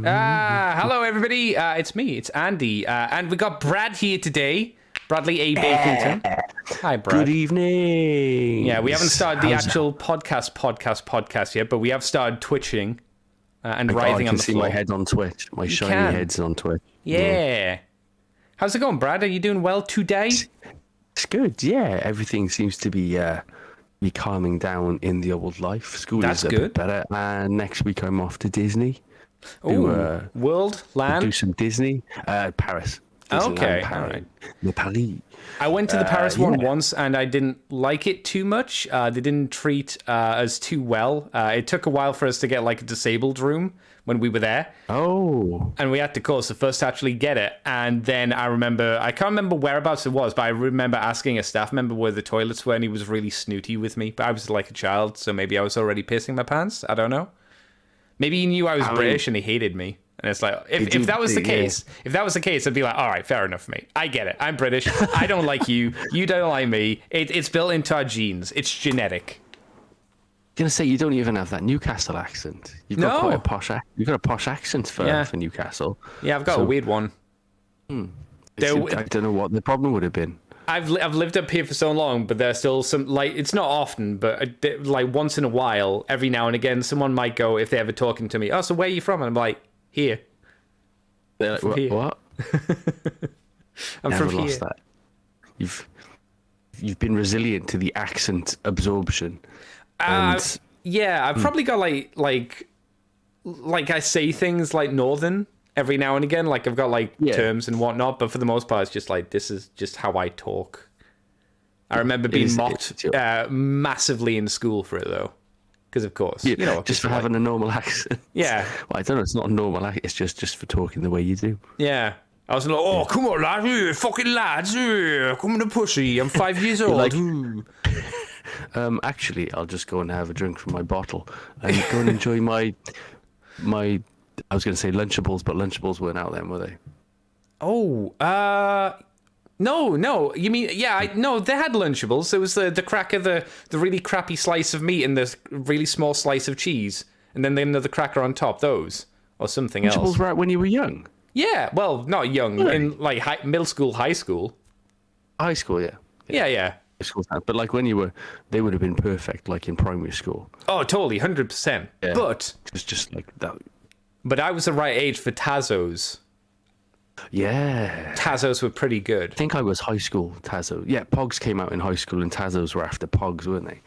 Hello everybody, it's me, it's Andy, and we got Brad here today, Bradley A. Bakington. Hi Brad. Good evening. Yeah, we haven't started the actual podcast yet, but we have started twitching and writhing on the floor. I can see my head on Twitch, my shiny head's on Twitch. Yeah. How's it going, Brad? Are you doing well today? It's good, yeah. Everything seems to be calming down in the old life. School is a bit better, and next week I'm off to Disney. World, land? Do some Disney. Paris. Okay, Paris. all right. Le Paris. I went to the Paris one once, and I didn't like it too much. They didn't treat us too well. It took a while for us to get like a disabled room when we were there. Oh. And we had to course the first to actually get it. And then I can't remember whereabouts it was, but I remember asking a staff member where the toilets were, and he was really snooty with me. But I was like a child, so maybe I was already pissing my pants. I don't know. Maybe he knew I was British and he hated me. And it's like, if that was the case, I'd be like, all right, fair enough, mate. I get it. I'm British. I don't like you. You don't like me. It's built into our genes. It's genetic. I'm gonna say you don't even have that Newcastle accent. You've got quite a posh. You've got a posh accent for Newcastle. Yeah, I've got a weird one. I don't know what the problem would have been. I've lived up here for so long, but there's still some, like, it's not often, but like once in a while, every now and again, someone might go, if they're ever talking to me, oh, so where are you from? And I'm like, here. They're like, here. What? I'm Never from lost here. that. You've been resilient to the accent absorption. And I've probably got like I say things like northern every now and again, like I've got like terms and whatnot, but for the most part it's just like, this is just how I talk. I remember being mocked massively in school for it though, because of course, you know, just for having a normal accent. Yeah. Well, I don't know, it's not a normal accent, it's just for talking the way you do. Yeah. I was like, oh, come on, lads, fucking lads, come on, the pussy, I'm 5 years old. Actually, I'll just go and have a drink from my bottle and go and enjoy my. I was going to say Lunchables, but Lunchables weren't out then, were they? Oh, no. You mean, no, they had Lunchables. It was the cracker, the really crappy slice of meat and the really small slice of cheese, and then another cracker on top. Those or something else. Lunchables were out when you were young. Yeah, well, not young, in like middle school, high school. High school, yeah. Yeah. But like when you were, they would have been perfect, like in primary school. Oh, totally, 100%. Yeah. But it's just like that. But I was the right age for Tazos. Yeah. Tazos were pretty good. I think I was high school Tazos. Yeah, Pogs came out in high school, and Tazos were after Pogs, weren't they?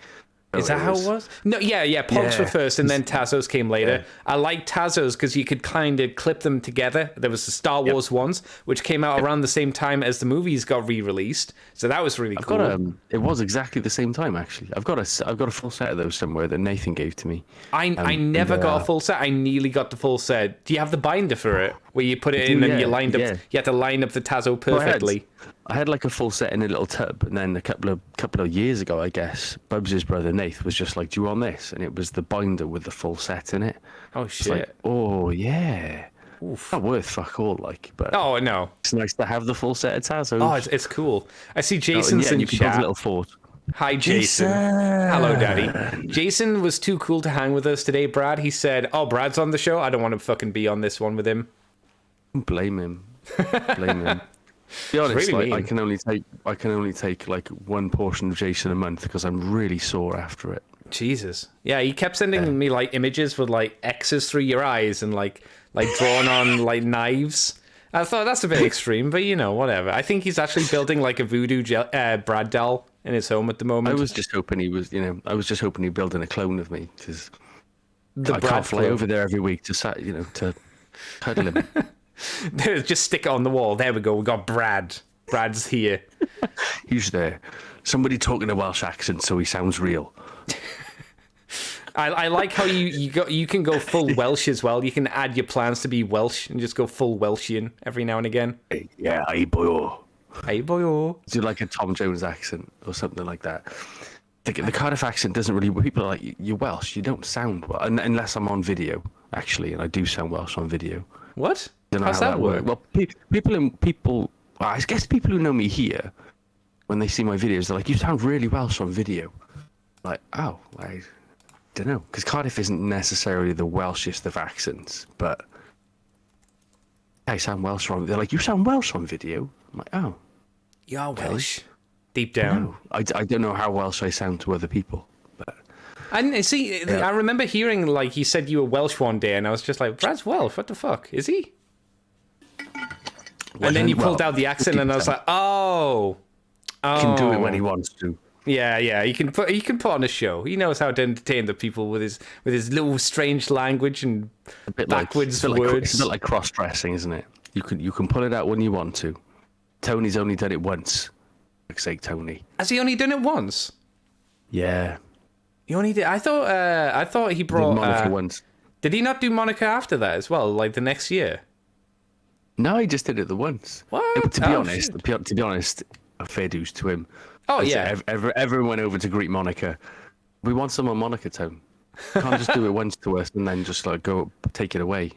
Is that how it was? No, yeah. Pogs were first, and then Tazos came later. Yeah. I liked Tazos because you could kind of clip them together. There was the Star Wars ones, which came out around the same time as the movies got re-released. So that was really cool. It was exactly the same time, actually. I've got a full set of those somewhere that Nathan gave to me. I never got a full set. I nearly got the full set. Do you have the binder for it, where you put it in and you lined up? You had to line up the Tazo perfectly. I had like a full set in a little tub, and then a couple of years ago, I guess, Bubs' brother Nath was just like, "Do you want this?" And it was the binder with the full set in it. Oh shit! Like, oh yeah, not worth fuck all, like, but oh no, it's nice to have the full set of Tazos. Oh, it's cool. I see Jason's in you chat. Can build a little fort. Hi, Jason. Hello, Daddy. Jason was too cool to hang with us today, Brad. He said, "Oh, Brad's on the show. I don't want to fucking be on this one with him." Blame him. To be honest, really like, I can only take like one portion of Jason a month because I'm really sore after it. Jesus. Yeah, he kept sending me like images with like X's through your eyes and like drawn on like knives. I thought that's a bit extreme, but you know, whatever. I think he's actually building like a voodoo Brad doll in his home at the moment. I was just hoping he'd building a clone of me, because I can't fly over there every week to cuddle him. Just stick it on the wall. There we go. We got Brad. Brad's here. He's there. Somebody talking a Welsh accent so he sounds real. I like how you can go full Welsh as well. You can add your plans to be Welsh and just go full Welshian every now and again. Yeah, hey boyo. Hey boyo. Do like a Tom Jones accent or something like that. The Cardiff accent doesn't really. People are like, "You're Welsh. You don't sound well," unless I'm on video, actually, and I do sound Welsh on video. What? How's that work? Well, people. Well, I guess people who know me here, when they see my videos, they're like, "You sound really Welsh on video." Like, oh, I don't know, because Cardiff isn't necessarily the Welshest of accents, but I sound Welsh on. They're like, you sound Welsh on video. I'm like, oh, You're Welsh. Deep down. no. I don't know how Welsh I sound to other people, but And see, I remember hearing, like, he said you were Welsh one day, and I was just like, Brad's Welsh, what the fuck? Is he? And then you pulled out the accent, and I was like, oh. He can do it when he wants to. Yeah, he can put on a show. He knows how to entertain the people with his little strange language and backwards words. It's a bit like cross-dressing, isn't it? You can pull it out when you want to. Tony's only done it once. Like, say, Tony. Has he only done it once? Yeah. He only did. I thought he brought Monica once. Did he not do Monica after that as well? Like the next year? No, he just did it the once. What? To be honest, a fair dues to him. Oh yeah. Everyone went over to greet Monica. We want some on Monica, Tone. Can't just do it once to us and then just like go take it away.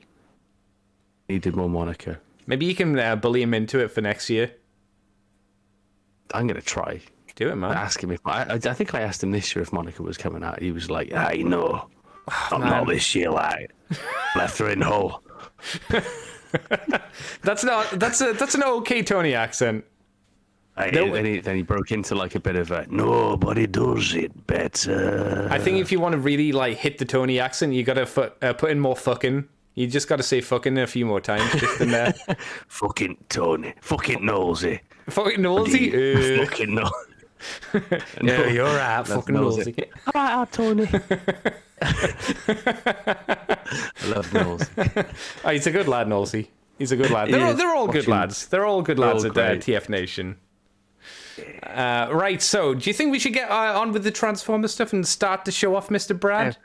He did more Monica. Maybe you can bully him into it for next year. I'm gonna try. Do it, man. Ask him if I think I asked him this year if Monica was coming out. He was like, I know. Not this year, like left her in the hole. That's an okay Tony accent. Then he broke into like a bit of a nobody does it better. I think if you want to really like hit the Tony accent, you gotta put in more fucking. You just gotta say fucking a few more times just in there. Fucking Tony. Fucking nosy. Fucking nosy. Fucking nosy. Yeah, you're right. Fucking nosy. All right, Tony. I love Nosy. Oh, he's a good lad, Nosy. He's a good lad. They're all good lads. They're all good lads at TF Nation. Right, so do you think we should get on with the Transformer stuff and start to show off Mr. Brad?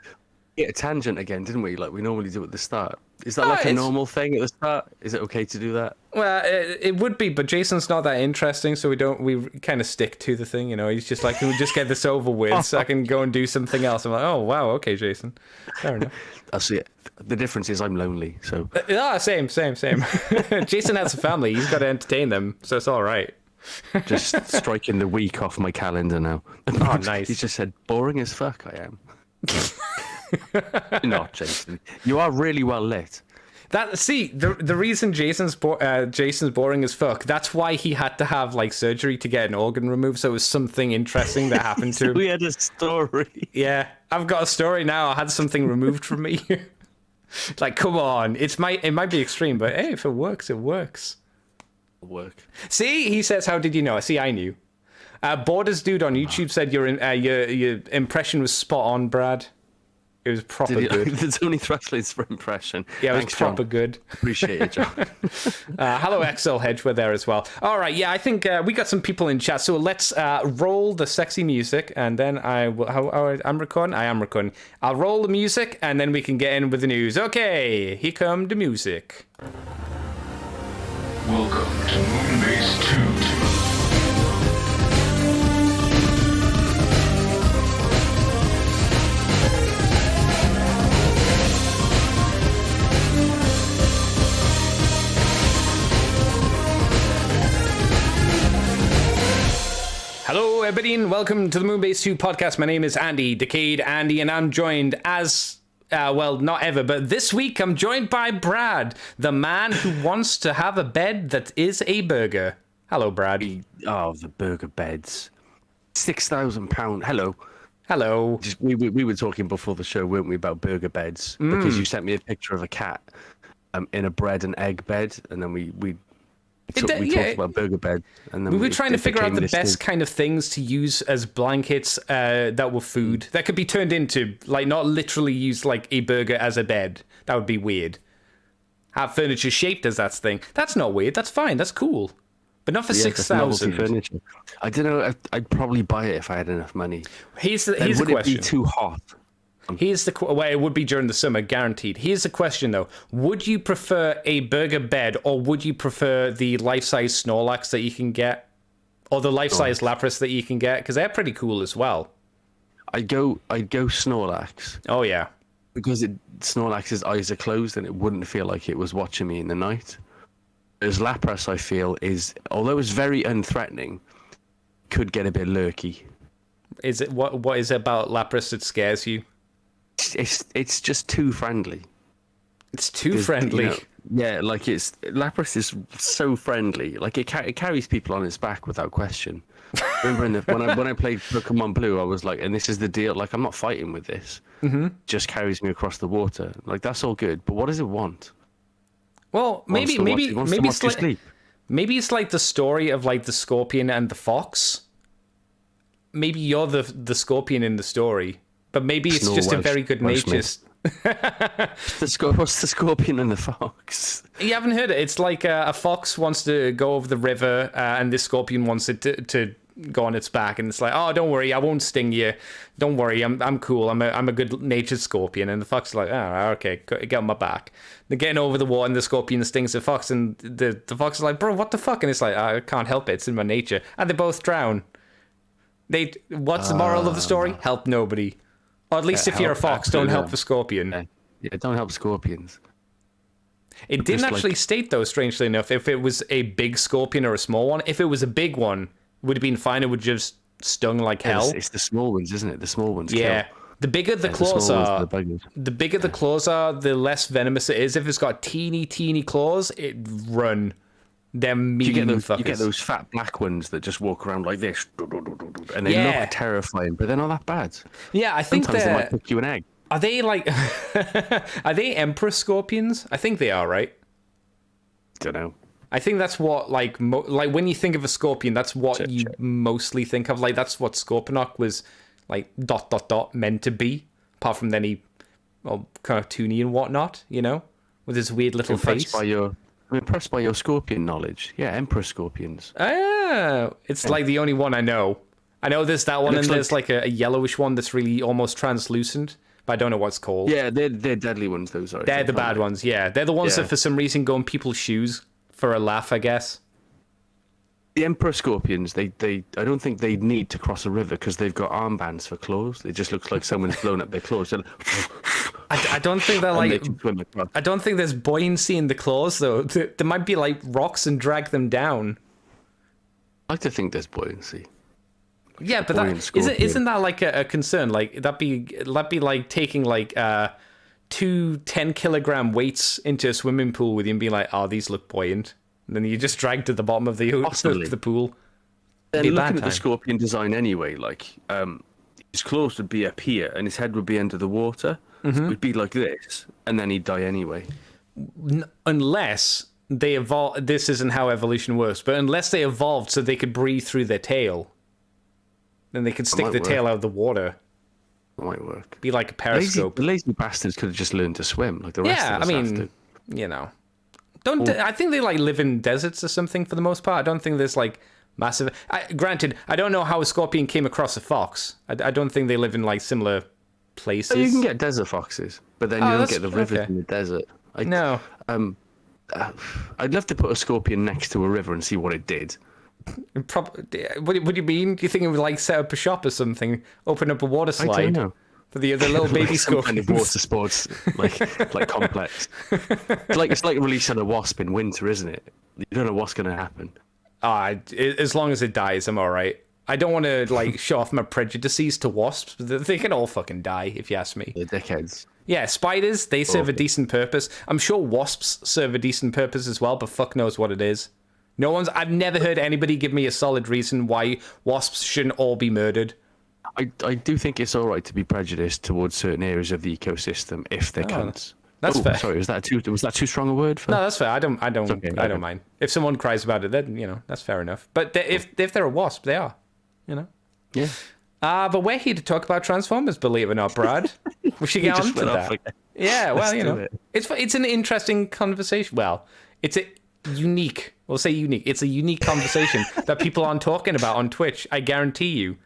A tangent again, didn't we? Like we normally do at the start. Is that like a normal thing at the start? Is it okay to do that? Well, it would be, but Jason's not that interesting, so we kind of stick to the thing, you know. He's just like, can we just get this over with so I can go and do something else? I'm like, oh wow, okay, Jason, fair enough. I see it. The difference is I'm lonely, so same. Jason has a family. He's got to entertain them, so it's all right. Just striking the week off my calendar now. Oh, nice. He just said, boring as fuck I am. You're not, Jason. You are really well lit. The reason Jason's boring as fuck, that's why he had to have like surgery to get an organ removed, so it was something interesting that happened to him. We had a story. Yeah, I've got a story now. I had something removed from me. Like, come on. It might be extreme, but hey, if it works, it works. It'll work. See, he says, how did you know? See, I knew. Borders Dude on YouTube said your impression was spot on, Brad. It was proper good. There's only Thrashley's for impression. Yeah, it was Thanks, proper John. good. Appreciate it, John. Hello, XL Hedge. We're there as well. All right, yeah, I think we got some people in chat. So let's roll the sexy music, and then I will. I'm recording. I am recording. I'll roll the music, and then we can get in with the news. Okay, here come the music. Welcome to Moonbase 2. Hello, everybody, and welcome to the Moonbase 2 podcast. My name is Andy, Decade Andy, and I'm joined as, well, not ever, but this week I'm joined by Brad, the man who wants to have a bed that is a burger. Hello, Brad. Oh, the burger beds. £6,000. Hello. We were talking before the show, weren't we, about burger beds? Because you sent me a picture of a cat in a bread and egg bed, and then we talked about burger bed, and then we were trying to figure out the best kind of things to use as blankets that were food that could be turned into, like, not literally use like a burger as a bed. That would be weird. Have furniture shaped as that thing. That's not weird. That's fine. That's cool. But not for 6,000. Furniture. I don't know. I'd probably buy it if I had enough money. Here's the would question. It be too hot? Well, it would be during the summer, guaranteed. Here's the question, though. Would you prefer a burger bed, or would you prefer the life-size Snorlax that you can get? Or the life-size Lapras that you can get? Because they're pretty cool as well. I'd go Snorlax. Oh, yeah. Because Snorlax's eyes are closed and it wouldn't feel like it was watching me in the night. As Lapras, I feel, although it's very unthreatening, could get a bit lurky. Is it what is it about Lapras that scares you? It's just too friendly. It's too friendly. Yeah, like Lapras is so friendly. Like it carries people on its back without question. Remember when I played Pokemon Blue, I was like, and this is the deal. Like I'm not fighting with this. Mm-hmm. Just carries me across the water. Like that's all good. But what does it want? Well, maybe it's like sleep. maybe it's like the story of like the scorpion and the fox. Maybe you're the scorpion in the story, but maybe it's just a very good nature. What's the scorpion and the fox? You haven't heard it. It's like a fox wants to go over the river, and this scorpion wants it to go on its back, and it's like, oh, don't worry, I won't sting you. Don't worry, I'm cool. I'm a good natured scorpion. And the fox is like, oh, okay, get on my back. They're getting over the water, and the scorpion stings the fox, and the fox is like, bro, what the fuck? And it's like, I can't help it. It's in my nature, and they both drown. What's the moral of the story? Help nobody. Or at least if you're a fox, don't help the scorpion. Yeah, don't help scorpions. It didn't actually state, though, strangely enough, if it was a big scorpion or a small one. If it was a big one, it would have been fine. It would just stung like hell. It's the small ones, isn't it? The small ones kill. The bigger the claws are, the bigger the claws are, the less venomous it is. If it's got teeny claws, it run. They're mean fuckers. You get those fat black ones that just walk around like this, and they look terrifying, but they're not that bad. Yeah, I think sometimes they might cook you an egg. Are they like? Are they emperor scorpions? I think they are, right? Don't know. I think that's what like when you think of a scorpion, that's what you mostly think of. Like that's what Scorponok was like ... meant to be. Apart from then he, cartoony and whatnot, you know, with his weird little face. I'm impressed by your scorpion knowledge. Yeah, emperor scorpions. It's like the only one I know. I know there's that one, and there's like a yellowish one that's really almost translucent, but I don't know what it's called. Yeah, they're deadly ones. Those are. They're the bad ones. Yeah, they're the ones that for some reason go in people's shoes for a laugh, I guess. The emperor scorpions, I don't think they need to cross a river because they've got armbands for claws. It just looks like someone's blown up their claws. I don't think they're like. I don't think there's buoyancy in the claws though. There might be like rocks and drag them down. I like to think there's buoyancy. Yeah, but isn't that like a concern? Like that'd be like taking like 2 10-kilogram weights into a swimming pool with you and being like, oh, these look buoyant. And then you just drag to the bottom of the pool. Then looking at the scorpion design anyway, like his claws would be up here and his head would be under the water. Mm-hmm. So it would be like this, and then he'd die anyway. Unless they evolve. This isn't how evolution works, but unless they evolved so they could breathe through their tail, then they could stick the tail out of the water. That might work. Be like a periscope. The lazy bastards could have just learned to swim like the rest of us have to. You know. I think they like live in deserts or something for the most part. I don't think there's like massive. Granted, I don't know how a scorpion came across a fox. I don't think they live in like similar places. So you can get desert foxes, but then you don't get the rivers in the desert. No. I'd love to put a scorpion next to a river and see what it did. What do you mean? Do you think it would like set up a shop or something? Open up a water slide? I don't know. For the other little baby scorpions. Kind of water sports, like complex. It's like releasing a wasp in winter, isn't it? You don't know what's going to happen. As long as it dies, I'm all right. I don't want to like show off my prejudices to wasps. They can all fucking die, if you ask me. They're dickheads. Yeah, spiders, they serve a decent purpose. I'm sure wasps serve a decent purpose as well, but fuck knows what it is. I've never heard anybody give me a solid reason why wasps shouldn't all be murdered. I do think it's all right to be prejudiced towards certain areas of the ecosystem if they're cunts. That's fair. Sorry, was that too strong a word? No, that's fair. I don't mind. If someone cries about it, then that's fair enough. But if they're a wasp, they are. Yeah. But we're here to talk about Transformers, believe it or not, Brad. We should get on to that. Yeah, well, it's an interesting conversation. Well, it's a unique. We'll say unique. It's a unique conversation that people aren't talking about on Twitch. I guarantee you.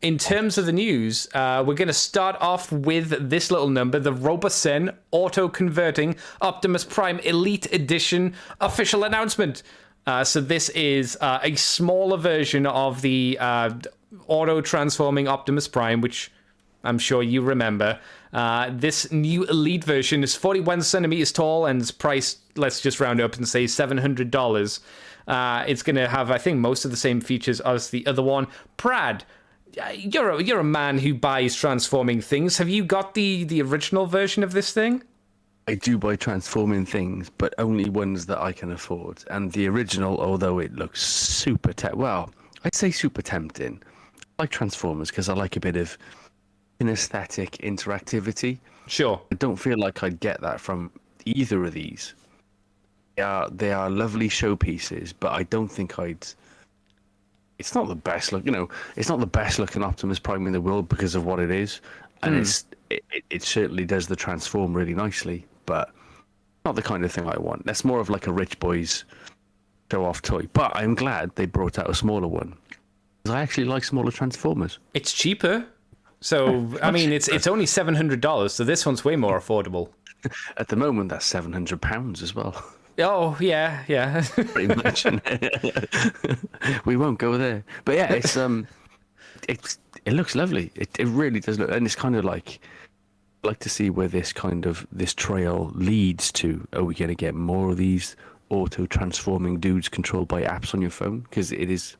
In terms of the news, we're going to start off with this little number, the Robosapien auto-converting Optimus Prime Elite Edition official announcement. So this is a smaller version of the auto-transforming Optimus Prime, which I'm sure you remember. This new Elite version is 41 centimeters tall and is priced, let's just round up and say $700. It's going to have, I think, most of the same features as the other one. Brad, you're a man who buys transforming things. Have you got the original version of this thing? I do buy transforming things, but only ones that I can afford. And the original, although it looks super I'd say super tempting. I like Transformers because I like a bit of kinesthetic interactivity. Sure. I don't feel like I'd get that from either of these. They are lovely showpieces, but I don't think I'd. It's not the best look, It's not the best looking Optimus Prime in the world because of what it is, and it certainly does the transform really nicely, but not the kind of thing I want. That's more of like a rich boys show-off toy. But I'm glad they brought out a smaller one, because I actually like smaller Transformers. It's cheaper. So, I mean, it's only $700, so this one's way more affordable. At the moment, that's £700 as well. Oh, yeah. Pretty much. We won't go there. But yeah, it looks lovely. It really does look, and it's kind of like to see where this trail leads to. Are we going to get more of these auto-transforming dudes controlled by apps on your phone? Because it's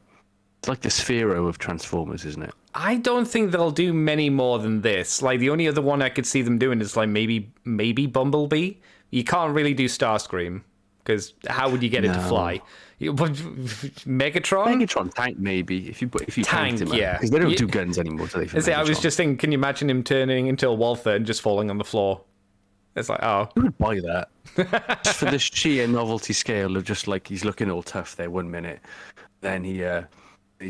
like the Sphero of Transformers, isn't it? I don't think they'll do many more than this. Like, the only other one I could see them doing is like maybe Bumblebee. You can't really do Starscream, because how would you get it to fly? Megatron tank, maybe, if you tank, tanked him, yeah, because they don't do guns anymore, do they? I was just thinking, can you imagine him turning into a Walther and just falling on the floor? It's like, oh, who would buy that? Just for the sheer novelty scale of just like he's looking all tough there 1 minute, then he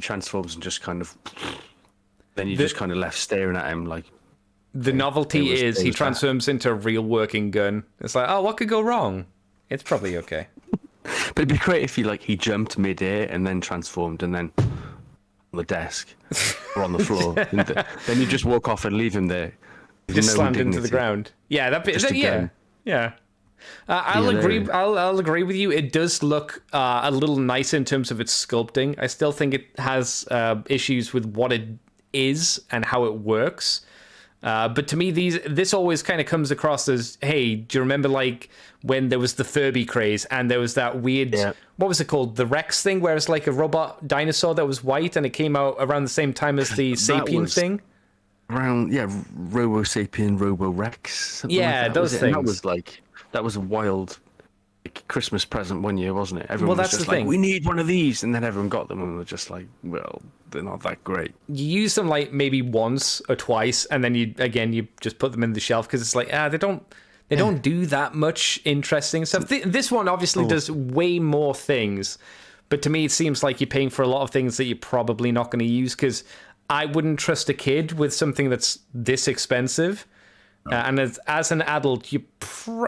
transforms and just kind of, then you're just kind of left staring at him like. The novelty is he transforms into a real working gun. It's like, oh, what could go wrong? It's probably okay. But it'd be great if he jumped mid-air and then transformed and then on the desk or on the floor. Then you just walk off and leave him there. Just slammed into the ground. Yeah, yeah. I'll agree. I'll agree with you. It does look a little nicer in terms of its sculpting. I still think it has issues with what it is and how it works. But to me, this always kind of comes across as, hey, do you remember like when there was the Furby craze and there was that weird, what was it called? The Rex thing, where it's like a robot dinosaur that was white and it came out around the same time as the Sapien thing? Robosapien, Robo-Rex. Yeah, like those things. That was a wild Christmas present one year, wasn't it? Everyone was that's just the thing. We need one of these. And then everyone got them and were just like, well, they're not that great. You use them like maybe once or twice, and then you just put them in the shelf because it's like, they don't do that much interesting stuff. This one obviously does way more things, but to me it seems like you're paying for a lot of things that you're probably not going to use, because I wouldn't trust a kid with something that's this expensive. And as an adult,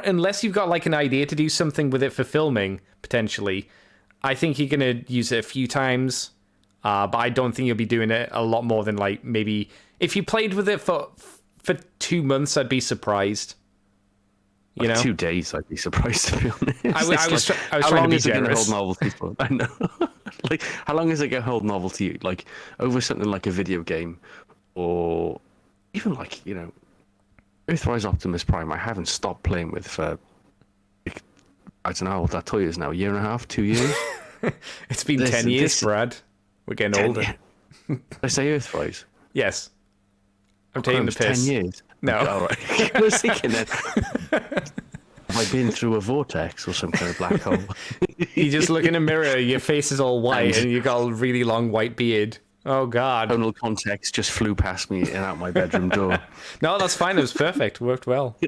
unless you've got like an idea to do something with it for filming, potentially, I think you're going to use it a few times. But I don't think you'll be doing it a lot more than like maybe if you played with it for 2 months, I'd be surprised. 2 days, I'd be surprised, to be honest. I was trying to be generous. How long is it going to hold novelty for? I know. Like, how long is it going to hold novelty? Like over something like a video game, or even like Earthrise Optimus Prime, I haven't stopped playing with for, like, I don't know how old that toy is now, 1.5 years, 2 years? It's been 10 years, Brad. We're getting older. Did I say Earthrise? Yes. I'm taking the piss. 10 years? No. Okay, all right. I was thinking that. Have I been through a vortex or some kind of black hole? You just look in a mirror, your face is all white, and you got a really long white beard. Oh, God. Tonal context just flew past me and out my bedroom door. No, that's fine. It was perfect. Worked well.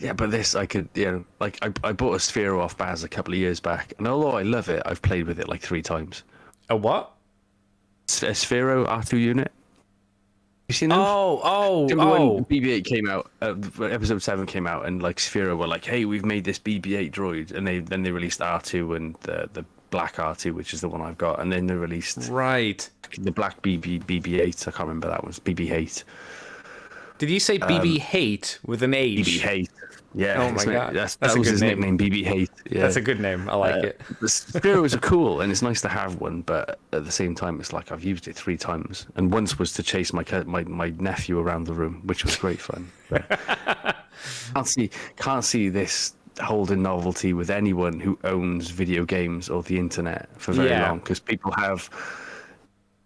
Yeah, but this, I could, I bought a Sphero off Baz a couple of years back, and although I love it, I've played with it like 3 times. A what? A Sphero R2 unit. You seen those? Oh. When BB-8 came out, episode 7 came out, and like Sphero were like, "Hey, we've made this BB-8 droid," and then they released R2 and the black R2, which is the one I've got, and then they released the black BB-8. I can't remember that one's BB-8. Did you say BB-Hate with an H? BB-Hate. Yeah. Oh my God. That was his nickname, BB-Hate. Yeah. That's a good name. I like it. The Spheros are cool, and it's nice to have one, but at the same time, it's like I've used it 3 times, and once was to chase my nephew around the room, which was great fun. Can't see this holding novelty with anyone who owns video games or the internet for very long, because people have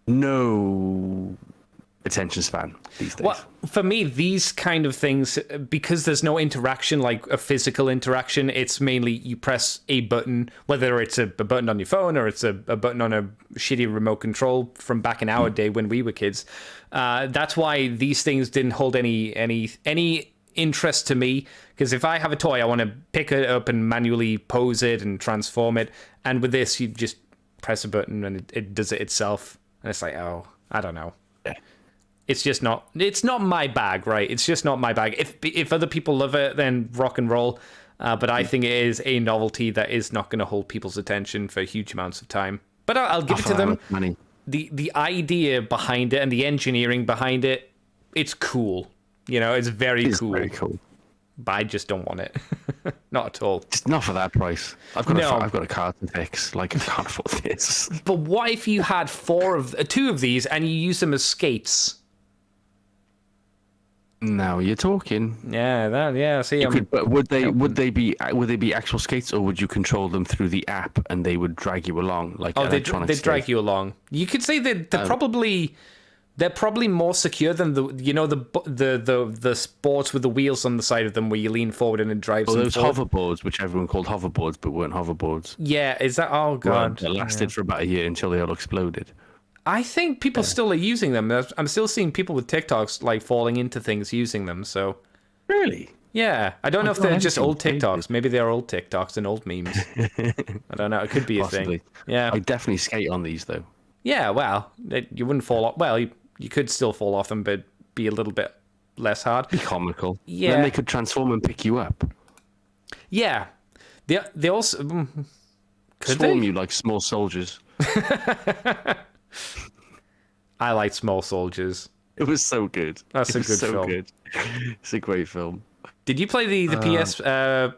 no attention span these days. Well, for me, these kind of things, because there's no interaction, like a physical interaction, it's mainly you press a button, whether it's a button on your phone or it's a button on a shitty remote control from back in our day when we were kids. That's why these things didn't hold any interest to me, because if I have a toy, I want to pick it up and manually pose it and transform it. And with this, you just press a button and it does it itself. And it's like, oh, I don't know. Yeah. It's not my bag, right? It's just not my bag. If other people love it, then rock and roll. But I think it is a novelty that is not going to hold people's attention for huge amounts of time. But I'll give it to them. Money. The idea behind it and the engineering behind it, it's cool. It's very cool. Very cool. But I just don't want it. Not at all. Just not for that price. I've got a car to fix. Like, I can't afford this. But what if you had two of these and you use them as skates? Now you're talking. Yeah. See, but would they be actual skates, or would you control them through the app and they would drag you along like electronic they'd drag you along. You could say they're probably more secure than the sports with the wheels on the side of them where you lean forward and it drives. Oh, them those forward. hoverboards, which everyone called hoverboards, but weren't hoverboards. Yeah, is that? Oh god, They lasted for about a year until they all exploded. I think people still are using them. I'm still seeing people with TikToks like falling into things using them. So Really? yeah, I don't know if they're just old TikToks. Maybe they're old TikToks and old memes. I don't know. It could be a Possibly. thing. Yeah. I definitely skate on these though. Yeah. Well, you wouldn't fall off. Well, you could still fall off them, but be a little bit less hard. Be comical. Yeah. Then they could transform and pick you up. Yeah. They also could Swarm they? you like small soldiers. I like Small Soldiers. It was so good. That's a good film. Good. It's a great film. Did you play the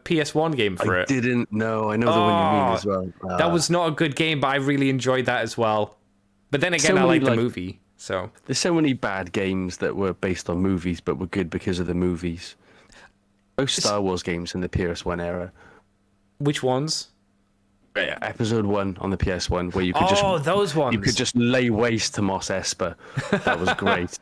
PS1 game for I it? didn't know. I know the one you mean as well. That was not a good game, but I really enjoyed that as well. But then again, So I many, like the like- movie. So There's so many bad games that were based on movies, but were good because of the movies. Most Star Wars games in the PS1 era. which ones? Episode 1 on the PS1, where you could those ones. you could just lay waste to Mos Espa. That was great.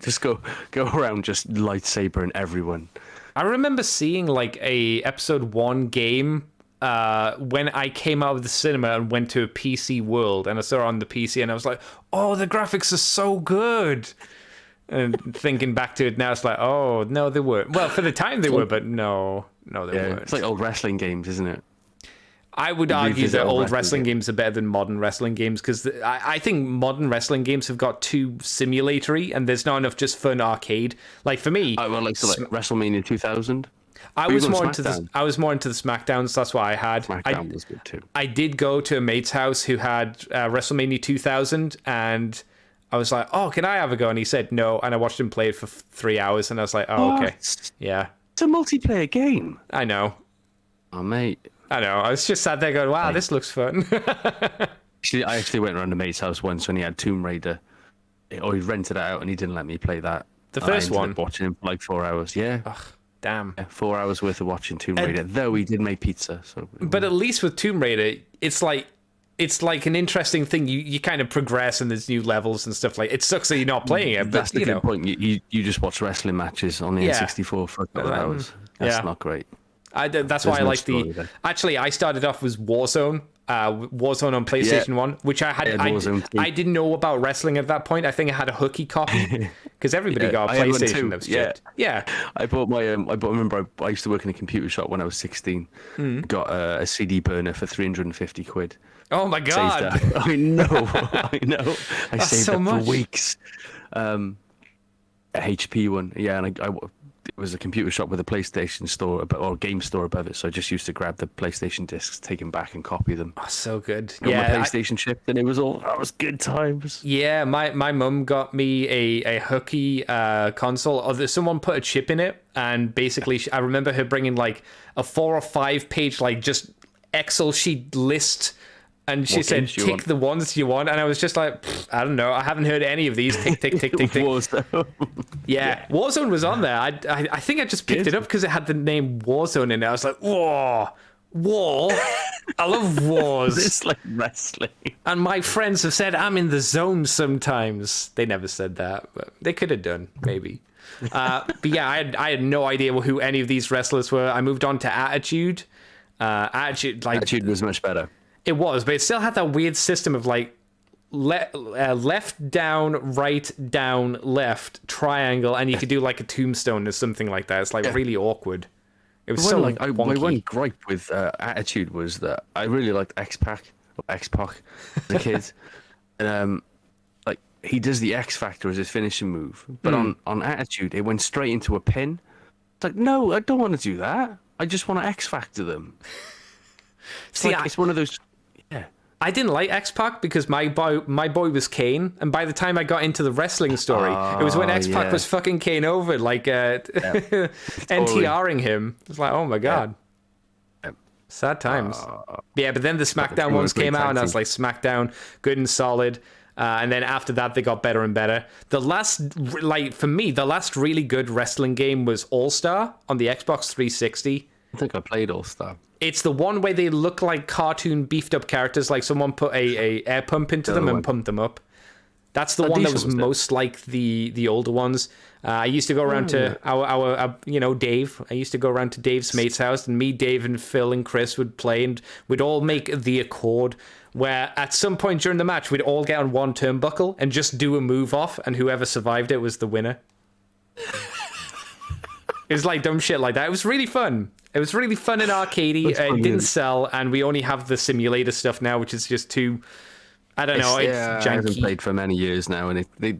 Just go around just lightsabering everyone. I remember seeing like a episode 1 game when I came out of the cinema and went to a PC World, and I saw it on the PC, and I was like, "Oh, the graphics are so good." And thinking back to it now, it's like, "Oh, no, they weren't." Well, for the time they were, but no, they weren't. It's like old wrestling games, isn't it? I would argue that old wrestling games are better than modern wrestling games, because I think modern wrestling games have got too simulatory, and there's not enough just fun arcade. Like for me, Like WrestleMania 2000. I was more into the SmackDowns. That's what I had. SmackDown was good too. I did go to a mate's house who had WrestleMania 2000, and I was like, "Oh, can I have a go?" And he said no, and I watched him play it for 3 hours, and I was like, "Oh, okay, yeah." It's a multiplayer game. I know. Oh, mate. I know. I was just sat there going, "Wow, this looks fun." I actually went around a mate's house once when he had Tomb Raider. Or he rented it out and he didn't let me play that. The And I first ended one? up watching him for like 4 hours. Yeah. Damn. Yeah, 4 hours worth of watching Tomb Raider. Though he did make pizza. So. But at least with Tomb Raider, it's like an interesting thing. You kind of progress and there's new levels and stuff like. It sucks that you're not playing it, but That's the good point. You just watch wrestling matches on the N64 for a couple of hours. That's not great. That's why I no like story there. Actually, I started off with Warzone. Warzone on PlayStation 1, which I had. I didn't know about wrestling at that point. I think I had a hooky copy because everybody got a I had one PlayStation too. that was chipped. Yeah. I bought my. Remember, I used to work in a computer shop when I was 16. Got a CD burner for 350 quid. Oh my god. Saved that. I know. I saved so that much. for weeks. A HP one, yeah, and it was a computer shop with a PlayStation store or a game store above it, so I just used to grab the PlayStation discs, take them back, and copy them. Oh, so good. Got Yeah. my PlayStation shipped, and that was good times. Yeah, my mum got me a hooky console. Someone put a chip in it, and basically, I remember her bringing like a 4 or 5 page like just Excel sheet list, and she said, "Tick the ones you want," and I was just like, "I don't know, I haven't heard any of these." Tick, tick, tick, tick, tick. Warzone. Yeah, Warzone was on there. I think I just picked it up because it had the name Warzone in it. I was like, "Whoa, war." I love wars. It's like wrestling. And my friends have said I'm in the zone sometimes. They never said that, but they could have done, maybe. But yeah, I had no idea who any of these wrestlers were. I moved on to Attitude. Attitude was much better. It was, but it still had that weird system of like left down, right down, left triangle, and you could do like a tombstone or something like that. It's like really awkward. It was so like my one gripe with Attitude was that I really liked X-Pac as a kid, and like he does the X Factor as his finishing move, but on Attitude it went straight into a pin. It's like, no, I don't want to do that. I just want to X Factor them. See, it's one of those. Yeah. I didn't like X-Pac because my boy was Kane, and by the time I got into the wrestling story, it was when X-Pac was fucking Kane over, like NTRing him. It was like, oh my god, sad times. Yeah, but then the SmackDown ones came out, and I was like, SmackDown, good and solid. And then after that, they got better and better. The last, for me, the last really good wrestling game was All Star on the Xbox 360. I think I played All Star. It's the one where they look like cartoon beefed up characters, like someone put a air pump into them and pumped them up. That's the one that was most like the older ones. I used to go around to our Dave. I used to go around to Dave's mate's house, and me, Dave, and Phil and Chris would play, and we'd all make the Accord, where at some point during the match, we'd all get on one turnbuckle and just do a move off, and whoever survived it was the winner. It was like dumb shit like that. It was really fun. It was really fun and arcadey. It didn't sell, and we only have the simulator stuff now, which is just too. I don't know. It's janky. I haven't played for many years now, and they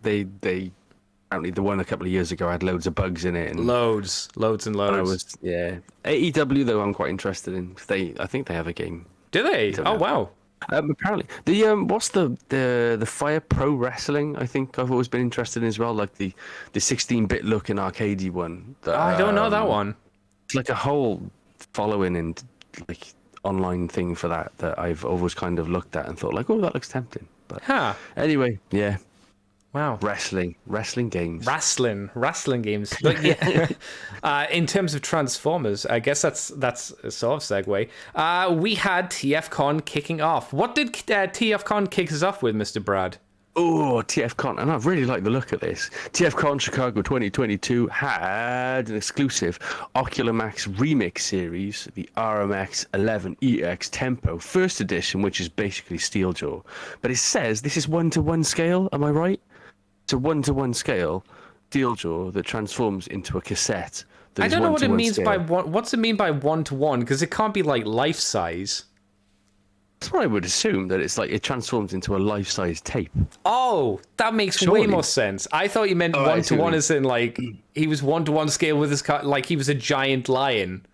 apparently the one a couple of years ago had loads of bugs in it. And loads and loads. AEW though, I'm quite interested in. I think they have a game. Do they? Oh wow. Apparently, what's the Fire Pro Wrestling? I think I've always been interested in as well, like the 16-bit looking arcadey one. I don't know that one. It's like a whole following and like online thing for that I've always kind of looked at and thought like, oh, that looks tempting. But anyway, yeah. Wow. Wrestling games. Wrestling games. But yeah, in terms of Transformers, I guess that's a sort of segue. We had TFcon kicking off. What did TFcon kick us off with, Mr. Brad? Oh, TFcon, and I really like the look at this. TFcon Chicargo 2022 had an exclusive Ocular Max remix series, the RMX 11EX Tempo First Edition, which is basically Steeljaw. But it says this is 1-to-1 scale, am I right? It's a 1-to-1 scale Steeljaw that transforms into a cassette. I don't know what it means by one. What's it mean by 1-to-1? Because it can't be like life size. That's what I would assume, that it's like it transforms into a life-size tape. Oh, that makes way more sense. I thought you meant 1-to-1 as in like he was 1-to-1 scale with his car, like he was a giant lion.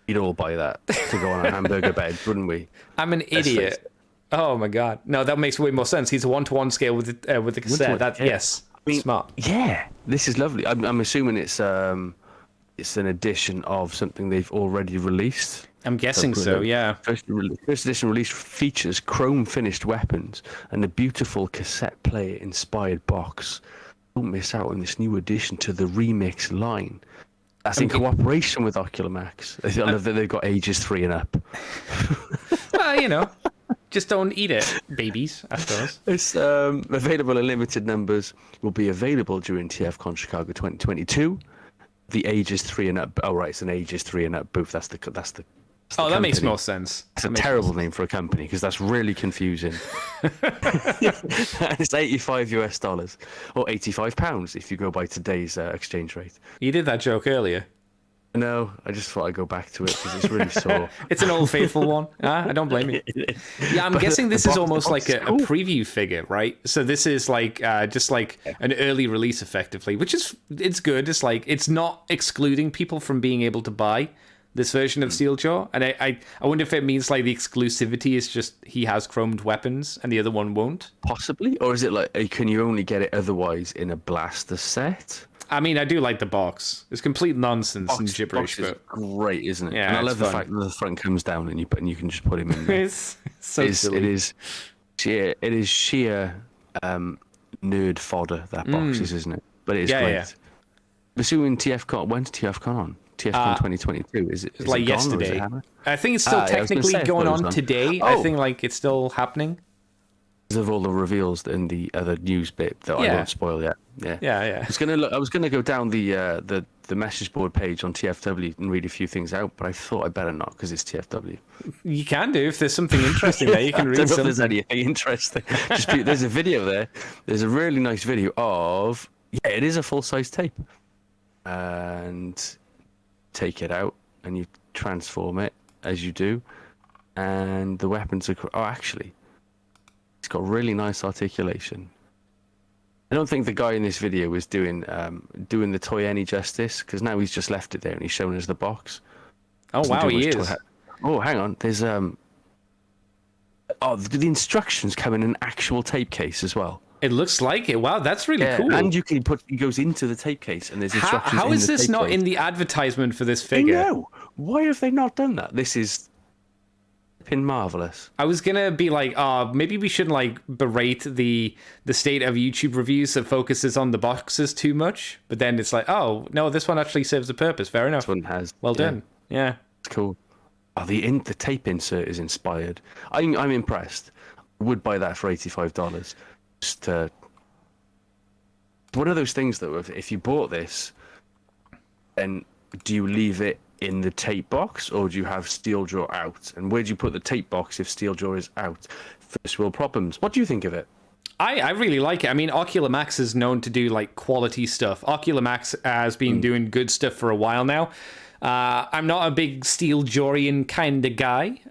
We'd all buy that to go on a hamburger bed, wouldn't we? I'm an idiot. Oh my god. No, that makes way more sense. He's a 1-to-1 scale with the cassette. Yes, I mean, smart. Yeah, this is lovely. I'm assuming it's an edition of something they've already released. I'm guessing so, yeah. First edition release features chrome-finished weapons and a beautiful cassette player-inspired box. Don't miss out on this new addition to the remix line. That's in cooperation with Ocular Max. I love that they've got ages 3 and up. Well, just don't eat it, babies, I suppose. It's available in limited numbers. Will be available during TFcon Chicargo 2022. The ages 3 and up. Oh, right, it's an ages 3 and up booth. That's the that makes more sense. It's a terrible name for a company because that's really confusing. It's $85 or £85 if you go by today's exchange rate. You did that joke earlier. No, I just thought I'd go back to it because it's really sore. It's an old faithful one. I don't blame you. Yeah, I'm guessing this is almost like a preview figure, right? So this is like just like an early release, effectively, which is it's good. It's like it's not excluding people from being able to buy this version of Steeljaw, and I wonder if it means like the exclusivity is just he has chromed weapons and the other one won't. Possibly, or is it like can you only get it otherwise in a blaster set? I mean, I do like the box. It's complete nonsense and gibberish, but is great, isn't it? Yeah, and I love the fact that the front comes down and you can just put him in there. It's so silly. It is sheer nerd fodder, that box is, isn't it? But it is great. Yeah. Assuming TFcon, when's TFcon on? TFcon 2022? Is It's like it gone, or is it yesterday. happening? I think it's still I was gonna technically say, I going thought it was on on. today. I Oh. think like it's still happening. Because of all the reveals in the other news bit that I Yeah. won't spoil yet. Yeah. Yeah. I was gonna go down the message board page on TFW and read a few things out, but I thought I better not because it's TFW. You can do if there's something interesting there. You can I read don't know if there's something. anything interesting. There's a video there. There's a really nice video of it is a full size tape, and take it out and you transform it as you do, and the weapons are actually it's got really nice articulation. I don't think the guy in this video was doing the toy any justice, because now he's just left it there and he's showing us the box. Oh Doesn't wow, do he much is. Oh, hang on. There's the instructions come in an actual tape case as well. It looks like it. Wow, that's really cool. And you can it goes into the tape case, and there's How, instructions. how is in the this tape not case. in the advertisement for this I figure? know. Why have they not done that? This is been marvelous. I was gonna be like, maybe we shouldn't like berate the state of YouTube reviews that focuses on the boxes too much. But then it's like, oh no, this one actually serves a purpose. Fair enough. This one has. Well done. Yeah. It's cool. Oh, the tape insert is inspired. I'm impressed. I would buy that for $85. Just one of those things though. If you bought this, then do you leave it in the tape box, or do you have steel jaw out? And where do you put the tape box if steel jaw is out? First world problems. What do you think of it? I really like it. I mean, Ocular Max is known to do like quality stuff. Ocular Max has been doing good stuff for a while now. I'm not a big Steel Jorian kind of guy.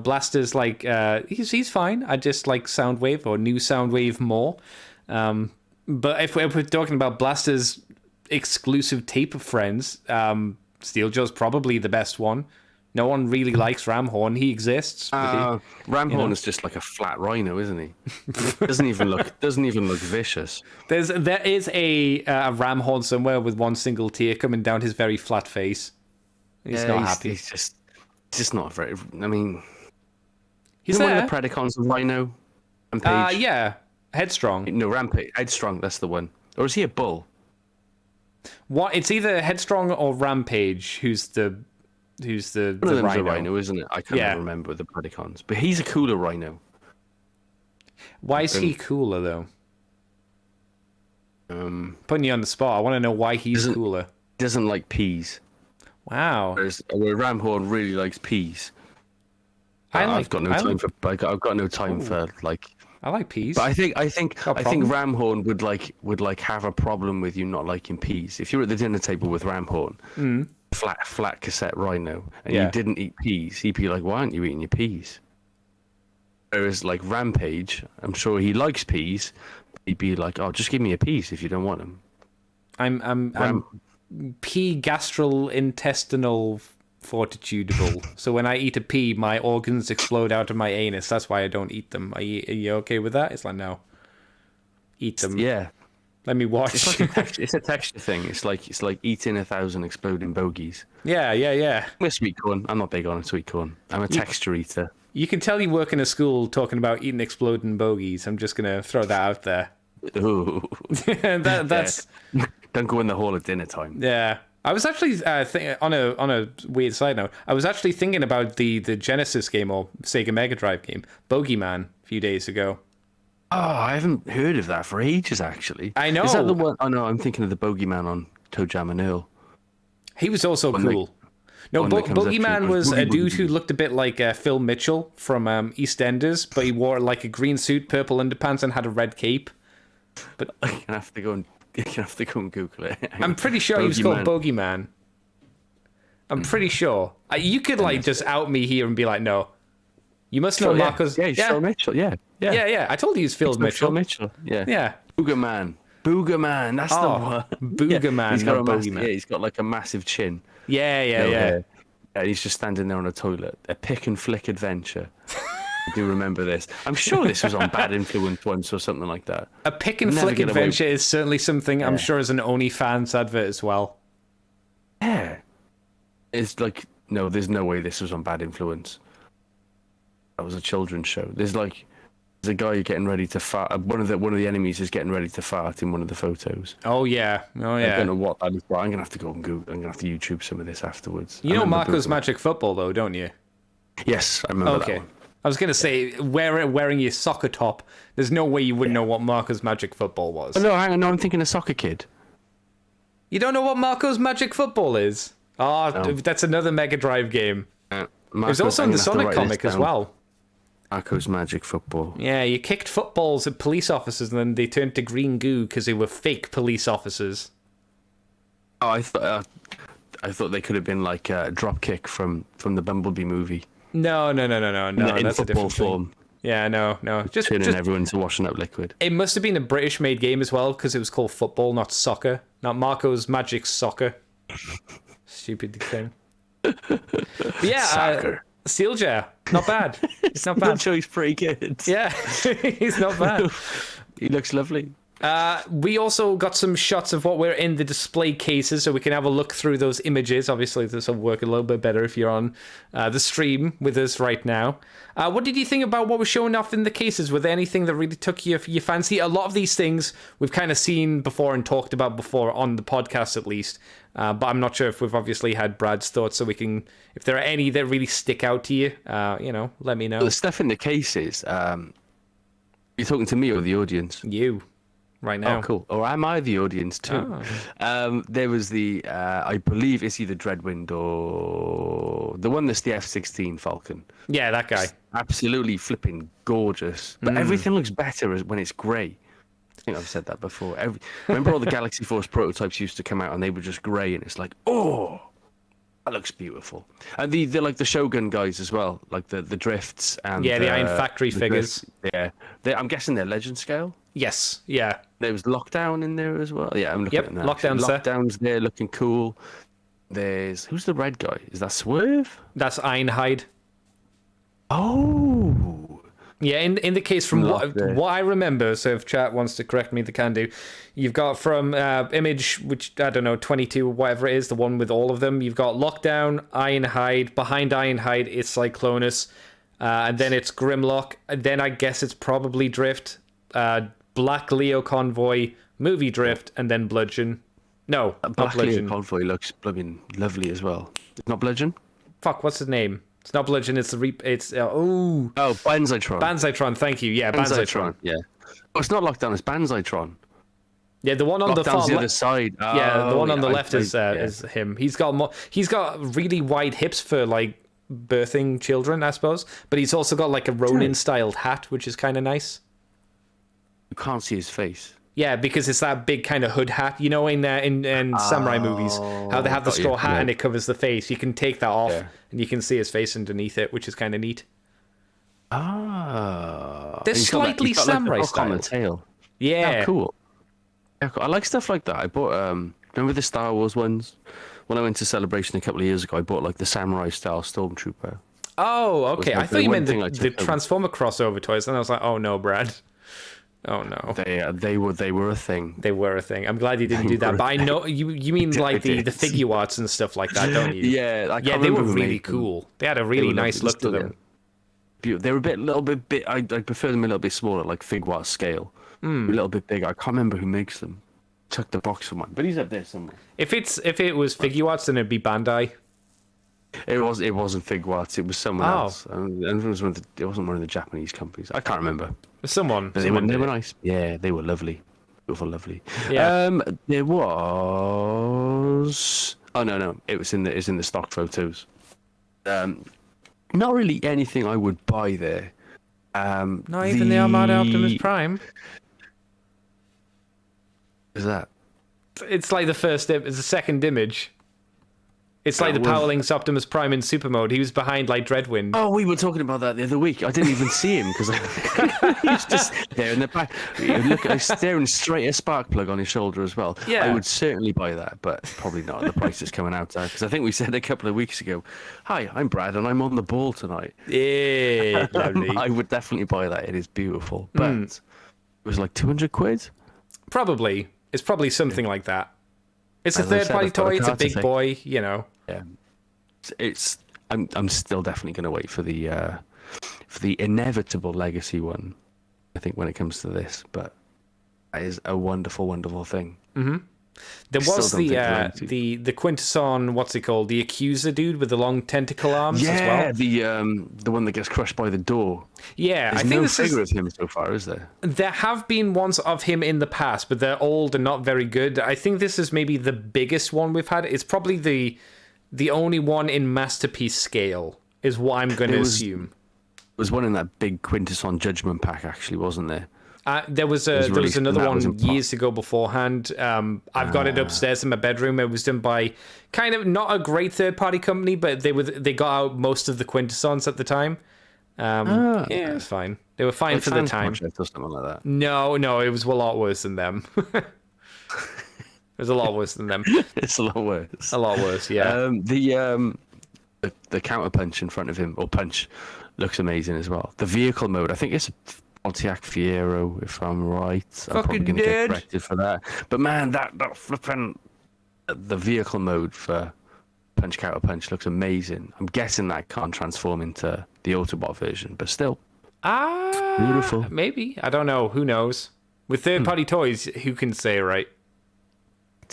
Blaster's like he's fine. I just like Soundwave or new Soundwave more. But if we're talking about Blaster's exclusive tape of friends, Steeljaw's probably the best one. No one really likes Ramhorn. He exists. Ramhorn is just like a flat rhino, isn't he? doesn't even look vicious. There is a Ramhorn somewhere with one single tear coming down his very flat face. He's not happy. He's just not very. I mean, He's one there. of the Predacons of Rhino. Rampage. Yeah, Headstrong. No, Rampage. Headstrong. That's the one. Or is he a bull? What? It's either Headstrong or Rampage. Who's the One of them's rhino? a rhino, isn't it? I can't remember the Predacons, but he's a cooler rhino. Why is he cooler though? Putting you on the spot. I want to know why he's cooler. Doesn't like peas. Wow. Where Ramhorn really likes peas. I've got no time for like. I like peas. But I think problem? Ramhorn would like have a problem with you not liking peas. If you were at the dinner table with Ramhorn, flat cassette rhino, and you didn't eat peas, he'd be like, "Why aren't you eating your peas?" Whereas like Rampage, I'm sure he likes peas. He'd be like, "Oh, just give me a piece if you don't want them." I'm pea gastrointestinal fortitudable. So when I eat a pea, my organs explode out of my anus. That's why I don't eat them. Are you okay with that? It's like, no. Eat them. Yeah. Let me watch. It's a texture thing. It's like eating 1,000 exploding bogies. Yeah. I'm a sweet corn. I'm not big on sweet corn. I'm a texture eater. You can tell you work in a school talking about eating exploding bogies. I'm just going to throw that out there. Ooh. That's... Yeah. Don't go in the hall at dinner time. Yeah. I was actually on a weird side note. I was actually thinking about the Genesis game or Sega Mega Drive game, Bogeyman, a few days ago. Oh, I haven't heard of that for ages, actually. I know. Is that the one? Oh no, I'm thinking of the Bogeyman on Toe Jam and Earl. He was also cool. No, Bogeyman was a dude who looked a bit like Phil Mitchell from EastEnders, but he wore like a green suit, purple underpants, and had a red cape. But You're gonna have to go and Google it. I'm pretty sure he was called Bogeyman. I'm pretty sure. You could like just out me here and be like, no. You must know Marcus. Yeah, he's Phil Mitchell. Yeah. I told you he's Phil Mitchell. Phil Mitchell. Yeah. Yeah. Boogerman. That's the one. Boogerman, He's got not Bogeyman. he's got like a massive chin. Yeah. And he's just standing there on a toilet. A pick and flick adventure. I do remember this. I'm sure this was on Bad Influence once or something like that. A pick and flick adventure is certainly something I'm sure is an OnlyFans advert as well. Yeah. It's like, no, there's no way this was on Bad Influence. That was a children's show. There's like, There's a guy getting ready to fart. One of the enemies is getting ready to fart in one of the photos. Oh yeah. I don't know what that is, but I'm gonna have to go and Google. I'm gonna have to YouTube some of this afterwards. You know Marco's Magic Football though, don't you? Yes, I remember that one. I was gonna say wearing your soccer top. There's no way you wouldn't know what Marco's Magic Football was. Oh, no, hang on. No, I'm thinking of Soccer Kid. You don't know what Marco's Magic Football is? Oh, No. that's another Mega Drive game. It was also I'm in the gonna have to Sonic write comic this as down. well. Marco's Magic Football. Yeah, you kicked footballs at police officers and then they turned to green goo because they were fake police officers. Oh, I thought they could have been like a drop kick from the Bumblebee movie. No, in that's a football different thing. form. Yeah, no. Just Turning everyone to washing up liquid. it must have been a British-made game as well because it was called football, not soccer. Not Marco's Magic Soccer. Stupid thing. But yeah, Soccer. Steeljar, not bad. It's not bad. Choice pretty good. Yeah, he's not bad. He looks lovely. We also got some shots of what we're in the display cases, so we can have a look through those images. Obviously, this will work a little bit better if you're on the stream with us right now. What did you think about what was showing off in the cases? Was there anything that really took your fancy? A lot of these things we've kind of seen before and talked about before on the podcast, at least. But I'm not sure if we've obviously had Brad's thoughts, so we can, if there are any that really stick out to you, let me know. The stuff in the cases. You're talking to me or the audience? You. Right now. Oh, cool. Or am I the audience too? Oh. There was the, I believe it's either Dreadwind or the one that's the F-16 Falcon. Yeah, that guy. Absolutely flipping gorgeous. But everything looks better when it's grey. I think I've said that before. Remember all the Galaxy Force prototypes used to come out and they were just grey and it's like, oh, that looks beautiful. And the like the Shogun guys as well, like the drifts and the Iron Factory figures. Drifts. Yeah, I'm guessing they're legend scale. Yes, yeah. There was Lockdown in there as well. Yeah, I'm looking at it now. Lockdown's there looking cool. There's who's the red guy? Is that Swerve? That's Ironhide. Oh. Yeah, in the case from what I remember, so if chat wants to correct me, they can do. You've got from Image, which, I don't know, 22, whatever it is, the one with all of them. You've got Lockdown, Ironhide. Behind Ironhide, it's Cyclonus. And then it's Grimlock. And then I guess it's probably Drift. Black Leo Convoy, Movie Drift, and then Bludgeon. No, not Black Bludgeon. Leo Convoy looks blooming lovely as well. It's not Bludgeon? Fuck, what's his name? It's not Bludgeon, it's the Oh, Banzitron. Banzitron, thank you. Yeah, Banzitron. Yeah. Oh, it's not Lockdown, it's Banzitron. Yeah, the one on the far the other side. Yeah, the one on the left is yeah. him. He's got really wide hips for like birthing children, I suppose. But he's also got like a Ronin styled hat, which is kind of nice. You can't see his face. Yeah, because it's that big kind of hood hat, you know, in samurai movies, how they have the straw hat and it covers the face. You can take that off and you can see his face underneath it, which is kind of neat. Ah, They're slightly samurai like on the style. tail. Yeah, Oh, cool. Yeah, cool. I like stuff like that. I bought remember the Star Wars ones? When I went to Celebration a couple of years ago, I bought like the samurai style Stormtrooper. Oh, okay. like I thought the you one meant thing I the took over. Transformer crossover toys, and I was like, oh no, Brad. Oh no. They were a thing. They were a thing. I'm glad you didn't do that. But I know you mean like the figure arts and stuff like that, don't you? Yeah, I can't they were remember who really made them. cool. They had a really were nice lovely. look to them. They were a little bit. I prefer them a little bit smaller, like Figuart scale. A little bit bigger. I can't remember who makes them. Chuck the box for one, but he's up there somewhere. If it was figure arts, then it'd be Bandai. It wasn't Figuarts. It was someone else. And it wasn't one of the Japanese companies. I can't remember. Someone. But they were nice. Yeah, they were lovely. Beautiful, lovely. Yeah. There was. Oh no! It was in the stock photos. Not really anything I would buy there. Not even the Armada Optimus Prime. Is that? It's like the second image. It's like the Power Link's Optimus Prime in super mode. He was behind like Dreadwind. Oh, we were talking about that the other week. I didn't even see him because he was just there in the back. Look, I was staring straight at a spark plug on his shoulder as well. Yeah. I would certainly buy that, but probably not at the price it's coming out at. Because I think we said a couple of weeks ago, "Hi, I'm Brad, and I'm on the ball tonight." Yeah, lovely. I would definitely buy that. It is beautiful, but it was like 200 quid. Probably. It's probably something like that. It's a As I said, third-party I've got a toy. It's a card to big take. boy, you know. Yeah, I'm still definitely going to wait for the inevitable legacy one. I think, when it comes to this, but that is a wonderful, wonderful thing. There was still don't the think the Quintesson, what's it called? The Accuser dude with the long tentacle arms as well. The one that gets crushed by the door. Yeah, There's I think no this figure is. of him so far, is there? There have been ones of him in the past, but they're old and not very good. I think this is maybe the biggest one we've had. It's probably the only one in masterpiece scale, is what I'm going to assume. There was one in that big Quintesson Judgment pack, actually, wasn't there? There was released another and that was one in years ago beforehand. I've got it upstairs in my bedroom. It was done by kind of not a great third party company, but they got out most of the Quintessons at the time. Yeah, it was fine. They were fine Like for the Sans time. Project or something like that. No, it was a lot worse than them. It was a lot worse than them. It's a lot worse. A lot worse, yeah. The counter punch in front of him, or punch, looks amazing as well. The vehicle mode, I think it's Pontiac Fiero, if I'm right. I'm probably going to get corrected for that. But man, that flipping the vehicle mode for punch counter punch looks amazing. I'm guessing that can't transform into the Autobot version, but still, beautiful. Maybe, I don't know. Who knows? With third party toys, who can say, right?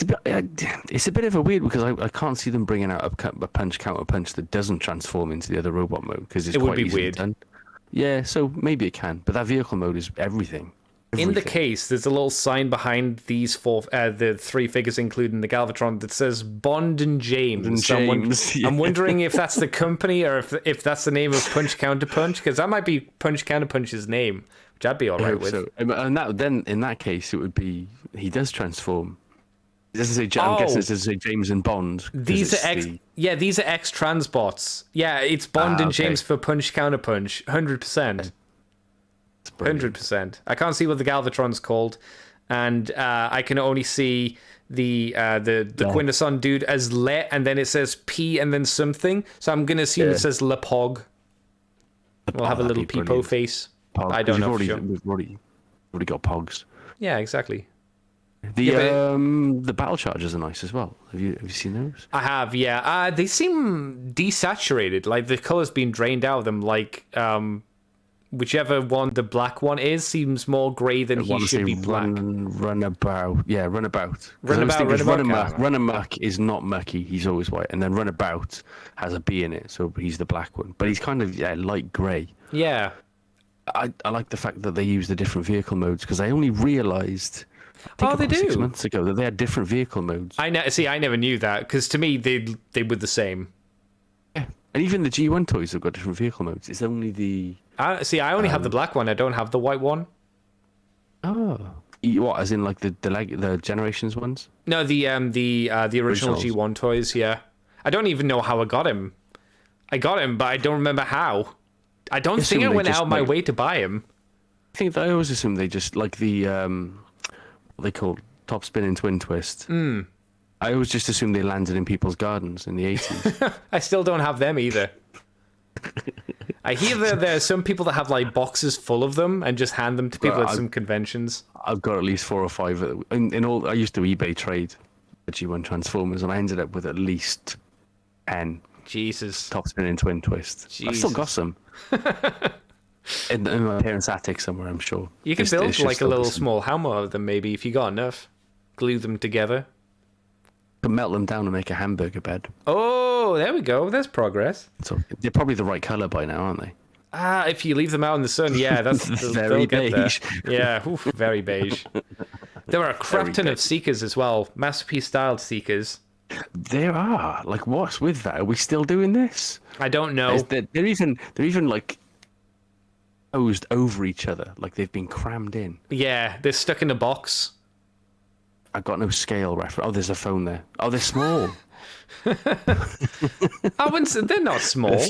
It's a bit of a weird because I can't see them bringing out a punch counter punch that doesn't transform into the other robot mode because it's It would quite be easily weird. done. Yeah, so maybe it can, but that vehicle mode is everything. In the case, there's a little sign behind these the three figures, including the Galvatron, that says Bond and James. And James, yeah. I'm wondering if that's the company or if that's the name of Punch Counter Punch, because that might be Punch Counter Punch's name, which I'd be all right with. So. And then in that case, it would be he does transform. It doesn't say. I'm guessing it doesn't say James and Bond. These are these are X Transbots. Yeah, it's Bond and okay. James for Punch Counter Punch, 100%. 100%. I can't see what the Galvatron's called, and I can only see the Quintesson dude as Le, and then it says P and then something. So I'm gonna assume it says Le Pog. We'll have a little peepo face. Pog, I don't know. We've already got Pogs. Yeah, exactly. The battle chargers are nice as well. Have you seen those? I have, yeah. They seem desaturated, like the color's been drained out of them. Like whichever one the black one is seems more grey than he should be black. Runabout. Yeah, runabout. Runabout. Runamuck is not mucky. He's always white. And then runabout has a B in it, so he's the black one. But he's kind of light grey. Yeah. I like the fact that they use the different vehicle modes because I only realised. They do. 6 months ago that they had different vehicle modes. I never knew that because to me they were the same. Yeah, and even the G1 toys have got different vehicle modes. It's only the. I only have the black one. I don't have the white one. Oh, what? As in like the Generations ones? No, the original Originals. G1 toys. Yeah, I don't even know how I got him. I got him, but I don't remember how. I don't think I went out my way to buy him. I think that I always assume they just like the what they call top spinning twin twist. I always just assumed they landed in people's gardens in the 80s. I still don't have them either. I hear that there are some people that have like boxes full of them and just hand them to people at some conventions. I've got at least 4 or 5 in all. I used to eBay trade the G1 Transformers, and I ended up with at least 10 Jesus. top spinning twin twists. I've still got some. In my parents' attic somewhere, I'm sure. You can It's build just like a still little some- small hammer of them maybe if you got enough. Glue them together. Can melt them down and make a hamburger bed. Oh, there we go. There's progress. So they're probably the right color by now, aren't they? If you leave them out in the sun, yeah, that's Very they'll get there. beige. Yeah, oof, very beige. There are a crap ton of Seekers as well. Masterpiece styled Seekers. There are. Like, what's with that? Are we still doing this? I don't know. They're even like posed over each other, like they've been crammed in. Yeah, they're stuck in a box. I've got no scale reference. Oh, there's a phone there. Oh, they're small. They're not small.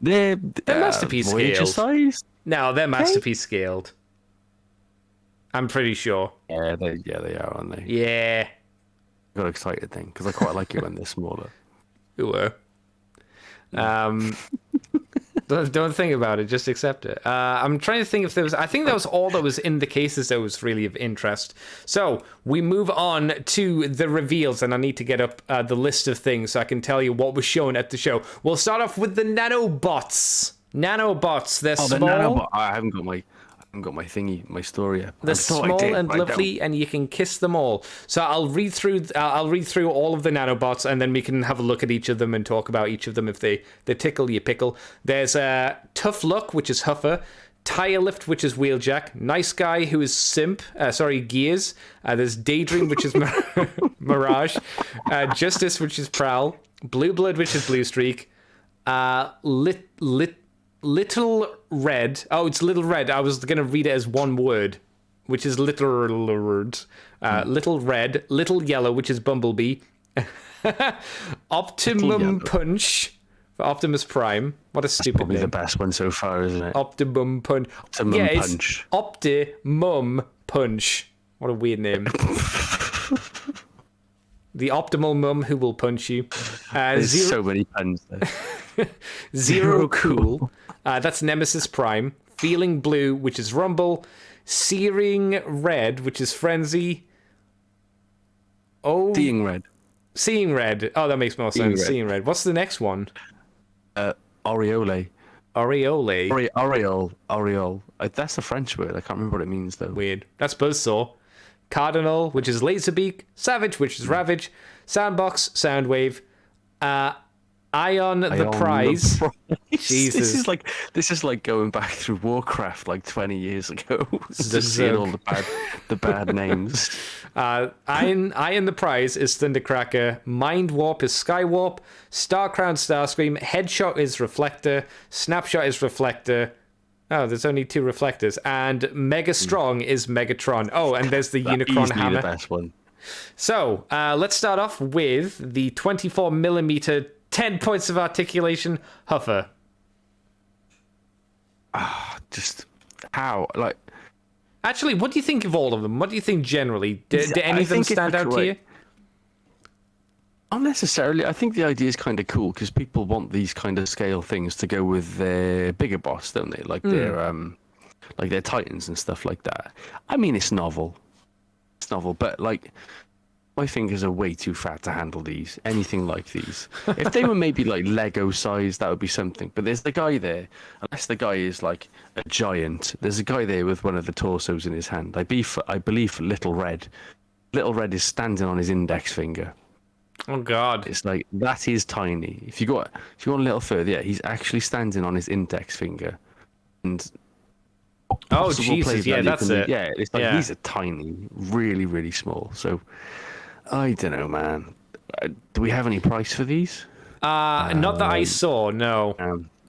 They're masterpiece Voyager scaled. size. No, they're masterpiece scaled. I'm pretty sure. Yeah, they are, aren't they? Yeah. I got excited then because I quite like it when they're smaller. You were. Don't think about it. Just accept it. I'm trying to think if there was. I think that was all that was in the cases that was really of interest. So we move on to the reveals, and I need to get up the list of things so I can tell you what was shown at the show. We'll start off with the nanobots. Nanobots. They're small. The nanobot. I haven't got I've got my thingy, my story up. They're I thought I small did, and but I don't. lovely, and you can kiss them all. So I'll read through all of the nanobots, and then we can have a look at each of them and talk about each of them if they tickle your pickle. There's Tough Luck, which is Huffer. Tire Lift, which is Wheeljack. Nice Guy, who is Gears. There's Daydream, which is Mirage. Justice, which is Prowl. Blue Blood, which is Blue Streak. Little Red. Oh, it's Little Red. I was going to read it as one word, which is Little Red. Little Red. Little Yellow, which is Bumblebee. Optimum Punch for Optimus Prime. What a stupid Probably name. the best one so far, isn't it? Optimum Punch. Optimum It's Punch. Optimum Punch. What a weird name. The optimal mum who will punch you. There's so many puns there. Zero Cool. That's Nemesis Prime. Feeling Blue, which is Rumble. Searing Red, which is Frenzy. Oh, Seeing Red. Seeing Red. Oh, that makes more sense. Seeing Red. What's the next one? Aureole. Aureole. Aureole. That's a French word. I can't remember what it means, though. Weird. That's Buzzsaw. Cardinal, which is Laserbeak. Savage, which is Ravage. Soundbox, Soundwave. Ion the Prize. Jesus. This is like going back through Warcraft like 20 years ago. Just seeing Zug. all the bad names. Ion the Prize is Thundercracker. Mind Warp is Skywarp. Starcrown Starscream. Headshot is Reflector. Snapshot is Reflector. Oh, there's only 2 reflectors. And Mega Strong is Megatron. Oh, and there's the Unicron Easily Hammer. the best one. So, let's start off with the 24mm 10 points of articulation Huffer. Just how? Like, Actually, what do you think of all of them? What do you think generally? Do any I of them think if stand I out could, to you? not necessarily. I think the idea is kind of cool because people want these kind of scale things to go with their bigger boss, don't they? Like their Titans and stuff like that. I mean, it's novel. But like, my fingers are way too fat to handle these. Anything like these. If they were maybe like Lego size, that would be something. But there's the guy there. Unless the guy is like a giant, there's a guy there with one of the torsos in his hand. I believe for Little Red. Little Red is standing on his index finger. Oh, God. It's like, that is tiny. If you go a little further, yeah, he's actually standing on his index finger. And Oh, possible Jesus. plays Yeah, that that's even- it. Yeah, it's like Yeah. these are tiny, really, really small. So, I don't know, man. Do we have any price for these? Not that I saw, no.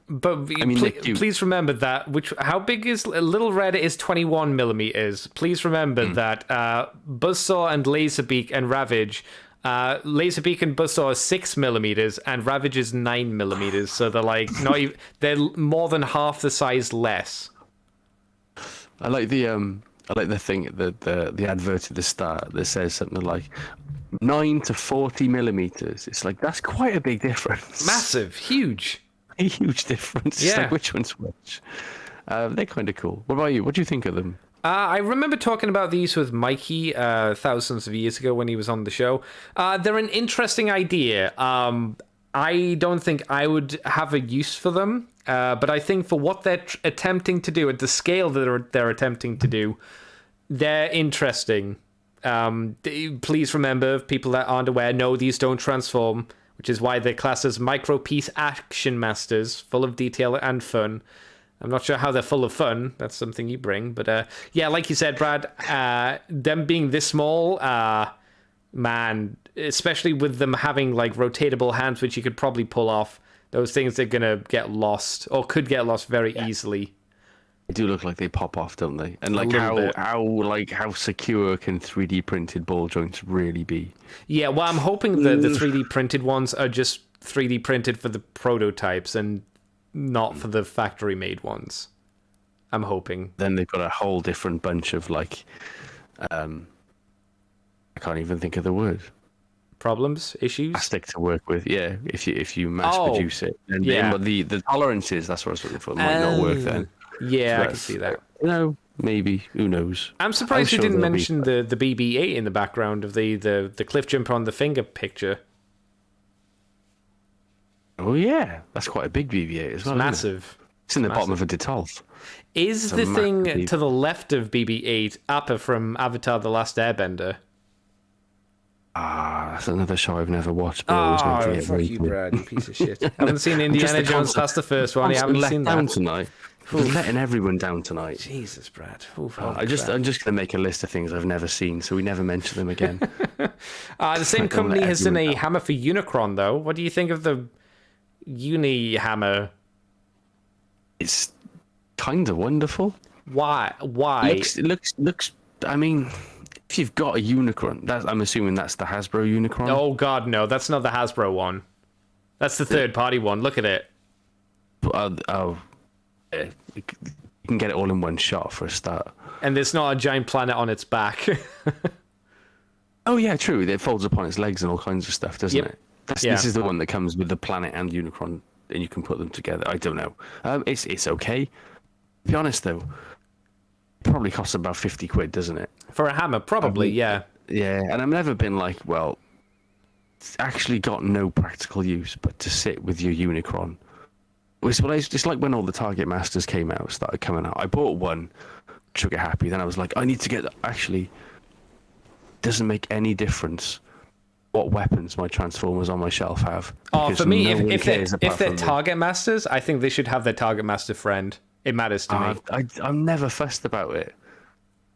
But mean, they're cute. please remember that. How big is Little Red? Is 21mm. Please remember that Buzzsaw and Laserbeak and Ravage. Laserbeak and Buzzsaw are 6mm, and Ravage is 9mm. So they're like not even, they're more than half the size less. I like the thing, the advert at the start that says something like 9 to 40mm. It's like, that's quite a big difference. Massive, huge. A huge difference. Yeah. It's like, which one's which? They're kind of cool. What about you? What do you think of them? I remember talking about these with Mikey thousands of years ago when he was on the show. They're an interesting idea. I don't think I would have a use for them, but I think for what they're attempting to do at the scale that they're attempting to do, they're interesting. Please remember, people that aren't aware, no, these don't transform, which is why they're classed as micro-piece action masters, full of detail and fun. I'm not sure how they're full of fun. That's something you bring. But yeah, like you said, Brad, them being this small, man, especially with them having like rotatable hands, which you could probably pull off, those things are going to get lost or could get lost very easily. They do look like they pop off, don't they? And like little how secure can 3D printed ball joints really be? Yeah, well, I'm hoping the 3D printed ones are just 3D printed for the prototypes and not for the factory made ones. I'm hoping. Then they've got a whole different bunch of like, I can't even think of the word. Problems, issues. Plastic to work with, yeah. If you mass produce it, and yeah. the tolerances, that's what I was looking for, might not work then. Yeah, So I can see that. Maybe, who knows? I'm surprised you sure didn't there'll be- mention the BB-8 in the background of the cliff jump on the finger picture. Oh yeah, that's quite a big BB-8 as well. isn't it? Massive. It's in the bottom of a Detolf. Is the thing to the left of BB-8 Appa from Avatar: The Last Airbender? Ah, that's another show I've never watched. But always meant to get fuck you, into. Brad, you piece of shit. Haven't seen Indiana Jones past the first one. You haven't let seen down that. tonight. I'm letting everyone down tonight. Jesus, Brad. I'm just gonna make a list of things I've never seen, so we never mention them again. The same company has done a hammer for Unicron, though. What do you think of the Unihammer? It's kind of wonderful. Why? Looks. I mean, if you've got a Unicron, I'm assuming that's the Hasbro Unicron. Oh God, no! That's not the Hasbro one. That's the third-party one. Look at it. You can get it all in one shot for a start. And there's not a giant planet on its back. Oh yeah, true. It folds up on its legs and all kinds of stuff, doesn't it? This is the one that comes with the planet and Unicron, and you can put them together. I don't know. It's okay. To be honest though, it probably costs about £50, doesn't it? For a hammer, probably, yeah. Yeah, and I've never been like, well, it's actually got no practical use but to sit with your Unicron. It's like when all the Target Masters started coming out. I bought one, trigger happy. Then I was like, I need to get. Actually, doesn't make any difference what weapons my Transformers on my shelf have. Oh, for me, if they're me. Target Masters, I think they should have their Target Master friend. It matters to me. I'm never fussed about it.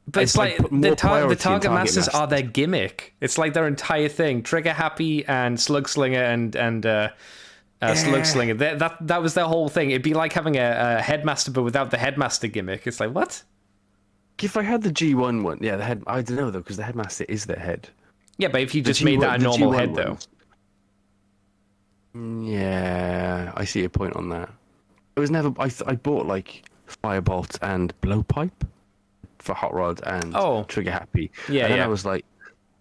But it's like the Target Masters are their gimmick. It's like their entire thing. Trigger happy and Slug Slinger and Slug Slinger. That was their whole thing. It'd be like having a Headmaster but without the Headmaster gimmick. It's like, what? If I had the G1 one, yeah, the head. I don't know though, because the Headmaster is their head. Yeah, but if you just made that a normal head, though. Yeah, I see your point on that. It was never. I bought like Firebolt and Blowpipe for Hot Rod and Trigger Happy. Yeah, and then I was like,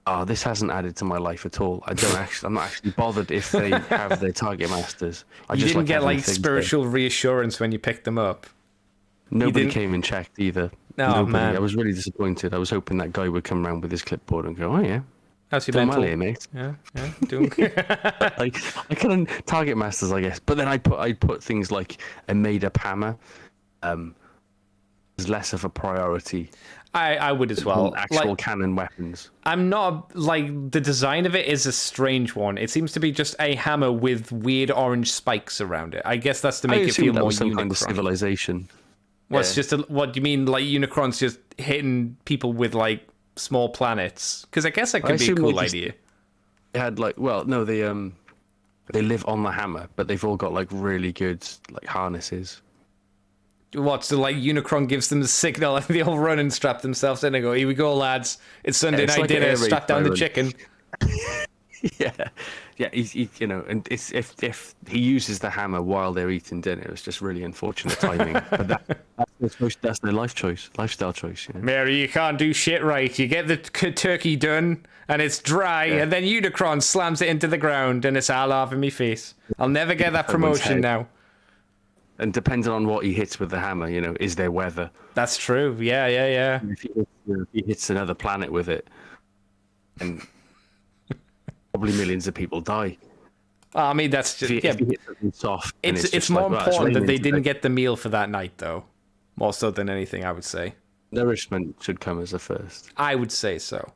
oh, this hasn't added to my life at all. I'm not actually bothered if they have their Target Masters. You didn't get like spiritual reassurance when you picked them up. Nobody came and checked either. Oh, man. I was really disappointed. I was hoping that guy would come around with his clipboard and go, oh yeah. How's your doing mental? well here, mate. Yeah, doing. I couldn't Target Masters, I guess. But then I put things like a made-up hammer. Is less of a priority. I would as well. Actual cannon weapons. I'm not like the design of it is a strange one. It seems to be just a hammer with weird orange spikes around it. I guess that's to make it feel more some Unicron. kind of civilization. Well, it's just what do you mean? Like Unicron's just hitting people with like small planets? Because I guess that could be a cool idea. They had like, well, no, they live on the hammer, but they've all got like really good like harnesses. What, so like Unicron gives them the signal and they all run and strap themselves in and go, here we go, lads. It's Sunday night like dinner, strap down the chicken. Yeah, he and it's if he uses the hammer while they're eating dinner, it's just really unfortunate timing. But that's their lifestyle choice. Yeah. Mary, you can't do shit right. You get the turkey done and it's dry, and then Unicron slams it into the ground and it's all over me face. I'll never get that promotion now. And depending on what he hits with the hammer, is there weather? That's true. Yeah. If he hits another planet with it, and probably millions of people die. I mean, that's just if he hits something soft. It's more important that they didn't get the meal for that night, though. More so than anything, I would say. Nourishment should come as a first. I would say so.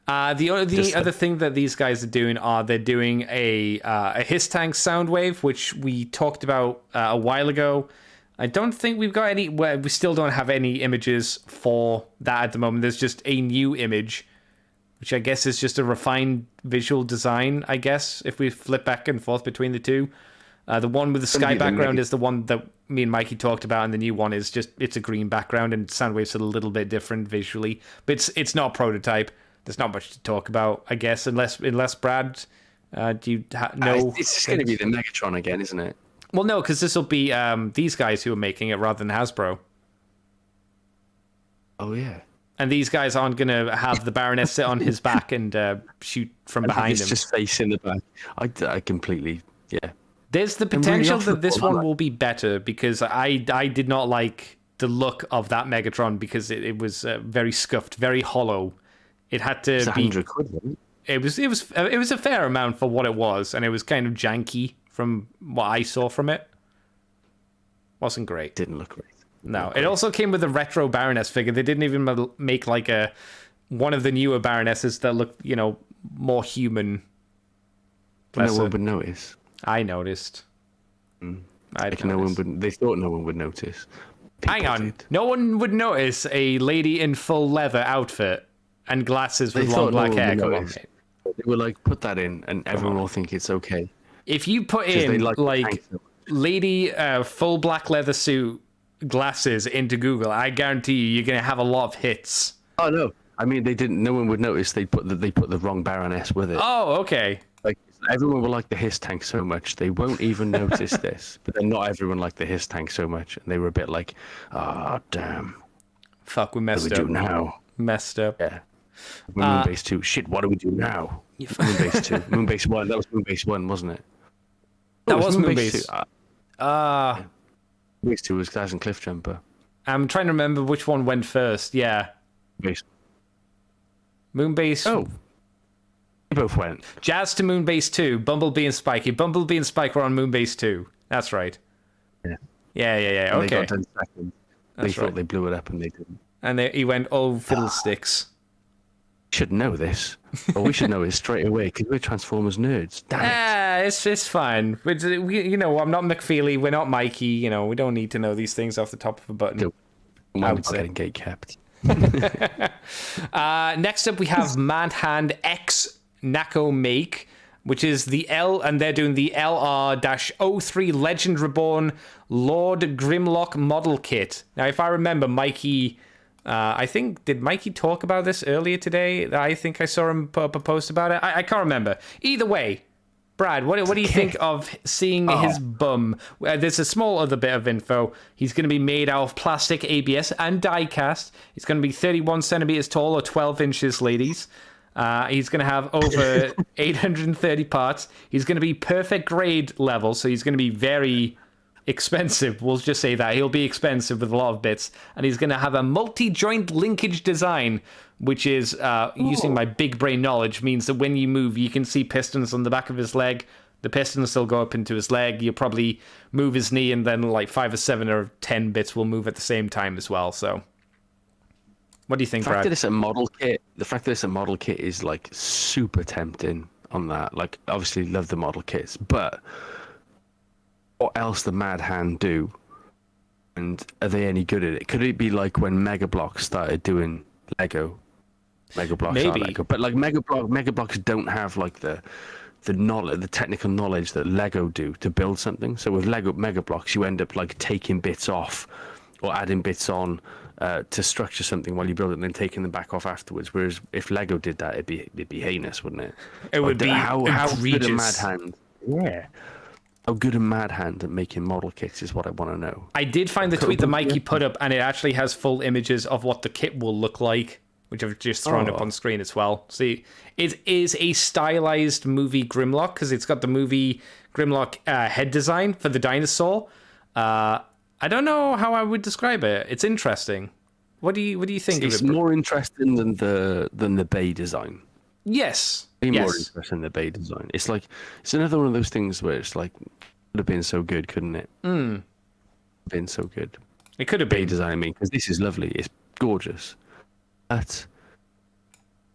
The other thing that these guys are doing they're doing a Hiss Tank sound wave, which we talked about a while ago. I don't think we've got any. We still don't have any images for that at the moment. There's just a new image, which I guess is just a refined visual design. I guess if we flip back and forth between the two, the one with the sky background is the one that me and Mikey talked about, and the new one is it's a green background, and Soundwave's a little bit different visually, but it's not a prototype. There's not much to talk about, I guess, unless Brad, do you know? It's just going to be the Megatron again, isn't it? Well, no, because this will be these guys who are making it rather than Hasbro. Oh, yeah. And these guys aren't going to have the Baroness sit on his back and shoot from behind him. Just face in the back. I completely, yeah. There's the potential that this one will be better, because I did not like the look of that Megatron, because it was very scuffed, very hollow. It had to be. £100, it was a fair amount for what it was, and it was kind of janky from what I saw from it. Wasn't great. Didn't look great. No, it also came with a retro Baroness figure. They didn't even make like one of the newer Baronesses that looked, more human. No one would notice. I noticed. They thought no one would notice. Hang on. Did. No one would notice a lady in full leather outfit and glasses with long black hair. Come on, mate. They were like, put that in, and everyone will think it's okay. If you put in like lady full black leather suit glasses into Google, I guarantee you're gonna have a lot of hits. Oh no! I mean, they didn't. No one would notice. They put the wrong Baroness with it. Oh, okay. Like everyone will like the hiss tank so much they won't even notice this. But then not everyone liked the hiss tank so much, and they were a bit like, "Ah, oh, damn, fuck, we messed what do up. we do now? Messed up." Yeah. Moonbase 2. Shit, what do we do now? Moonbase 2. Moonbase 1. That was Moonbase 1, wasn't it? That was Moonbase. 2. Moonbase 2 was Glass and Cliff Jumper. I'm trying to remember which one went first. Yeah. Moonbase. Oh. They both went. Jazz to Moonbase 2, Bumblebee and Spike. Bumblebee and Spike were on Moonbase 2. That's right. Yeah. Yeah. And Okay. They got 10 seconds. They thought they blew it up and they didn't. And he went, oh, fiddlesticks. Should know this. Or we should know it straight away because we're Transformers nerds. Damn it. It's fine. I'm not McFeely. We're not Mikey. We don't need to know these things off the top of a button. I would say. Getting gate kept. Next up, we have Manhand X Nako Make, which is the and they're doing the LR-03 Legend Reborn Lord Grimlock model kit. Now, if I remember, Mikey, did Mikey talk about this earlier today? I think I saw him put up a post about it. I can't remember. Either way, Brad, what do you think of seeing his bum? There's a small other bit of info. He's going to be made out of plastic ABS and die cast. He's going to be 31 centimeters tall or 12 inches, ladies. He's going to have over 830 parts. He's going to be perfect grade level, so he's going to be very expensive. We'll just say that. He'll be expensive with a lot of bits. And he's going to have a multi-joint linkage design, which is, using my big brain knowledge, means that when you move, you can see pistons on the back of his leg. The pistons will go up into his leg. You'll probably move his knee, and then like 5 or 7 or 10 bits will move at the same time as well. So what do you think, Brad? The fact that it's a model kit is like super tempting on that. Like, obviously love the model kits, but what else the Mad Hand do? And are they any good at it? Could it be like when Mega Bloks started doing Lego? Mega Bloks are Lego, but like Mega Bloks don't have like the knowledge, the technical knowledge that Lego do to build something. So with Lego Mega Bloks, you end up like taking bits off or adding bits on to structure something while you build it, and then taking them back off afterwards. Whereas if Lego did that, it'd be heinous, wouldn't it? It would be how good a egregious. Mad Hand. Yeah. How good a Mad Hand at making model kits is what I want to know. I did find the tweet that Mikey put up, and it actually has full images of what the kit will look like, which I've just thrown up on screen as well. See, it is a stylized movie Grimlock, because it's got the movie Grimlock head design for the dinosaur. I don't know how I would describe it. It's interesting. What do you think of it? It's more interesting than the Bay design. Yes. More interesting than the Bay design. It's like it's another one of those things where it's like could have been so good, couldn't it? Been so good. It could have Bay been. design, I mean, because this is lovely. It's gorgeous, but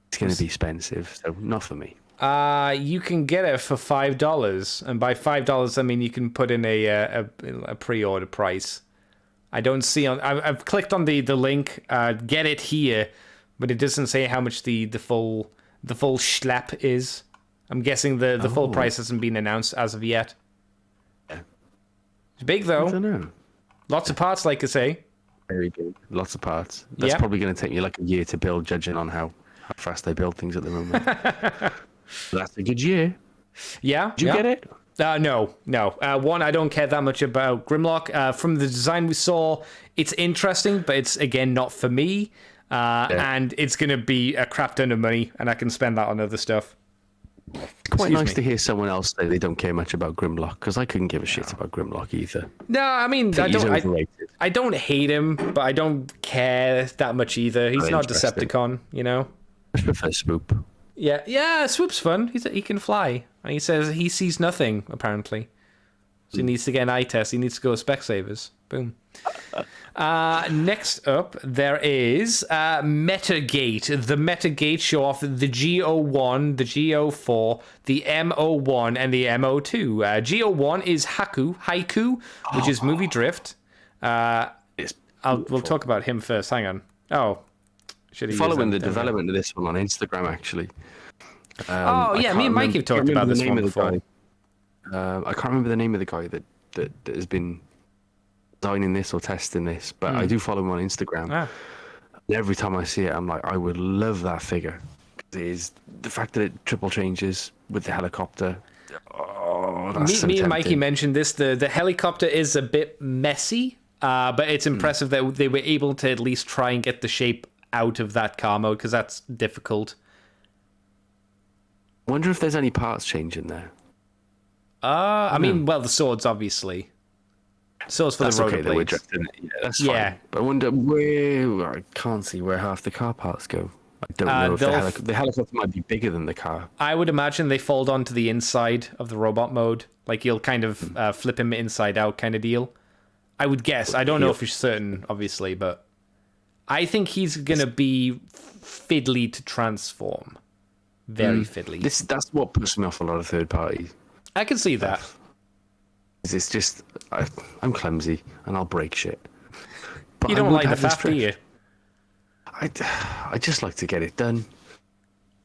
it's going to be expensive, so not for me. You can get it for $5, and by $5 I mean you can put in a pre-order price. I don't see on. I've clicked on the link. Get it here, but it doesn't say how much the full schlep is. I'm guessing the full price hasn't been announced as of yet. Yeah. It's big though. I don't know. Lots of parts, like I say. Very big. Lots of parts. That's probably going to take me like a year to build, judging on how fast they build things at the moment. That's a good year. Yeah. Did you get it? No. One, I don't care that much about Grimlock. From the design we saw, it's interesting, but it's, again, not for me. And it's going to be a crap ton of money, and I can spend that on other stuff. Quite nice to hear someone else say they don't care much about Grimlock, because I couldn't give a shit about Grimlock either. No, I mean, I don't hate him, but I don't care that much either. He's not Decepticon, you know? I prefer Swoop. Yeah, Swoop's fun. He can fly. And he says he sees nothing, apparently. So he needs to get an eye test. He needs to go to Specsavers. Boom. Next up, there is Metagate. The Metagate show off the G01, the G04, the M01, and the M02. G01 is Haiku, which is movie drift. We'll talk about him first. Hang on. Oh, should he following the development of this one on Instagram, actually. Me and Mike have talked about this one before. I can't remember the name of the guy that has been designing this or testing this, but I do follow him on Instagram. And every time I see it, I'm like, I would love that figure. It is the fact that it triple changes with the helicopter. Oh, that's me and Mikey mentioned this. The helicopter is a bit messy, but it's impressive that they were able to at least try and get the shape out of that car mode, because that's difficult. I wonder if there's any parts change in there. I mean, well, the swords, obviously. Swords for the rotor blades. Yeah, that's fine. But I wonder where... I can't see where half the car parts go. I don't know if the helicopter might be bigger than the car. I would imagine they fold onto the inside of the robot mode. Like, you'll kind of flip him inside out kind of deal. I would guess. I don't know for certain, obviously, but I think he's going to be fiddly to transform. Very fiddly. That's what puts me off a lot of third parties. I can see that. It's just, I'm clumsy and I'll break shit. But you don't like the faff, do you? I just like to get it done.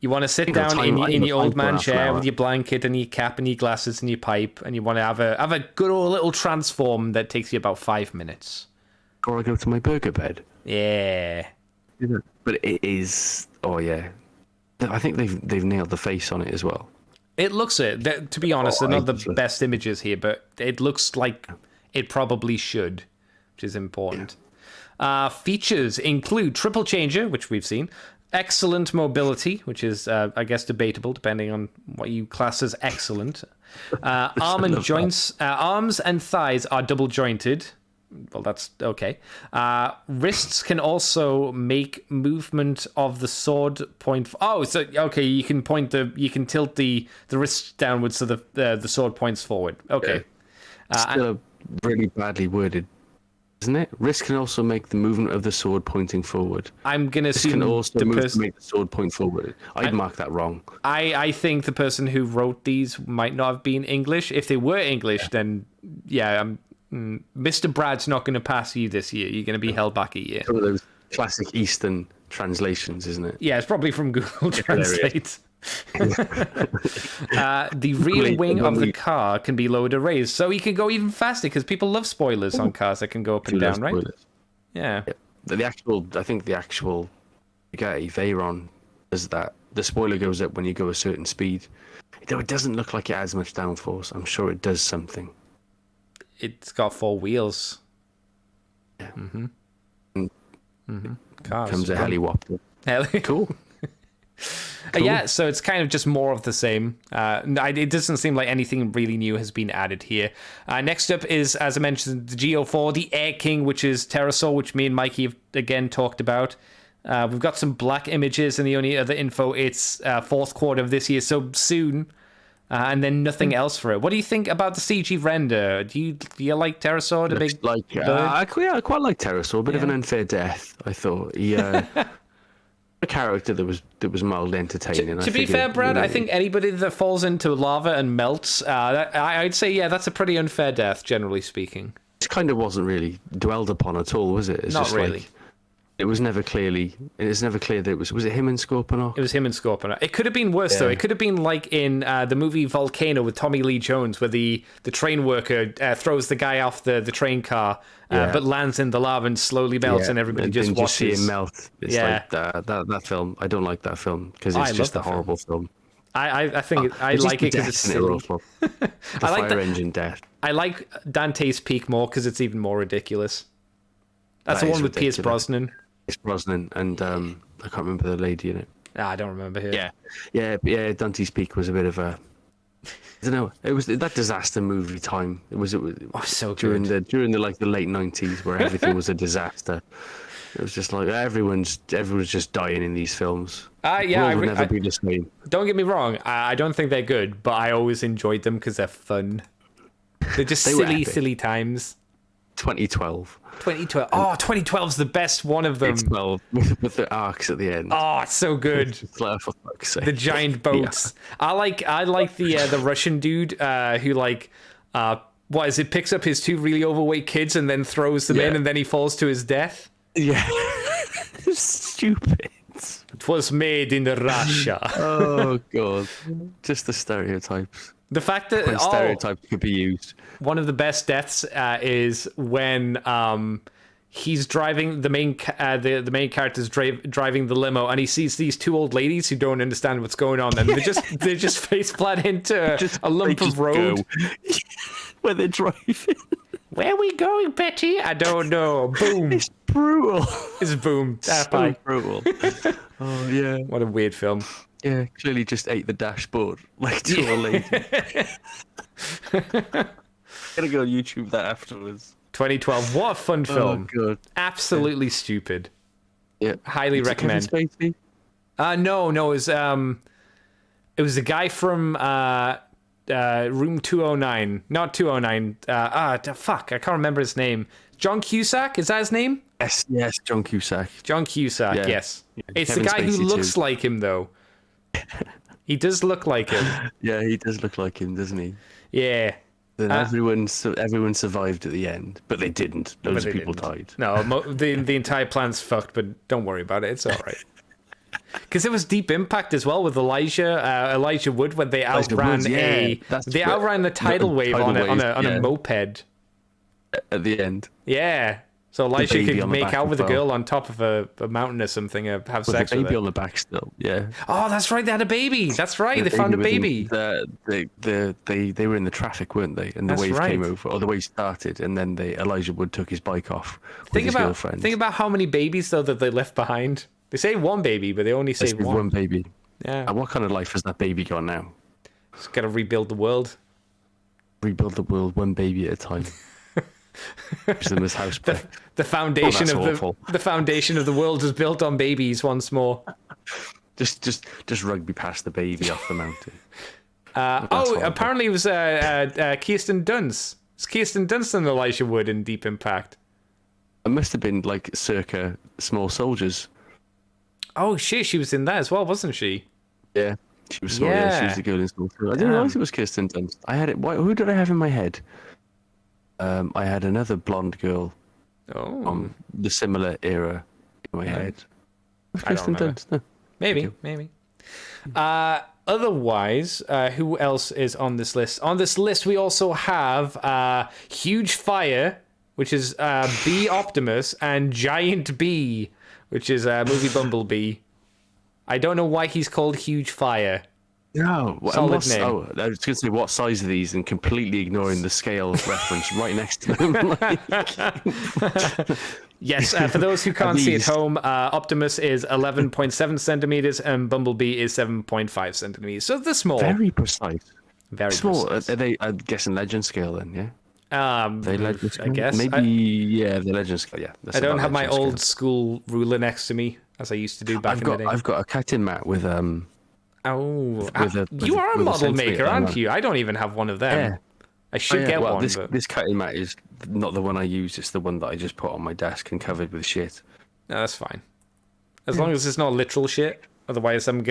You want to sit down in your old man chair with your blanket and your cap and your glasses and your pipe, and you want to have a good old little transform that takes you about 5 minutes. Or I go to my burger bed. Yeah. But it is, oh yeah. I think they've nailed the face on it as well. It looks it. To be honest, they're not the best images here, but it looks like it probably should, which is important. Yeah. Features include triple changer, which we've seen, excellent mobility, which is, I guess, debatable depending on what you class as excellent. Arms and thighs are double jointed. Well, that's okay. Wrists can also make movement of the sword point. You can tilt the wrists downwards so the sword points forward. Okay. Still really badly worded, isn't it? Wrist can also make the movement of the sword pointing forward. I'm gonna assume can also to make the sword point forward. I'd mark that wrong. I think the person who wrote these might not have been English. If they were English, then Mr. Brad's not going to pass you this year. You're going to be held back a year. Some of those classic Eastern translations, isn't it? Yeah, it's probably from Google Translate. The rear wing of the car can be lowered or raised, so you can go even faster, because people love spoilers on cars that can go up and down, right? Yeah. The actual Veyron does that. The spoiler goes up when you go a certain speed. Though it doesn't look like it adds much downforce. I'm sure it does something. It's got 4 wheels. Yeah. Cars. Comes a helicopter. Cool. Yeah, so it's kind of just more of the same. It doesn't seem like anything really new has been added here. Next up is, as I mentioned, the G04, the Air King, which is Pterosaur, which me and Mikey have again talked about. We've got some black images, and the only other info, it's fourth quarter of this year, so soon. And then nothing else for it. What do you think about the CG render? Do you like Pterosaur? The big bird? I quite like Pterosaur. A bit of an unfair death, I thought. He, a character that was mildly entertaining. To be fair, Brad, I think anybody that falls into lava and melts, I'd say, that's a pretty unfair death, generally speaking. This kind of wasn't really dwelled upon at all, was it? It's not just really. Like, it was never clear that it was it him and Scorponok? It was him and Scorponok. It could have been worse, though. It could have been like in the movie Volcano with Tommy Lee Jones, where the train worker throws the guy off the train car, but lands in the lava and slowly melts, and everybody just watches. You see him melt. It's like that film. I don't like that film, because it's just a horrible film. I think I like it because it's silly. The fire engine death. I like Dante's Peak more because it's even more ridiculous. That's the one with Pierce Brosnan. It's Brosnan, and I can't remember the lady in it. I don't remember her. Yeah. Dante's Peak was a bit of a, I don't know. It was that disaster movie time. It was so during good. during the 90s, where everything was a disaster. It was just like everyone's just dying in these films. I would never be the same. Don't get me wrong. I don't think they're good, but I always enjoyed them because they're fun. They're just silly times. 2012. 2012. Oh, 2012's the best one of them. It's 12 with the arcs at the end. Oh, it's so good. It's like, for fuck's sake. The giant boats. Yeah. I like the Russian dude who like what is it? Picks up his two really overweight kids and then throws them in, and then he falls to his death. Yeah. Stupid. It was made in Russia. Oh god. Just the stereotypes. The fact that stereotypes could be used. One of the best deaths is when he's driving the main character's driving the limo, and he sees these two old ladies who don't understand what's going on, and they just face plant into a lump of road where they're driving. Where are we going, Betty? I don't know. Boom. It's brutal. It's boom. So brutal. Oh yeah. What a weird film. Yeah, clearly just ate the dashboard like two old ladies. Gonna go on YouTube that afterwards. 2012. What a fun film. Oh god. Absolutely stupid. Yeah. Highly recommend. Spacey? No, it was the guy from Room 209. Not 209. Fuck, I can't remember his name. John Cusack, is that his name? Yes, John Cusack. John Cusack, yeah. Yes. Yeah. It's Kevin the guy Spacey who looks too. like him, though. He does look like him. Yeah, he does look like him, doesn't he? Yeah. Then everyone survived at the end, but they didn't. Loads of people died. No, the entire plan's fucked, but don't worry about it. It's all right. Because it was Deep Impact as well with Elijah Wood when they outran the tidal wave on a moped at the end. Yeah, so Elijah could make out with a girl on top of a mountain or something, have sex with her. Baby on the back still. Yeah. Oh, that's right. They had a baby. That's right. They found a baby. They were in the traffic, weren't they? And the wave came over, or the wave started, and then Elijah Wood took his bike off with his girlfriend. Think about how many babies though that they left behind. They say one baby, but they only say one. One baby. Yeah. And what kind of life has that baby got now? Just gotta rebuild the world. Rebuild the world one baby at a time. Use them as house play. The foundation the foundation of the world is built on babies once more. Just rugby past the baby off the mountain. Apparently it was Kirsten Dunst. It's Kirsten Dunst and Elijah Wood in Deep Impact. It must have been like circa Small Soldiers. Oh shit, she was in that as well, wasn't she? Yeah, she was small. Yeah, she was the girl in Small Soldiers. I didn't realize it was Kirsten Dunst. I had it. Who did I have in my head? I had another blonde girl from the similar era in my head. Kirsten Dunst. No. Maybe. Otherwise, who else is on this list? On this list, we also have Huge Fire, which is Bee Optimus, and Giant Bee, which is movie Bumblebee. I don't know why he's called Huge Fire. No, solid name. Oh, I was going to say what size are these, and completely ignoring the scale reference right next to them. Yes, for those who can't see at home, Optimus is 11.7 centimeters and Bumblebee is 7.5 centimeters. So they're small. Very precise. Very small. precise. Are they? I'm guessing legend scale then, yeah. They legend scale? I guess. Maybe the legend scale. Yeah. I don't have my old school ruler next to me as I used to do back in the day. I've got a cutting mat with you are a model maker, aren't you? I don't even have one of them. Yeah. I should get one. This cutting mat is not the one I use. It's the one that I just put on my desk and covered with shit. No, that's fine. As long as it's not literal shit. Otherwise, I'm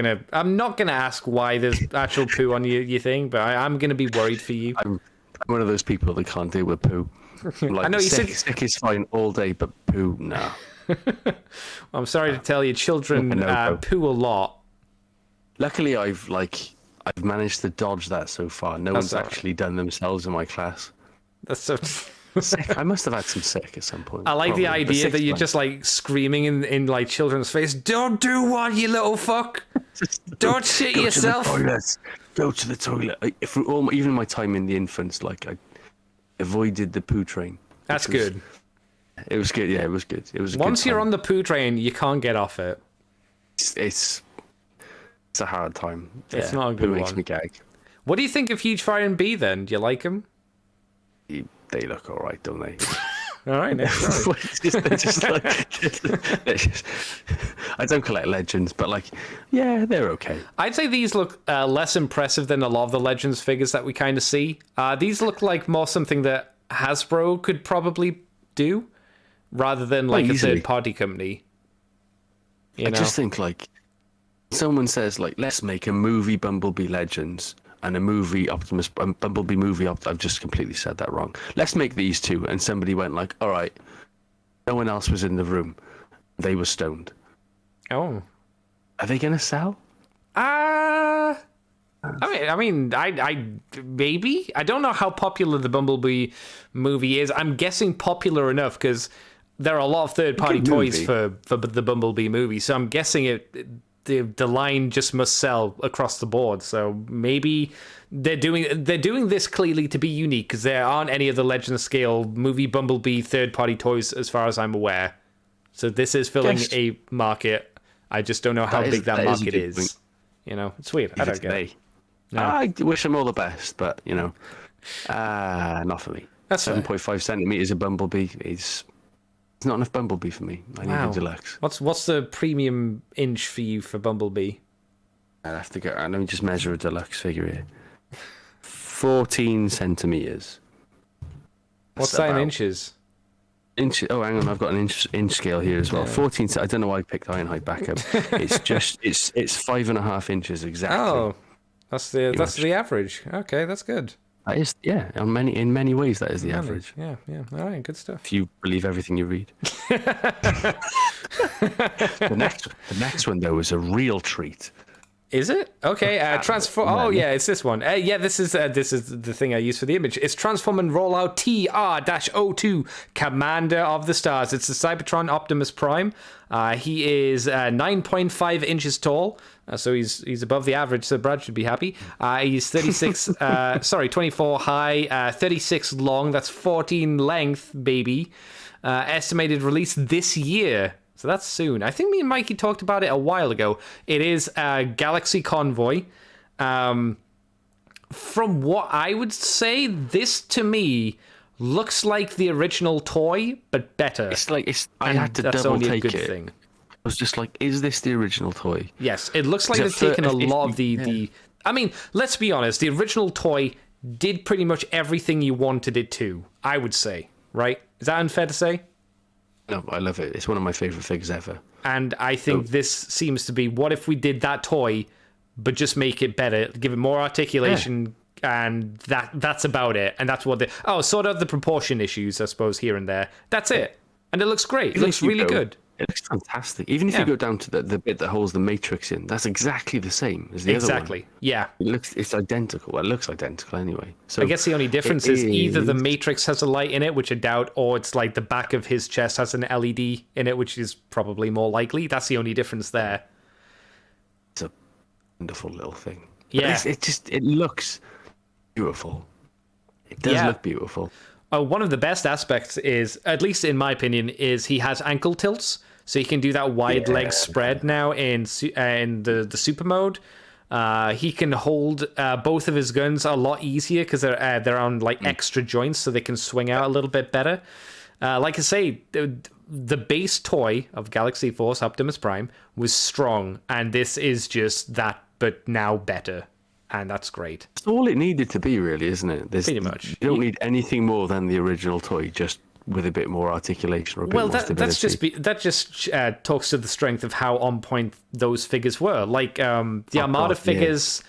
not gonna ask why there's actual poo on your thing, but I'm gonna be worried for you. I'm one of those people that can't deal with poo. Like, I know sick is fine all day, but poo, no. I'm sorry to tell you, children poo a lot. Luckily, I've managed to dodge that so far. No one's actually done themselves in my class. That's so sick. I must have had some sick at some point. I like the idea that you're just like screaming in like children's face. Don't do one, you little fuck. Don't shit yourself. Go to the toilet. Even my time in the infants, like I avoided the poo train. That's good. It was good. Yeah, it was good. It was. Once you're on the poo train, you can't get off it. It's a hard time. It's not a good one. It makes me gag. What do you think of Huge Fire and Bee then? Do you like them? They look all right, don't they? All right, I don't collect legends, but they're okay. I'd say these look less impressive than a lot of the Legends figures that we kind of see. These look like more something that Hasbro could probably do, rather than like a easily. third-party company. You I know? just think like someone says like, let's make a movie Bumblebee Legends and a movie Optimus Bumblebee movie. I've just completely said that wrong. Let's make these two, and somebody went like, all right. No one else was in the room. They were stoned. Oh. Are they gonna sell? I maybe. I don't know how popular the Bumblebee movie is. I'm guessing popular enough because there are a lot of third-party Good toys movie. for the Bumblebee movie. So I'm guessing the line just must sell across the board. So maybe they're doing this clearly to be unique because there aren't any other Legend scale movie Bumblebee third-party toys as far as I'm aware. So this is filling a market. I just don't know how big that market is. You know, it's weird. I don't get it. No. I wish them all the best, but you know, not for me. That's fair. 7.5 centimeters of Bumblebee is not enough Bumblebee for me. I need a deluxe. What's the premium inch for you for Bumblebee? I'd have to go. Let me just measure a deluxe figure here. 14 centimeters. What's that in inches? Oh, hang on, I've got an inch scale here as well. Yeah. 14. I don't know why I picked Ironhide back up. It's just it's 5.5 inches exactly. Oh, that's the average. Okay, that's good. That is, yeah. In many ways, that is the average. Yeah. All right, good stuff. If you believe everything you read. The next one though is a real treat. Is it? Okay, transform. Oh yeah, it's this one. Yeah, this is the thing I use for the image. It's Transform and Rollout TR-02, Commander of the Stars. It's the Cybertron Optimus Prime. He is 9.5 inches tall, so he's above the average. So Brad should be happy. He's 24 high, 36 long. That's 14 length, baby. Estimated release this year. So that's soon. I think me and Mikey talked about it a while ago. It is a Galaxy Convoy. From what I would say, this to me looks like the original toy, but better. I had to that's double only a take good it. thing. I was just like, is this the original toy? Yes, it looks like Except they've taken a if lot of the. I mean, let's be honest. The original toy did pretty much everything you wanted it to. I would say, right? Is that unfair to say? No, I love it. It's one of my favorite figures ever. And I think this seems to be, what if we did that toy, but just make it better, give it more articulation, and that's about it. And that's what sort of the proportion issues, I suppose, here and there. That's it. And it looks great. It looks really good. It looks fantastic. Even if you go down to the bit that holds the Matrix in, that's exactly the same as the other one. Exactly. Yeah. It's identical. Well, it looks identical anyway. So I guess the only difference is either the Matrix has a light in it, which I doubt, or it's like the back of his chest has an LED in it, which is probably more likely. That's the only difference there. It's a wonderful little thing. Yeah. But it looks beautiful. It does look beautiful. One of the best aspects is, at least in my opinion, is he has ankle tilts, so he can do that wide leg spread now in the super mode. He can hold both of his guns a lot easier because they're on like extra joints, so they can swing out a little bit better. Like I say, the base toy of Galaxy Force Optimus Prime was strong, and this is just that, but now better. And that's great. It's all it needed to be, really, isn't it? Pretty much. You don't need anything more than the original toy, just with a bit more articulation or a bit more stability. That just talks to the strength of how on point those figures were. Like the Armada figures,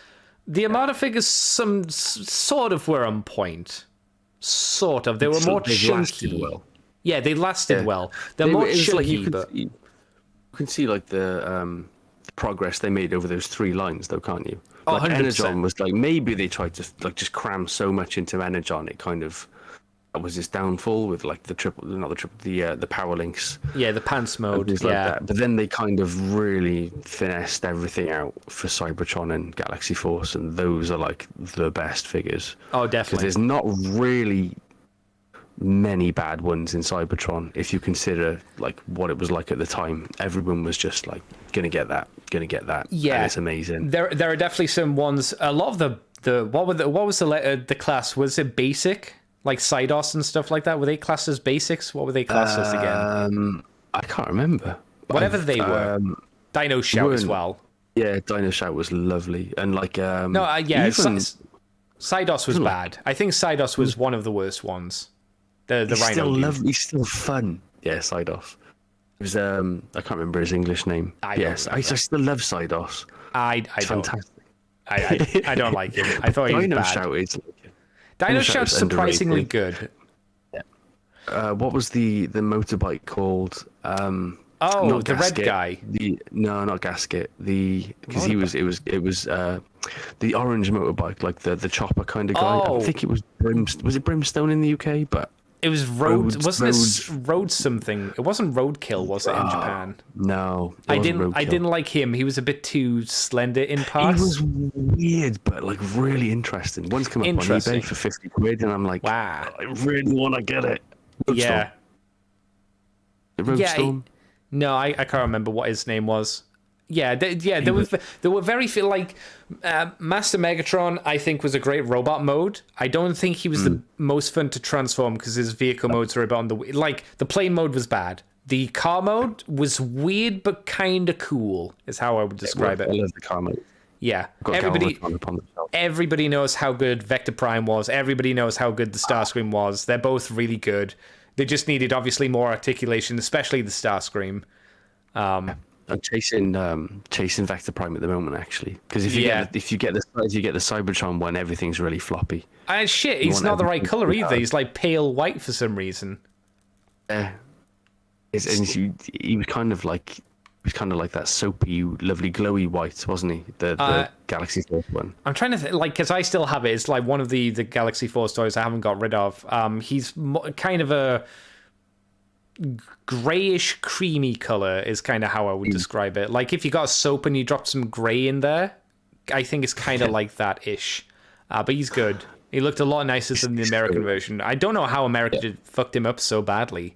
the Armada figures sort of were on point. Sort of. They were more chunky. Well. Yeah, they lasted well. They're more chunky, but you can see like the progress they made over those 3 lines, though, can't you? Oh, Like 100%. Energon was like, maybe they tried to like just cram so much into Energon, it kind of that was his downfall with like the power links. Yeah, the pants mode. Like that. But then they kind of really finessed everything out for Cybertron and Galaxy Force, and those are like the best figures. Oh, Because definitely. there's not really many bad ones in Cybertron if you consider like what it was like at the time. Everyone was just like gonna get that. Yeah, and it's amazing. There are definitely some ones. A lot of what was the class? Was it basic, like Cydos and stuff like that? Were they classed as basics? What were they classed as again? I can't remember. Whatever they were. Dino Shout as well. Yeah, Dino Shout was lovely, and like Cydos was bad. I think Cydos was one of the worst ones. The He's rhino. still dude. He's still fun. Yeah, Sidos. It was I can't remember his English name. I don't Yes, I remember. still love Sidos. I It's don't. fantastic. I don't like him. I thought he was Dino bad. Shout is Dino Shout Shout's is surprisingly underrated. good. What was the motorbike called? Oh, Not the red Gasket. guy. No, not Gasket. Because it was the orange motorbike, like the chopper kind of guy. Oh. I think it was was it Brimstone in the UK? But It was road. Roads- Wasn't Roads- it road something? It wasn't roadkill, was it in Japan? no, it I wasn't didn't. I Roadkill. didn't like him. He was a bit too slender in He parts. was weird, but like really interesting. One's come up on Interesting. eBay for 50 quid, and I'm like, Wow. I really want to get it. Yeah. Roadstorm. Yeah. No, I can't remember what his name was. Yeah, there were very few, like Master Megatron. I think was a great robot mode. I don't think he was the most fun to transform because his vehicle modes were a bit on the like the plane mode was bad. The car mode was weird but kind of cool. Is how I would describe I it. love the car mode. Yeah, Got everybody. Galvatron up on the shelf. Everybody knows how good Vector Prime was. Everybody knows how good the Starscream was. They're both really good. They just needed obviously more articulation, especially the Starscream. I'm chasing Vector Prime at the moment, actually, because if you Yeah. get the Cybertron one, everything's really floppy. And shit, he's want not the right everything color to be either. dark. He's like pale white for some reason. He was kind of like that soapy, lovely, glowy white, wasn't he? The Galaxy Force one. I'm trying to think, like, because I still have it. It's like one of the Galaxy Force toys I haven't got rid of. He's kind of a grayish, creamy color is kind of how I would describe it. Like if you got a soap and you dropped some gray in there, I think it's kind of like that ish. But he's good. He looked a lot nicer than the American version. I don't know how America fucked him up so badly.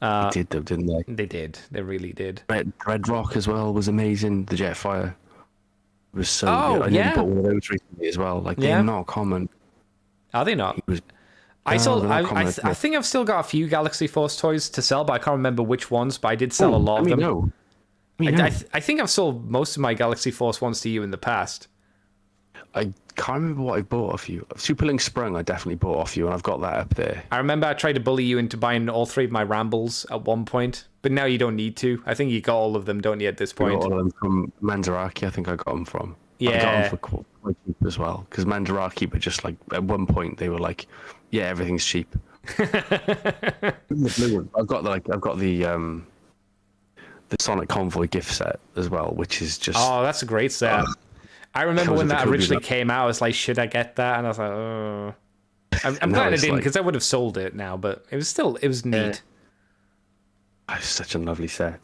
They did though, didn't they? They did. They really did. Red Rock as well was amazing. The Jetfire was so Oh, good. I yeah. nearly bought one of those recently as well. Like Yeah. they're not common. Are they not? It was I they're not I common at all. think I've still got a few Galaxy Force toys to sell, but I can't remember which ones. But I did sell a lot of them. No. I think I've sold most of my Galaxy Force ones to you in the past. I can't remember what I bought off you. Super Link Sprung, I definitely bought off you, and I've got that up there. I remember I tried to bully you into buying all three of my Rambles at one point, but now you don't need to. I think you got all of them, don't you, at this I got point? all of them from Mandaraki, I think I got them from. I got Yeah. them for quite cheap as well, because Mandaraki were just like, at one point they were like, yeah, everything's cheap. The blue one. I've got the Sonic Convoy gift set as well, which is just Oh, that's a great set. I remember Comes when with the that Kobe originally logo. came out, I was like, should I get that? And I was like, oh. I'm now glad I it's didn't, like- because I would have sold it now, but it was neat. it's such a lovely set.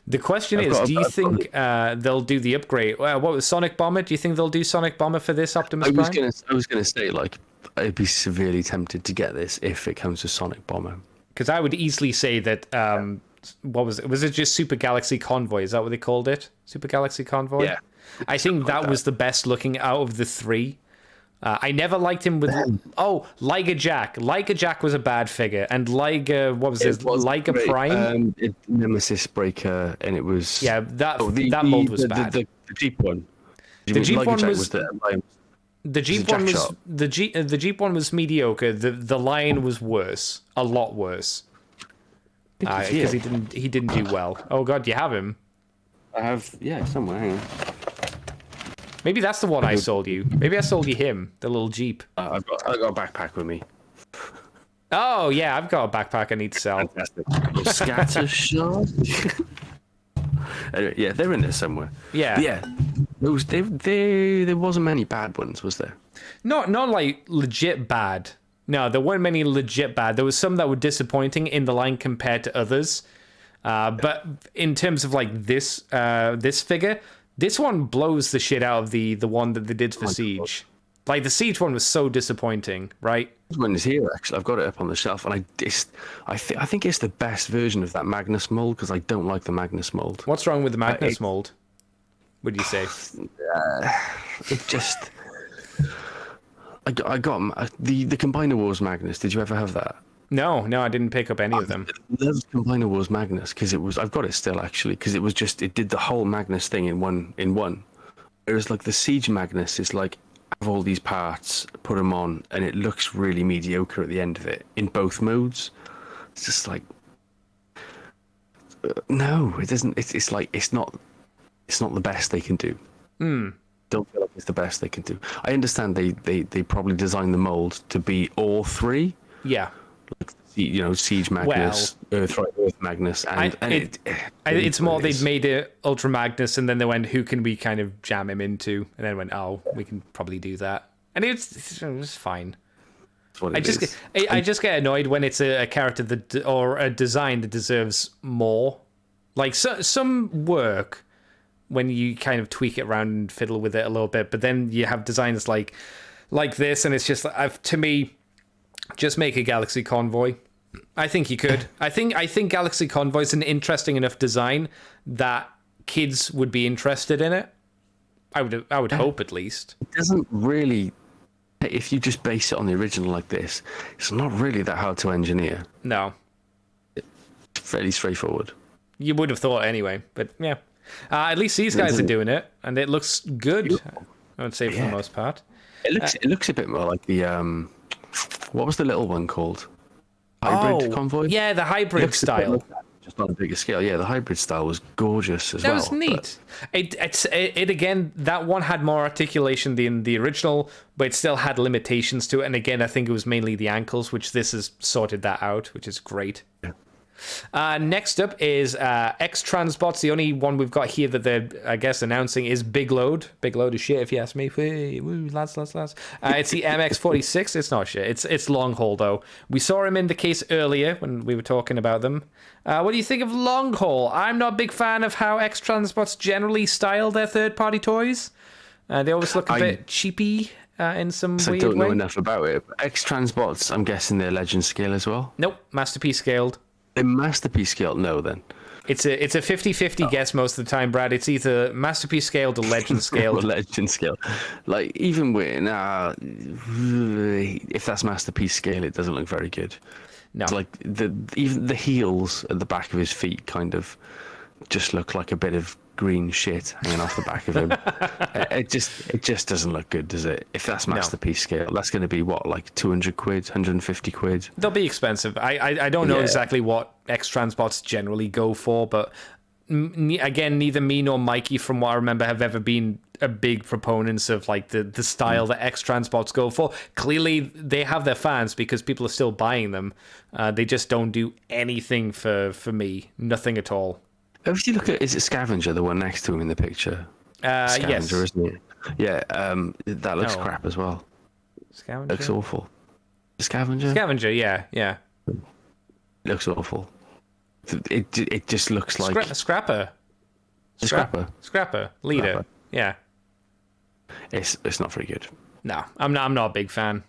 The question I've is, got- do you I've got think they'll do the upgrade? What was Sonic Bomber? Do you think they'll do Sonic Bomber for this Optimus Prime? I was gonna say, like, I'd be severely tempted to get this if it comes with Sonic Bomber. Because I would easily say that, what was it? Was it just Super Galaxy Convoy? Is that what they called it? Super Galaxy Convoy? Yeah. I think that was the best looking out of the three. I never liked him with... Oh, Liga Jack. Liga Jack was a bad figure. And Liga... What was his? Liga great. Prime? Nemesis Breaker, and it was Yeah, that the mold was bad. The Jeep one. The Jeep one was- the Alliance. The Jeep Jack one was shot. the Jeep one was mediocre. The Lion was worse, a lot worse, because he didn't do well. Oh God, you have him. I have somewhere. Hang on. Maybe that's the one I sold you. Maybe I sold you him, the little Jeep. I got a backpack with me. Oh yeah, I've got a backpack I need to sell. Fantastic. Scatter shot. Anyway, yeah, they're in there somewhere. Yeah. But yeah. There wasn't many bad ones, was there? Not like legit bad. No, there weren't many legit bad. There was some that were disappointing in the line compared to others. But in terms of like this figure, this one blows the shit out of the one that they did for Siege. Like the Siege one was so disappointing, right? This one is here actually. I've got it up on the shelf, and I think it's the best version of that Magnus mold because I don't like the Magnus mold. What's wrong with the Magnus mold? Would you say? It just. I got the Combiner Wars Magnus. Did you ever have that? No, I didn't pick up any of them. I loved Combiner Wars Magnus because it was. I've got it still actually because it was just. It did the whole Magnus thing in one. It was like the Siege Magnus is like have all these parts, put them on, and it looks really mediocre at the end of it in both modes. It's just like, no, it doesn't. It's like it's not the best they can do. Don't feel like it's the best they can do. I understand they probably designed the mold to be all three. Yeah. Like, Siege Magnus, Earth Magnus, and it's more they'd made it Ultra Magnus, and then they went, who can we kind of jam him into? And then went, oh, we can probably do that. And it was fine. I just get annoyed when it's a character or a design that deserves more. Like some work when you kind of tweak it around and fiddle with it a little bit, but then you have designs like this, and it's just to me, just make a Galaxy Convoy. I think you could. I think Galaxy Convoy is an interesting enough design that kids would be interested in it. I would hope, at least. It doesn't really. If you just base it on the original like this, it's not really that hard to engineer. No. It's fairly straightforward. You would have thought anyway, but yeah. At least these guys are doing it, and it looks good. Beautiful. I would say for the most part. It looks a bit more like the what was the little one called? Hybrid Convoy? Yeah, the hybrid style. Just on a bigger scale. Yeah, the hybrid style was gorgeous as well. That was neat. It again, that one had more articulation than the original, but it still had limitations to it. And again, I think it was mainly the ankles, which this has sorted that out, which is great. Yeah. Next up is X-Transbots. The only one we've got here that they're, I guess, announcing is Big Load. Big Load is shit, if you ask me. Woo, lads. It's the MX-46. It's not shit. It's long haul, though. We saw him in the case earlier when we were talking about them. What do you think of long haul? I'm not a big fan of how X-Transbots generally style their third-party toys. They always look a bit cheapy in some weird way. I don't know enough about it. X-Transbots, I'm guessing they're Legend scale as well? Nope, Masterpiece scaled. A Masterpiece scale? No, then. It's a 50-50 guess most of the time, Brad. It's either Masterpiece scaled or Legend scaled. Or Legend scale. Like, even with if that's Masterpiece scale, it doesn't look very good. No. It's like even the heels at the back of his feet kind of just look like a bit of green shit hanging off the back of him. It just doesn't look good, does it? If that's Masterpiece scale, that's going to be what, like 200 quid, 150 quid? They'll be expensive. I don't know exactly what X-Transbots generally go for, but again, neither me nor Mikey, from what I remember, have ever been a big proponents of like the style that X-Transbots go for. Clearly, they have their fans because people are still buying them. They just don't do anything for me. Nothing at all. If you look at, is it Scavenger, the one next to him in the picture? Scavenger, yes. Isn't it? Yeah, that looks crap as well. Scavenger? Looks awful. Scavenger? Scavenger, yeah. Looks awful. It just looks like... Scrapper. Scrapper. Leader. Scrapper. Yeah. It's not very good. No, I'm not a big fan.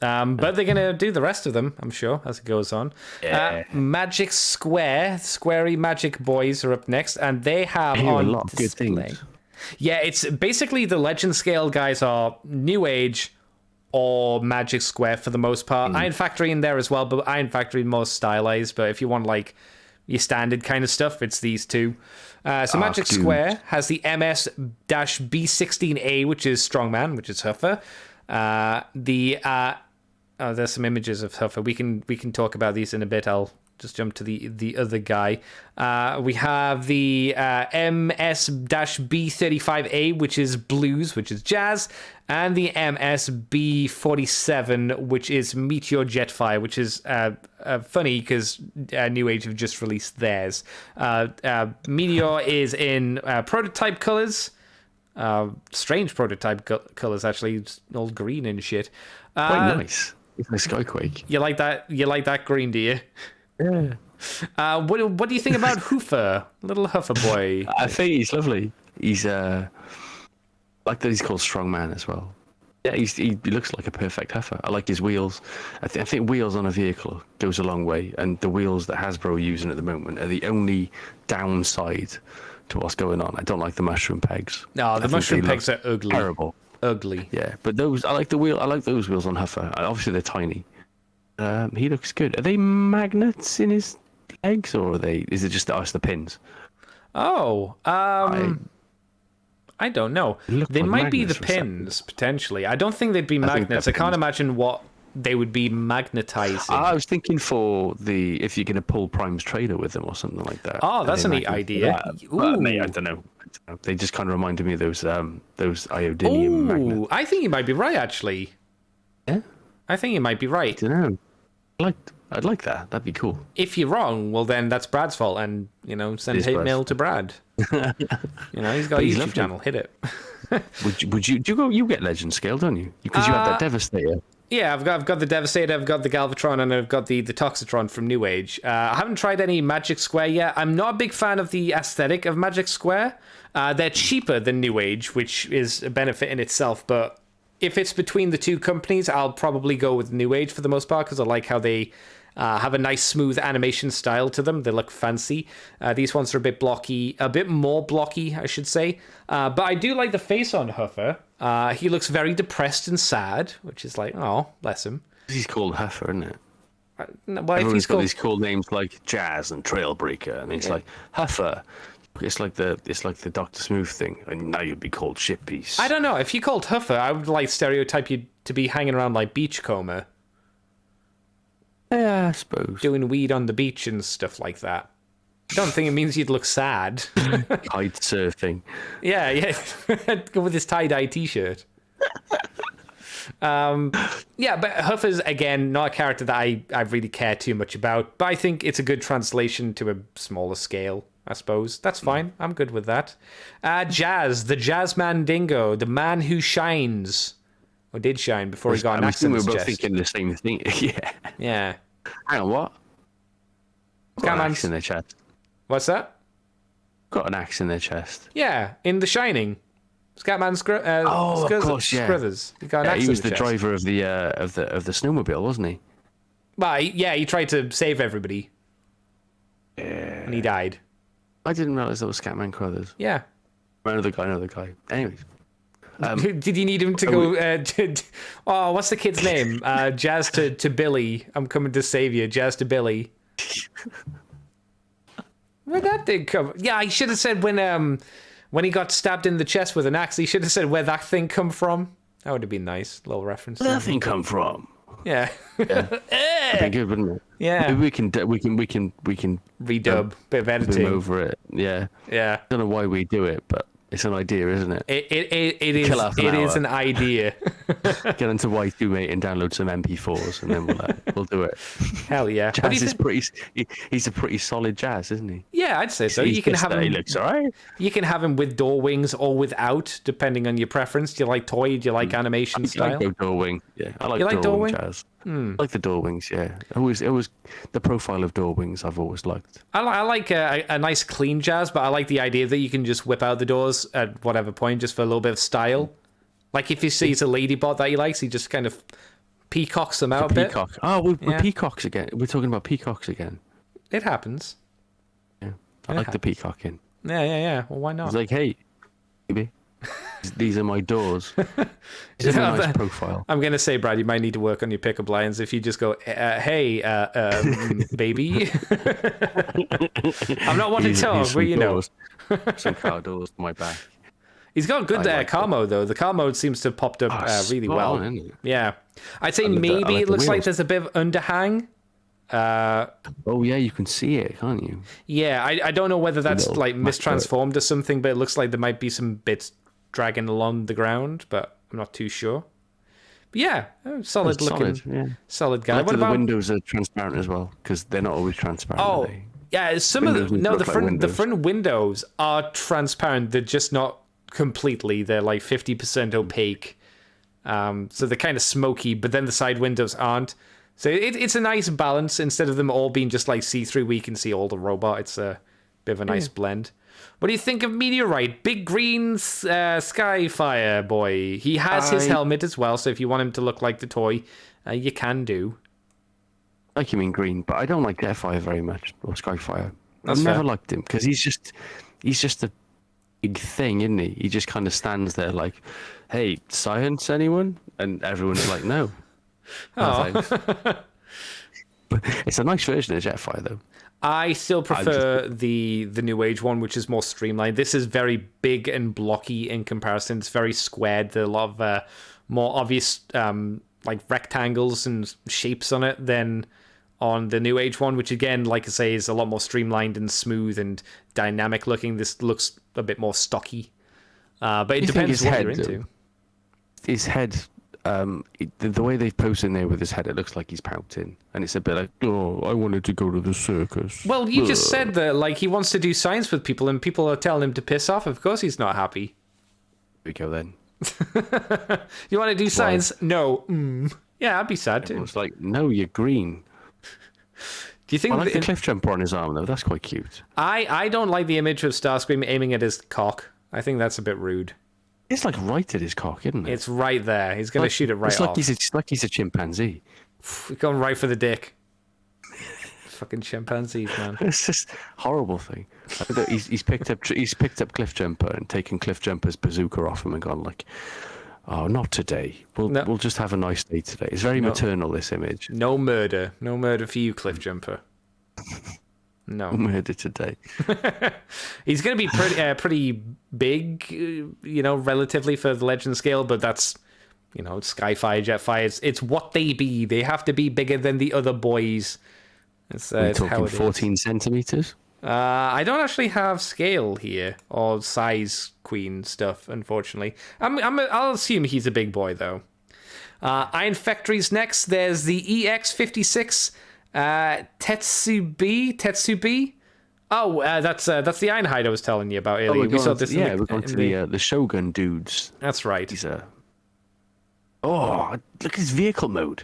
But they're going to do the rest of them, I'm sure, as it goes on. Yeah. Magic Square, Squarey Magic Boys are up next, and they have on a lot of good display. things. Yeah, it's basically the Legend Scale guys are New Age or Magic Square for the most part. Iron Factory in there as well, but Iron Factory more stylized. But if you want like your standard kind of stuff, it's these two. So Magic Square has the MS-B16A, which is Strongman, which is Huffer. There's some images of Huffer. We can talk about these in a bit. I'll just jump to the other guy. We have the MS-B35A, which is blues, which is jazz, and the MS-B47, which is Meteor Jetfire, which is funny because New Age have just released theirs. Meteor is in prototype colors. Strange prototype colors, actually. It's all green and shit. Quite nice. It's like Skyquake. You like that? You like that green, do you? Yeah. What do you think about Hoofer? Little Huffer boy. I think he's lovely. He's like that he's called Strongman as well. Yeah, he looks like a perfect Huffer. I like his wheels. I think wheels on a vehicle goes a long way, and the wheels that Hasbro are using at the moment are the only downside to what's going on. I don't like the mushroom pegs. No, the mushroom pegs are ugly. Terrible. Ugly. Yeah, but those I like those wheels on Huffer. Obviously they're tiny. He looks good. Are they magnets in his legs, or is it just the pins? Oh, I don't know. Look They like might be the magnets for a second. pins, potentially. I don't think they'd be magnets. I they're can't pins. imagine what they would be magnetizing. I was thinking for if you're going to pull Prime's trailer with them or something like that. Oh, and that's they a neat magnet idea. that. But, mate, I Ooh. don't know. They just kind of reminded me of those iodinium magnets. Ooh, I think you might be right, actually. Yeah, I think you might be right. I don't know. I'd like that. That'd be cool. If you're wrong, well, then that's Brad's fault, and, send It is hate Brad's mail to Brad. He's got a He's YouTube lovely. channel. Hit it. You get Legend Scale, don't you? Because you had that Devastator. Yeah, I've got the Devastator, I've got the Galvatron, and I've got the Toxitron from New Age. I haven't tried any Magic Square yet. I'm not a big fan of the aesthetic of Magic Square. They're cheaper than New Age, which is a benefit in itself, but if it's between the two companies, I'll probably go with New Age for the most part, because I like how they have a nice smooth animation style to them. They look fancy. These ones are a bit blocky, a bit more blocky, I should say. But I do like the face on Huffer. He looks very depressed and sad, which is like, oh, bless him. He's called Heifer, isn't it? Well, if Everyone's he's got called, these cool names like Jazz and Trailbreaker, and it's like Heifer. It's like the Doctor Smooth thing, and now you'd be called Shitpiece. I don't know. If you called Huffer, I would like stereotype you to be hanging around like Beachcomber, Yeah, I suppose. doing weed on the beach and stuff like that. I don't think it means you'd look sad. Kite surfing. Yeah. Go with his tie-dye t-shirt. Yeah, but Huffer's, again, not a character that I really care too much about, but I think it's a good translation to a smaller scale, I suppose. That's fine. I'm good with that. Jazz, the Jazz Mandingo, the man who shines. Or did shine before he got an I axe think in we his were both chest. thinking the same thing. Yeah. Yeah. Hang on, what? Got an Scatman's- axe in their chest. What's that? Got an axe in their chest. Yeah, in The Shining. Scatman Of course, yeah. Scruthers. He got an Yeah, axe he in was the the chest. driver of the snowmobile, wasn't he? Well, he tried to save everybody. And he died. I didn't realize that was Scatman Crothers. Yeah. Another guy. Anyways, Did you need him to go? What's the kid's name? Jazz to Billy. I'm coming to save you. Jazz to Billy. Where'd that thing come? Yeah, I should have said when he got stabbed in the chest with an axe. He should have said where that thing come from. That would have been nice. Little reference. where did that thing come from? Yeah. That'd be good, wouldn't it? Yeah. Maybe we can Redub. Bit of boom editing. over it. Yeah. Yeah. Don't know why we do it, but it's an idea, isn't it? It is. Kill half an It is hour. an idea. Get into Y2 mate and download some MP4s, and then we'll do it. Hell yeah. What do Jazz you is think? he's a pretty solid Jazz, isn't he? Yeah, I'd say so. He's You can just have that he him. looks alright. You can have him with door wings or without, depending on your preference. Do you like toy? Do you like animation I style? like door wing. Yeah, I like, You like door door wing wing? Jazz. I like the door wings. Yeah, always the profile of door wings I've always liked. I like a nice clean Jazz, but I like the idea that you can just whip out the doors at whatever point just for a little bit of style. Like if he sees a ladybot that he likes, he just kind of peacocks them out a bit. Peacock. Oh, we're Yeah. peacocks again. We're talking about peacocks again. It happens. Yeah, I like the peacocking. Yeah. Well, why not? It's like, hey, baby, these are my doors. This is a nice profile. I'm gonna say, Brad, you might need to work on your pickup lines. If you just go, "Hey, baby," I'm not one to Here's talk, some but you know, doors. Some car doors on my back. he's got good I like car mode though. The car mode seems to have popped up really spot well. on, isn't it? Yeah, I'd say I like maybe the it looks like wheels. there's a bit of underhang. Oh yeah, you can see it, can't you? Yeah, I don't know whether that's Little like macro. mistransformed or something, but it looks like there might be some bits dragging along the ground, but I'm not too sure. But yeah, solid It's looking, solid, yeah. guy. I like What that the about? windows are transparent as well, because they're not always transparent. Oh, Are they? yeah, some of Windows the need no, to the look like front the windows. front windows are transparent. They're just not completely. They're like 50% opaque. So they're kind of smoky, but then the side windows aren't. So it's a nice balance. Instead of them all being just like see-through, we can see all the robot. It's a bit of a nice blend. What do you think of Meteorite? Big green Skyfire boy. He has his helmet as well, so if you want him to look like the toy, you can do. I like him in green, but I don't like Jetfire very much, or Skyfire. That's I've never fair. liked him because he's just a big thing, isn't he? He just kind of stands there like, "Hey, science, anyone?" And everyone's like, "No." Oh. No thanks. It's a nice version of Jetfire, though. I still prefer the New Age one, which is more streamlined. This is very big and blocky in comparison. It's very squared. There are a lot of more obvious like rectangles and shapes on it than on the New Age one, which again, like I say, is a lot more streamlined and smooth and dynamic looking. This looks a bit more stocky. But it depends what you're into. His head, the way they've posed in there with his head, it looks like he's pouting. And it's a bit like, oh, I wanted to go to the circus. Well, you just said that, like, he wants to do science with people and people are telling him to piss off. Of course he's not happy. Here we go then. You want to do science? No. Yeah, I'd be sad too. It's like, no, you're green. Do you think I like the cliff jumper on his arm, though. That's quite cute. I don't like the image of Starscream aiming at his cock. I think that's a bit rude. It's like right at his cock, isn't it? It's right there. He's going to shoot it right off. It's like he's a chimpanzee. He's going right for the dick. Fucking chimpanzees, man. It's just a horrible thing. He's picked up Cliff Jumper and taken Cliff Jumper's bazooka off him and gone like, oh, not today. We'll just have a nice day today. It's very maternal, this image. No murder for you, Cliff Jumper. No murder today. He's going to be pretty big, relatively for the Legend scale, but that's, Skyfire, Jetfire. It's what they be. They have to be bigger than the other boys. It's talking how it 14 is. Centimeters. I don't actually have scale here or size queen stuff, unfortunately. I'll assume he's a big boy though. Iron Factory's next. There's the EX56 Tetsubi. Oh, that's the Ironhide I was telling you about earlier. We saw this. Yeah, we're going to the Shogun dudes. That's right. He's a. Oh, look at his vehicle mode.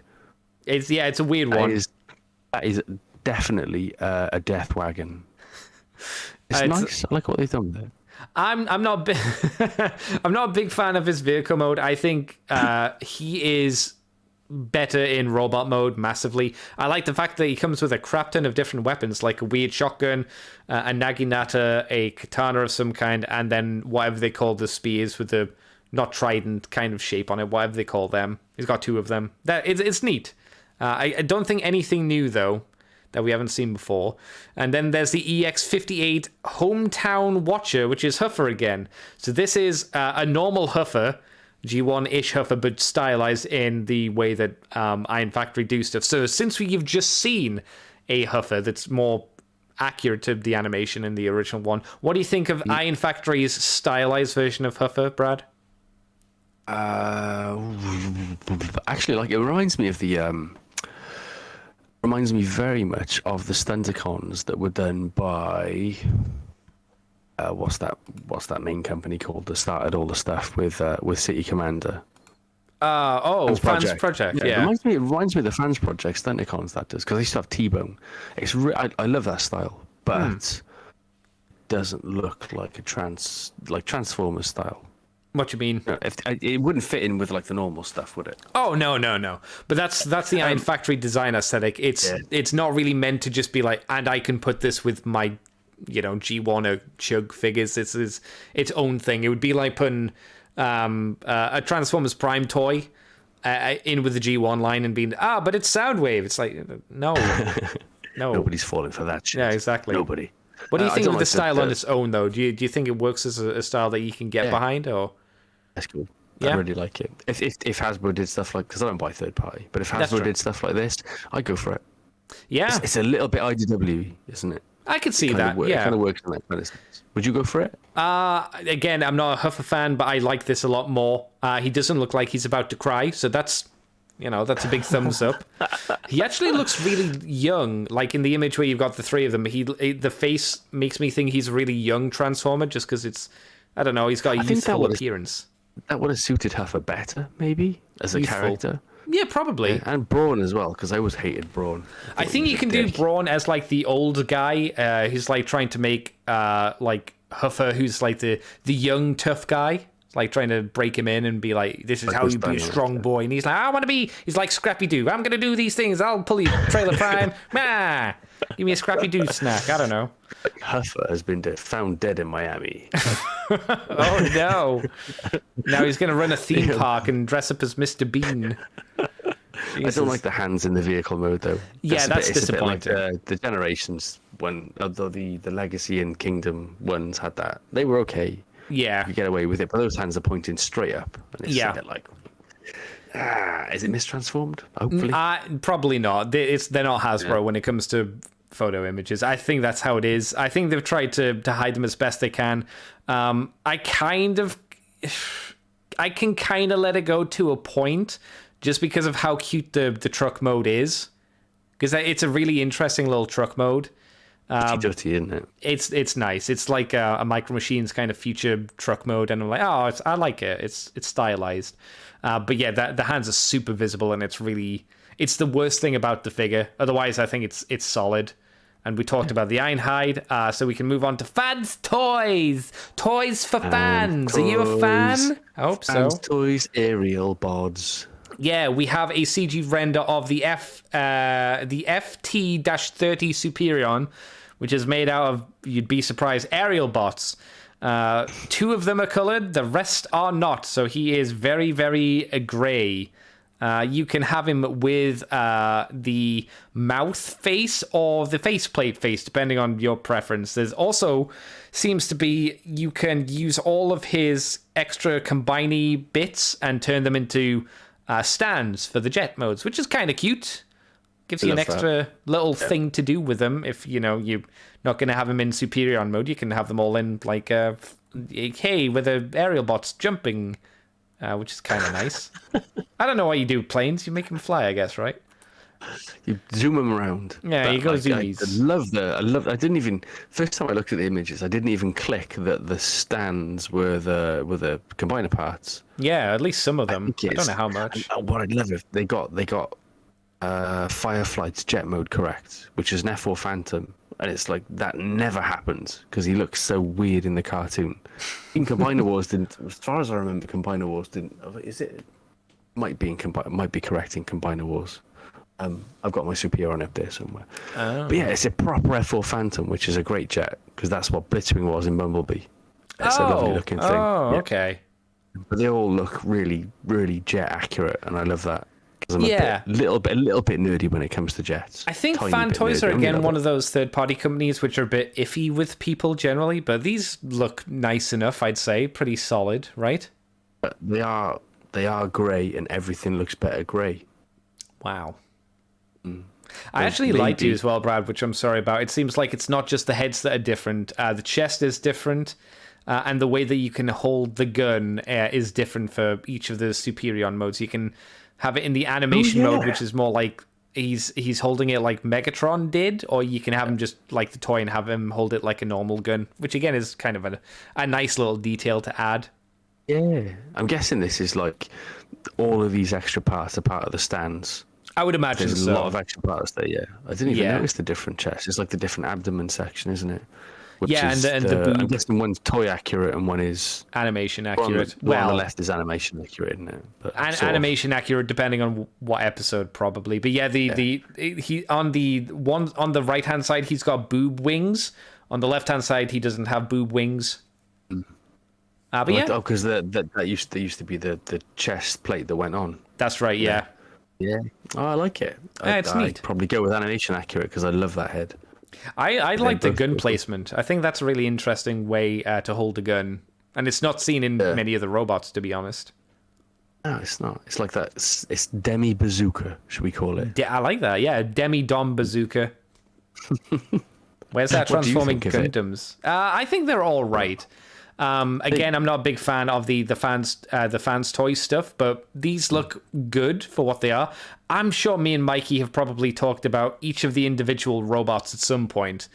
It's a weird one. That is definitely a death wagon. It's nice. I like what they've done there. I'm not I'm not a big fan of his vehicle mode. I think he is better in robot mode massively. I like the fact that he comes with a crap ton of different weapons, like a weird shotgun, a naginata, a katana of some kind, and then whatever they call the spears with the not trident kind of shape on it, whatever they call them. He's got two of them. It's neat. I don't think anything new though that we haven't seen before. And then there's the EX58 Hometown Watcher, which is Huffer again. So this is a normal Huffer, G1-ish Huffer, but stylized in the way that Iron Factory do stuff. So since we've just seen a Huffer that's more accurate to the animation in the original one, what do you think of Iron Factory's stylized version of Huffer, Brad? Actually, like, it reminds me of the reminds me very much of the Stunticons that were done by what's that main company called that started all the stuff with City Commander. Fans Project. Yeah. It reminds me of the Fans Project Stunticons that does, because they used to have T-Bone. It's I love that style, but doesn't look like a Transformers style. What do you mean? No, it wouldn't fit in with like the normal stuff, would it? Oh no. But that's the Iron Factory design aesthetic. It's not really meant to just be like, and I can put this with my, G1 or Chug figures. This is its own thing. It would be like putting a Transformers Prime toy in with the G1 line and being, but it's Soundwave. It's like, no. Nobody's falling for that shit. Yeah, exactly. Nobody. What do you think of the style on its own, though? Do you think it works as a style that you can get behind, or? That's cool. I really like it. If Hasbro did stuff like, because I don't buy third party, but if Hasbro did stuff like this, I'd go for it. Yeah, it's a little bit IDW, isn't it? I could see that. It kind of works in that kind of sense. Would you go for it? Again, I'm not a Huffer fan, but I like this a lot more. He doesn't look like he's about to cry, so that's a big thumbs up. He actually looks really young, like in the image where you've got the three of them. The face makes me think he's a really young Transformer, just because it's, I don't know, he's got a youthful appearance. That would have suited Huffer better, maybe, as a character. Yeah, probably. Yeah, and Brawn as well, because I always hated Brawn. I think you can do Brawn as like the old guy who's like trying to make like Huffer, who's like the young tough guy, like trying to break him in and be like, this is like how you be a strong boy. And he's like, I want to be. He's like Scrappy Doo. I'm gonna do these things. I'll pull you Trailer Prime. Give me a Scrappy Doo snack. I don't know. Huffer has been found dead in Miami. Oh no! Now he's gonna run a theme park and dress up as Mr. Bean. I don't like the hands in the vehicle mode though. Yeah, that's it's disappointing. A bit like the Generations when although the Legacy and Kingdom ones had that. They were okay. Yeah. You get away with it, but those hands are pointing straight up, and it's a bit like, is it mistransformed? Hopefully, probably not. They're not Hasbro when it comes to photo images. I think that's how it is. I think they've tried to hide them as best they can. I can kind of let it go to a point, just because of how cute the truck mode is, because it's a really interesting little truck mode. dirty, isn't it? It's nice. It's like a Micro Machines kind of future truck mode, and I'm like, I like it. It's stylized, but yeah, the hands are super visible, and it's the worst thing about the figure. Otherwise, I think it's solid. And we talked about the Ironhide, so we can move on to fans toys. Toys for fans. Are you a fan? I hope so. Fans toys, aerial bods. Yeah, we have a CG render of the FT-30 Superion, which is made out of, you'd be surprised, aerial bots. 2 of them are colored, the rest are not. So he is very, very gray. You can have him with the mouth face or the faceplate face, depending on your preference. There's also seems to be you can use all of his extra combiny bits and turn them into stands for the jet modes, which is kind of cute. Gives you an extra little thing to do with them. If you're not going to have them in Superion mode, you can have them all in like hey, with the aerial bots jumping. Which is kind of nice. I don't know what you do with planes. You make them fly, I guess, right? You zoom them around. Yeah, you go zoomies. I didn't even. First time I looked at the images, I didn't even click that the stands were the combiner parts. Yeah, at least some of them. I don't know how much. What I'd love if they got Fireflight's jet mode correct, which is an F4 Phantom. And it's like that never happened because he looks so weird in the cartoon. In Combiner Wars didn't, as far as I remember, Combiner Wars didn't. Is it? Might be correct in Combiner Wars. I've got my Superior up there somewhere. Oh. But yeah, it's a proper F4 Phantom, which is a great jet because that's what Blitzwing was in Bumblebee. It's a lovely looking thing. Oh, okay. But they all look really, really jet accurate, and I love that. I'm a little bit nerdy when it comes to jets. I think Fan Toys are again one of those third-party companies which are a bit iffy with people generally, but these look nice enough, I'd say, pretty solid, right? But they are grey, and everything looks better grey. Wow. I actually lied to you as well, Brad, which I'm sorry about. It seems like it's not just the heads that are different. The chest is different, and the way that you can hold the gun is different for each of the Superion modes. You can have it in the animation mode, which is more like he's holding it like Megatron did, or you can have him just like the toy and have him hold it like a normal gun, which again is kind of a nice little detail to add. Yeah, I'm guessing this is like all of these extra parts are part of the stands. I would imagine there's a lot of extra parts there. Yeah, I didn't even notice the different chests. It's like the different abdomen section, isn't it? Which is and the boob. I'm guessing one's toy accurate and one is animation accurate. One on the left is animation accurate, isn't it? But animation accurate depending on what episode, probably. But yeah, he on the one on the right hand side he's got boob wings. On the left hand side he doesn't have boob wings. But because that used to be the chest plate that went on. That's right. Yeah. Oh, I like it. It's neat. I'd probably go with animation accurate because I love that head. I like the gun placement. I think that's a really interesting way to hold a gun. And it's not seen in many of the robots, to be honest. No, it's not. It's like that. It's Demi Bazooka, should we call it? I like that. Yeah, Demi Dom Bazooka. Where's that transforming Gundams? I think they're all right. Again, I'm not a big fan of the fans toy stuff, but these look good for what they are. I'm sure me and Mikey have probably talked about each of the individual robots at some point,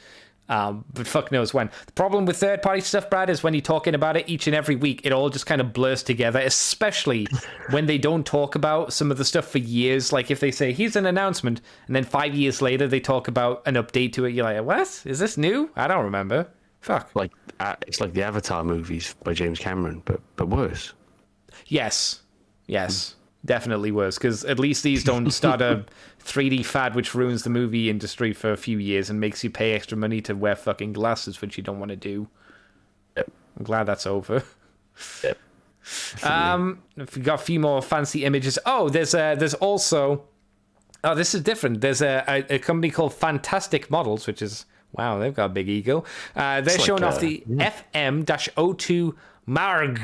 but fuck knows when. The problem with third-party stuff, Brad, is when you're talking about it each and every week, it all just kind of blurs together, especially when they don't talk about some of the stuff for years. Like if they say, here's an announcement, and then 5 years later they talk about an update to it, you're like, what? Is this new? I don't remember. Fuck. Like it's like the Avatar movies by James Cameron, but worse. Yes, definitely worse. Because at least these don't start a 3D fad which ruins the movie industry for a few years and makes you pay extra money to wear fucking glasses, which you don't want to do. Yep. I'm glad that's over. Yep. We've got a few more fancy images. Oh, there's also Oh, this is different. There's a company called Fantastic Models, which is, wow, they've got a big ego. They're showing off the FM-02 Marg.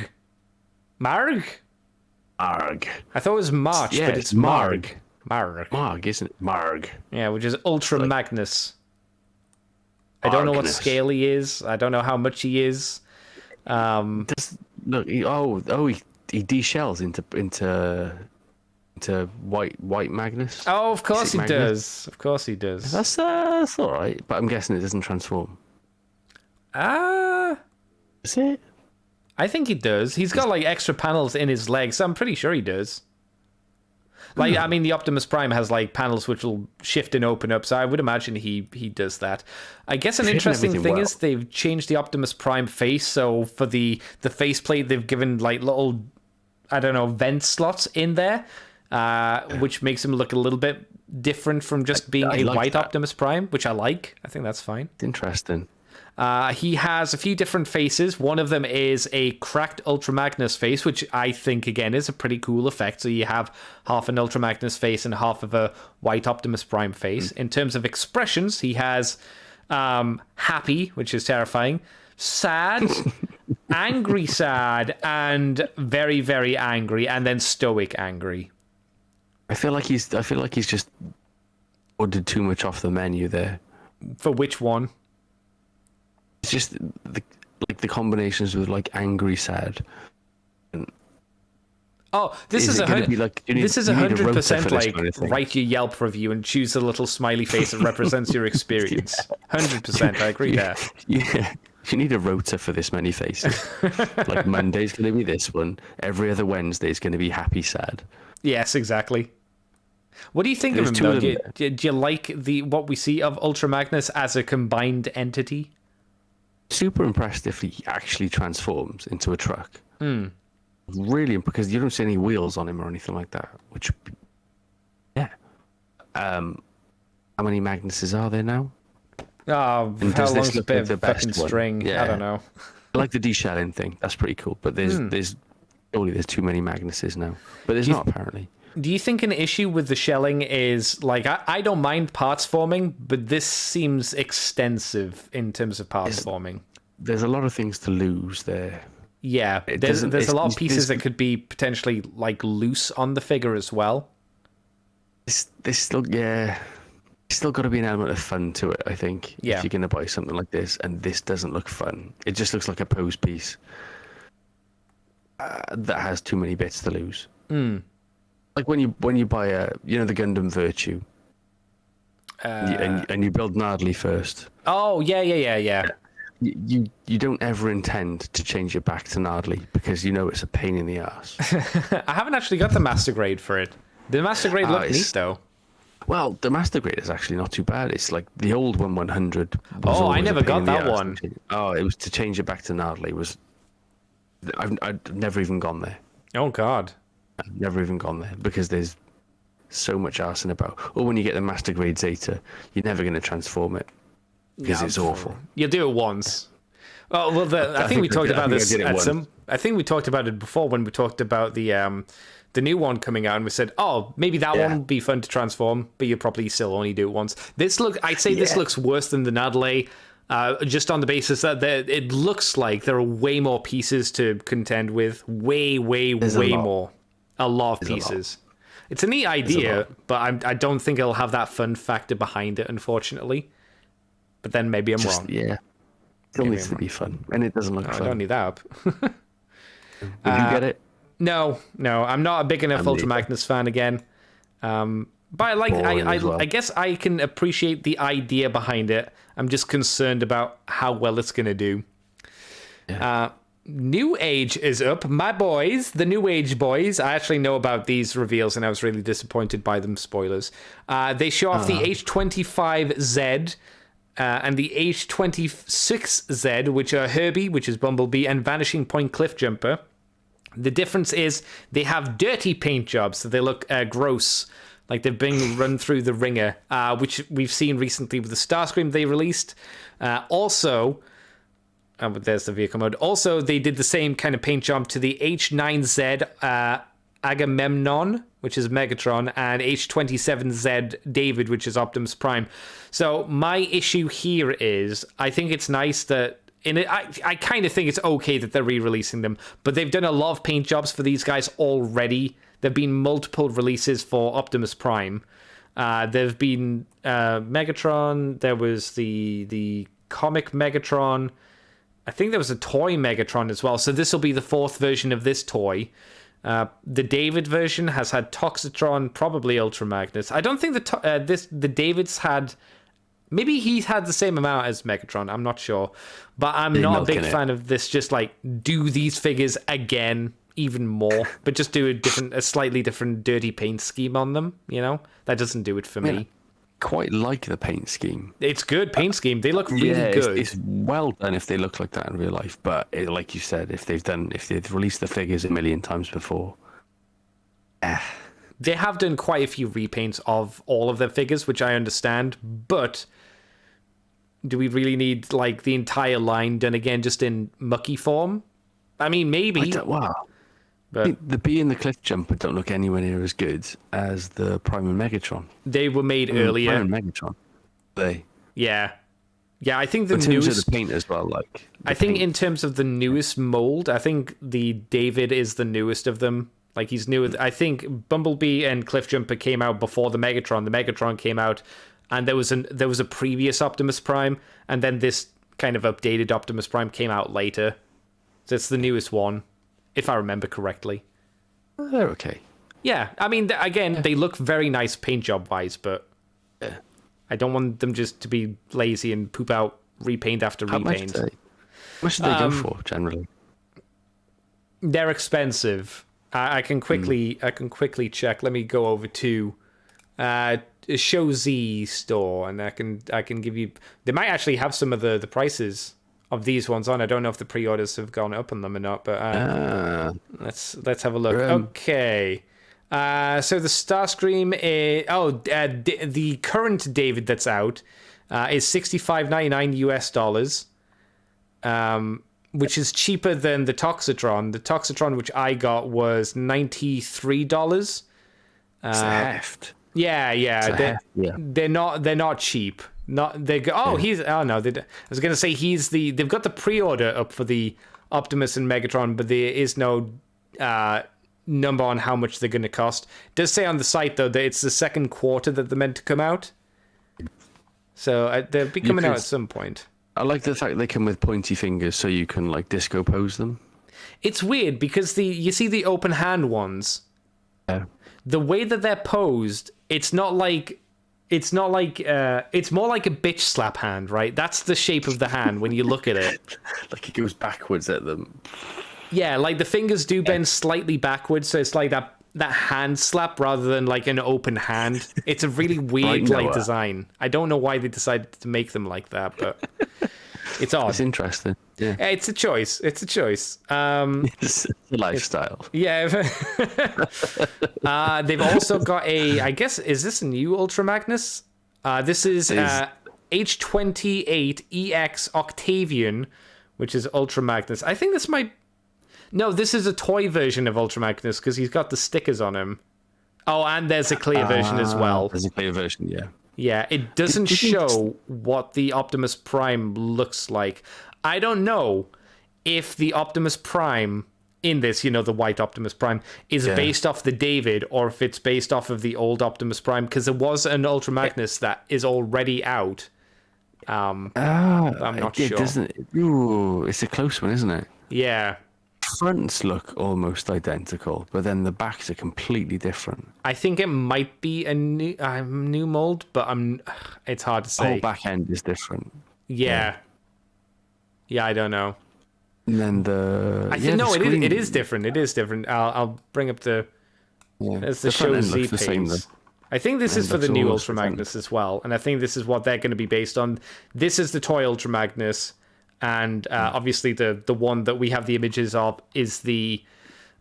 Marg? Marg. I thought it was March, Yeah, but it's Marg. Marg, isn't it? Marg. Yeah, which is Ultra Magnus. I don't know what Magnus. scale he is. I don't know how much he is. Look, he deshells into white Magnus. Oh, of course he Magnus. does. Of course he does. That's all right, but I'm guessing it doesn't transform. Is it? I think he does. He's got like extra panels in his legs, so I'm pretty sure he does. Like, I mean, the Optimus Prime has like panels which will shift and open up, so I would imagine he does that. I guess an interesting thing is they've changed the Optimus Prime face, so for the faceplate, they've given like little, I don't know, vent slots in there, which makes him look a little bit different from just being I a like white that. Optimus Prime, which I like. I think that's fine. Interesting. He has a few different faces. One of them is a cracked Ultra Magnus face, which I think, again, is a pretty cool effect. So you have half an Ultra Magnus face and half of a white Optimus Prime face. In terms of expressions, he has happy, which is terrifying, sad, angry sad, and very, very angry, and then stoic angry. I feel like he's just ordered too much off the menu there. For which one? It's just the combinations with like angry, sad. Oh, this is it gonna be like, you need- this is you need a rota 100% for this like kind of thing. write your Yelp review and choose a little smiley face that represents your experience. 100%, I agree there. Yeah, you need a rota for this many faces. Like Monday's going to be this one. Every other Wednesday's going to be happy, sad. Yes, exactly. What do you think There's of him, two though? of them Do you like what we see of Ultra Magnus as a combined entity? Super impressed if he actually transforms into a truck. Really, because you don't see any wheels on him or anything like that. Which, yeah. How many Magnuses are there now? Oh, And how does this long's a look bit like of the best fucking one? string? I Yeah. don't know. I like the deshelling thing. That's pretty cool. But there's surely too many Magnuses now. But there's not apparently. Do you think an issue with the shelling is, like, I don't mind parts forming, but this seems extensive in terms of parts forming. There's a lot of things to lose there. Yeah, It there's doesn't- a lot of it's- pieces this- that could be potentially, like, loose on the figure as well. There's still got to be an element of fun to it, I think. Yeah. If you're going to buy something like this, and this doesn't look fun, it just looks like a pose piece that has too many bits to lose. Like when you buy the Gundam Virtue, and you build Nardley first. Oh, yeah. You don't ever intend to change it back to Nardley because you know it's a pain in the ass. I haven't actually got the master grade for it. The master grade looked it's- neat, though. Well, the Master Grade is actually not too bad. It's like the old 100. was Oh, I always a never pain got in the that ass one. to change. Oh, it was to change it back to Nardley. I've never even gone there. Oh, God. I've never even gone there because there's so much arsing about. Or when you get the Master Grade Zeta, you're never going to transform it because Yeah, it's awful. You'll do it once. Oh, well, I think we talked about I this did it at once. some. I think we talked about it before when we talked about the new one coming out, and we said, oh, maybe that one would be fun to transform, but you probably still only do it once. I'd say this looks worse than the Nadley, just on the basis that it looks like there are way more pieces to contend with, way more, a lot of pieces. It's a neat idea, but I don't think it'll have that fun factor behind it, unfortunately. But then maybe I'm wrong. Yeah. It still needs to be fun, and it doesn't look I fun. don't need that up. Would you get it? No, I'm not a big enough Ultra neither. Magnus fan again. But I like, Boring as well. I guess I can appreciate the idea behind it. I'm just concerned about how well it's going to do. New Age is up. My boys, the New Age boys. I actually know about these reveals, and I was really disappointed by them. Spoilers. They show off the H25Z. And the H26Z, which are Herbie, which is Bumblebee, and Vanishing Point Cliffjumper. The difference is they have dirty paint jobs, so they look gross, like they've been run through the ringer, which we've seen recently with the Starscream they released. Also, there's the vehicle mode. Also, they did the same kind of paint job to the H9Z Agamemnon, which is Megatron, and H27Z David, which is Optimus Prime. So my issue here is, I think it's nice that I kind of think it's okay that they're re-releasing them, but they've done a lot of paint jobs for these guys already. There've been multiple releases for Optimus Prime. There've been Megatron. There was the comic Megatron. I think there was a toy Megatron as well. So this will be the 4th version of this toy. The David version has had Toxitron, probably Ultra Magnus. I don't think the David's had. Maybe he's had the same amount as Megatron. I'm not sure, but I'm not a big fan of this. Just like do these figures again, even more, but just do a slightly different dirty paint scheme on them. You know, that doesn't do it for me. Quite like the paint scheme. It's good paint scheme. They look really good. It's well done if they look like that in real life. But like you said, if they've released the figures a million times before, they have done quite a few repaints of all of their figures, which I understand. But do we really need like the entire line done again, just in mucky form? I mean, maybe. Wow. But the Bee and the Cliff Jumper don't look anywhere near as good as the Prime and Megatron. They were made earlier. Prime and Megatron. Yeah. I think the in terms newest of the paint as well. In terms of the newest mold, I think the David is the newest of them. Like he's new. I think Bumblebee and Cliff Jumper came out before the Megatron. The Megatron came out, and there was a previous Optimus Prime, and then this kind of updated Optimus Prime came out later. So it's the newest one, if I remember correctly. They're okay. Yeah, I mean, again, they look very nice paint job wise, but I don't want them just to be lazy and poop out repaint after repaint. How much do they go for generally? They're expensive. I can quickly check. Let me go over to Show Z store, and I can give you. They might actually have some of the prices of these ones on. I don't know if the pre-orders have gone up on them or not, but let's have a look. Okay. So the Starscream is the current David that's out is $65.99 US, which is cheaper than the Toxitron. The Toxitron, which I got, was $93. It's a heft. Yeah. They're not cheap. I was gonna say they've got the pre-order up for the Optimus and Megatron, but there is no number on how much they're going to cost. It does say on the site though that it's the second quarter that they're meant to come out, so they'll be coming out at some point. I like the fact they come with pointy fingers, so you can like disco pose them. It's weird because you see the open hand ones. The way that they're posed, it's more like a bitch slap hand, right? That's the shape of the hand when you look at it. Like it goes backwards at them. Yeah, like the fingers do bend slightly backwards, so it's like that hand slap rather than like an open hand. It's a really weird design. I don't know why they decided to make them like that, but it's odd. It's interesting. Yeah, it's a choice. It's a lifestyle. Yeah. They've also got I guess, is this a new Ultra Magnus? This is H28EX Octavian, which is Ultra Magnus. I think this might. No, this is a toy version of Ultra Magnus because he's got the stickers on him. Oh, and there's a clear version as well. There's a clear version, yeah. Yeah, it doesn't show what the Optimus Prime looks like. I don't know if the Optimus Prime in this, the white Optimus Prime, is based off the David or if it's based off of the old Optimus Prime, because there was an Ultra Magnus that is already out. I'm not sure. Ooh, it's a close one, isn't it? Yeah. Fronts look almost identical, but then the backs are completely different. I think it might be a new mold, but it's hard to say. The whole back end is different. Yeah, I don't know. And then it is different. It is different. I'll bring up the Show Z page. I think this is for the new Ultra Magnus as well, and I think this is what they're going to be based on. This is the toy Ultra Magnus. And obviously, the one that we have the images of is the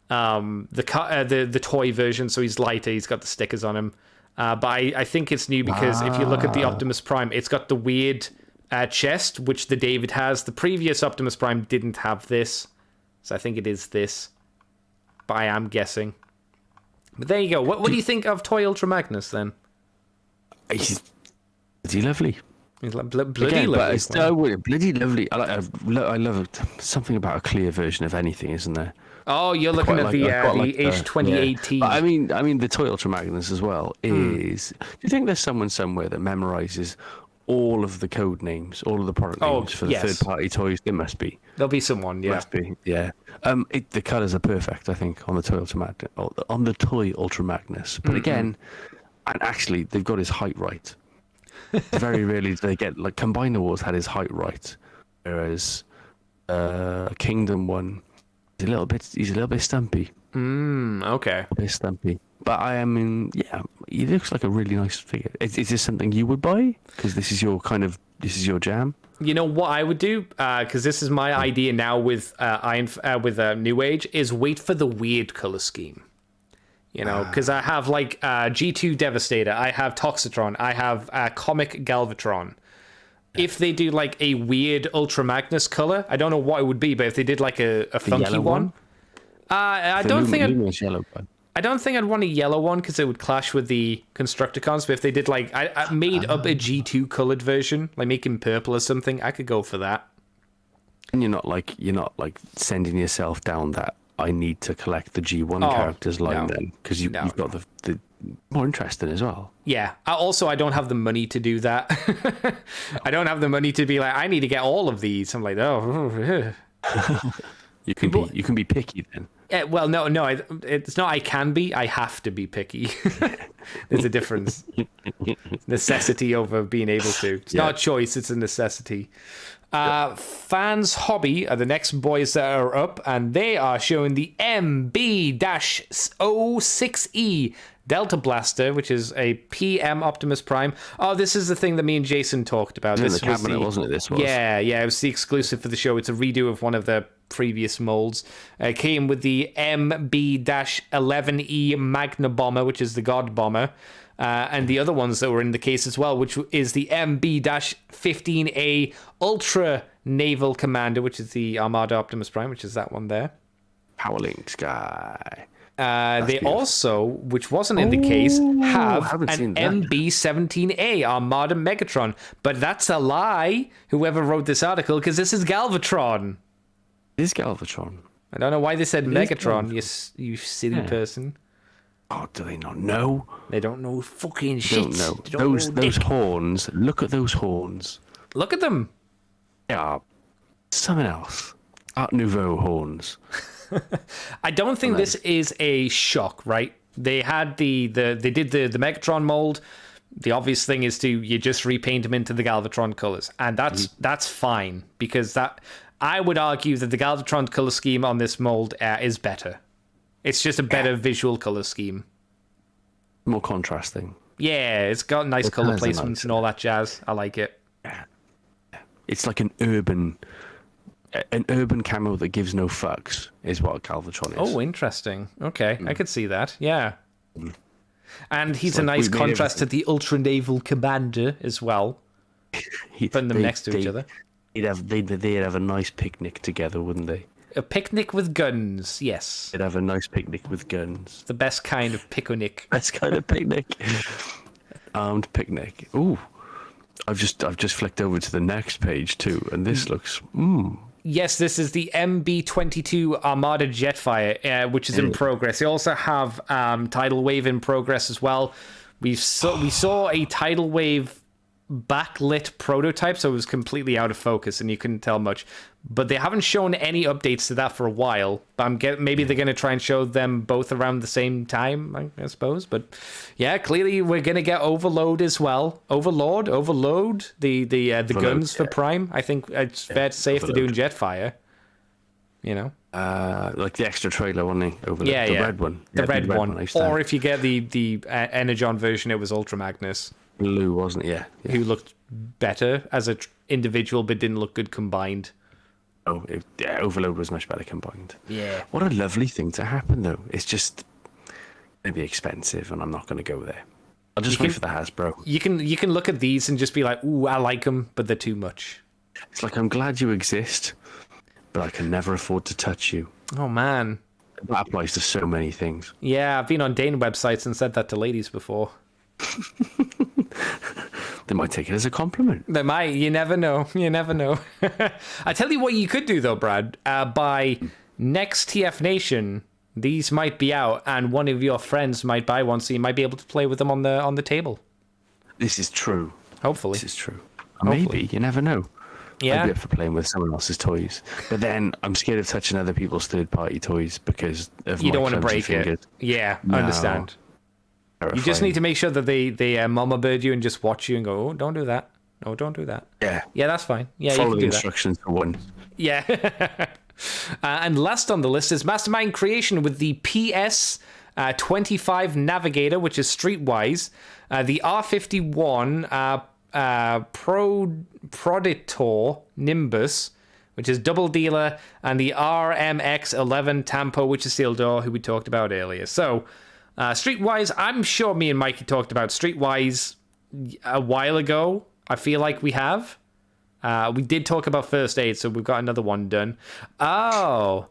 toy version. So he's lighter. He's got the stickers on him. But I think it's new because if you look at the Optimus Prime, it's got the weird chest, which the David has. The previous Optimus Prime didn't have this, so I think it is this. But I am guessing. But there you go. What do you think of Toy Ultra Magnus then? He's bloody lovely. He's like bloody Again, lovely. but it's bloody lovely. I love it. Something about a clear version of anything, isn't there? Oh, you're looking at the H2018. Yeah. But I mean, the Toy Ultra Magnus as well is. Do you think there's someone somewhere that memorizes all of the code names, all of the product names for the third-party toys? There must be. There'll be someone, yeah. Must be, yeah. The colours are perfect, I think, on the Toy Ultra Magnus. But again, and actually, they've got his height right. Very rarely do they get like Combiner Wars had his height right, whereas Kingdom one. He's a little bit stumpy. Okay. A bit stumpy. But he looks like a really nice figure. Is this something you would buy? Because this is your jam. You know what I would do? Because this is my idea now with New Age is wait for the weird color scheme. You know, because I have like G2 Devastator, I have Toxitron, I have Comic Galvatron. If they do like a weird Ultra Magnus color, I don't know what it would be, but if they did like a funky one, I don't think I'd want a yellow one because it would clash with the Constructicons. But if they did like I made up a G2 colored version, like make him purple or something, I could go for that. And you're not like sending yourself down that I need to collect the G1 characters line then, because you've got the more interesting as well. Yeah. I don't have the money to do that. I don't have the money to be like, I need to get all of these. I'm like, you can be picky then. Yeah, well, no, it's not. I can be. I have to be picky. There's a difference. Necessity over being able to. It's not a choice. It's a necessity. Fans Hobby are the next boys that are up, and they are showing the MB-06E Delta Blaster, which is a PM Optimus Prime. Oh, this is the thing that me and Jason talked about. It was this in the cabinet, wasn't it? This was. Yeah, it was the exclusive for the show. It's a redo of one of the previous molds. It came with the MB-11E Magna Bomber, which is the God Bomber. And the other ones that were in the case as well, which is the MB-15A Ultra Naval Commander, which is the Armada Optimus Prime, which is that one there. Powerlink Sky. They also, which wasn't in the case, have an MB-17A Armada Megatron. But that's a lie, whoever wrote this article, because this is Galvatron. It is Galvatron. I don't know why they said Megatron, you silly person. Oh, do they not know? They don't know fucking shit. Don't know. Those horns. Look at those horns. Look at them. They are something else. Art Nouveau horns. I don't think this is a shock, right? They had they did the Megatron mold. The obvious thing is you just repaint them into the Galvatron colors, and that's fine, because I would argue that the Galvatron color scheme on this mold is better. It's just a better visual color scheme. More contrasting. Yeah, it's got nice color placements and all that jazz. I like it. Yeah. It's like an urban camo that gives no fucks is what Galvatron is. Oh, interesting. Okay, I could see that. Yeah. And he's a nice contrast to the Ultra Naval Commander as well. Putting them next to each other. They'd have a nice picnic together, wouldn't they? A picnic with guns, yes. They'd have a nice picnic with guns. The best kind of picnic. Best kind of picnic. Armed picnic. Ooh. I've just flicked over to the next page too, and this looks Yes, this is the MB-22 Armada Jetfire, which is in progress. They also have Tidal Wave in progress as well. We saw a Tidal Wave backlit prototype, so it was completely out of focus and you couldn't tell much. But they haven't shown any updates to that for a while. Maybe they're going to try and show them both around the same time, I suppose. But yeah, clearly we're going to get Overload as well. Overload, the guns for Prime. I think it's fair to say if they're doing Jetfire, you know. Like the extra trailer, wasn't he? Overload. Yeah, the red one. The red one. Or if you get the Energon version, it was Ultra Magnus. Blue, wasn't it? Yeah. Who looked better as an individual, but didn't look good combined. Oh, Overload was much better combined. Yeah. What a lovely thing to happen, though. It's just going to be expensive, and I'm not going to go there. I'll just wait for the Hasbro. You can look at these and just be like, ooh, I like them, but they're too much. It's like, I'm glad you exist, but I can never afford to touch you. Oh, man. That applies to so many things. Yeah, I've been on dating websites and said that to ladies before. They might take it as a compliment. They might. You never know. You never know. I tell you what you could do, though, Brad. By next TF Nation, these might be out, and one of your friends might buy one, so you might be able to play with them on the table. This is true. Hopefully. This is true. Hopefully. Maybe. You never know. Yeah. I'd be up for playing with someone else's toys. But then I'm scared of touching other people's third-party toys because of You don't my want to clumsy break fingers. it. Yeah, I No. understand. You just need to make sure that they mama bird you and just watch you and go, oh, don't do that. No, don't do that. Yeah. Yeah, that's fine. Yeah, Follow you can the do that. instructions for one. Yeah. And last on the list is Mastermind Creation with the PS 25 Navigator, which is Streetwise, the R51 Proditor Nimbus, which is Double Dealer, and the RMX 11 Tampo, which is Steel Door, who we talked about earlier. So, Streetwise, I'm sure me and Mikey talked about Streetwise a while ago. I feel like we have. We did talk about First Aid, so we've got another one done. Oh,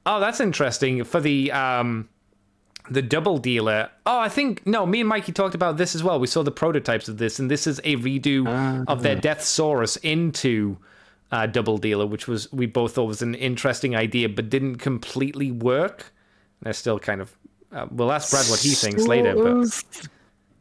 that's interesting. For the Double Dealer. Oh, I think, no, me and Mikey talked about this as well. We saw the prototypes of this, and this is a redo of their Deathsaurus into Double Dealer, which we both thought was an interesting idea, but didn't completely work. They're still kind of... we'll ask Brad what he thinks later, but...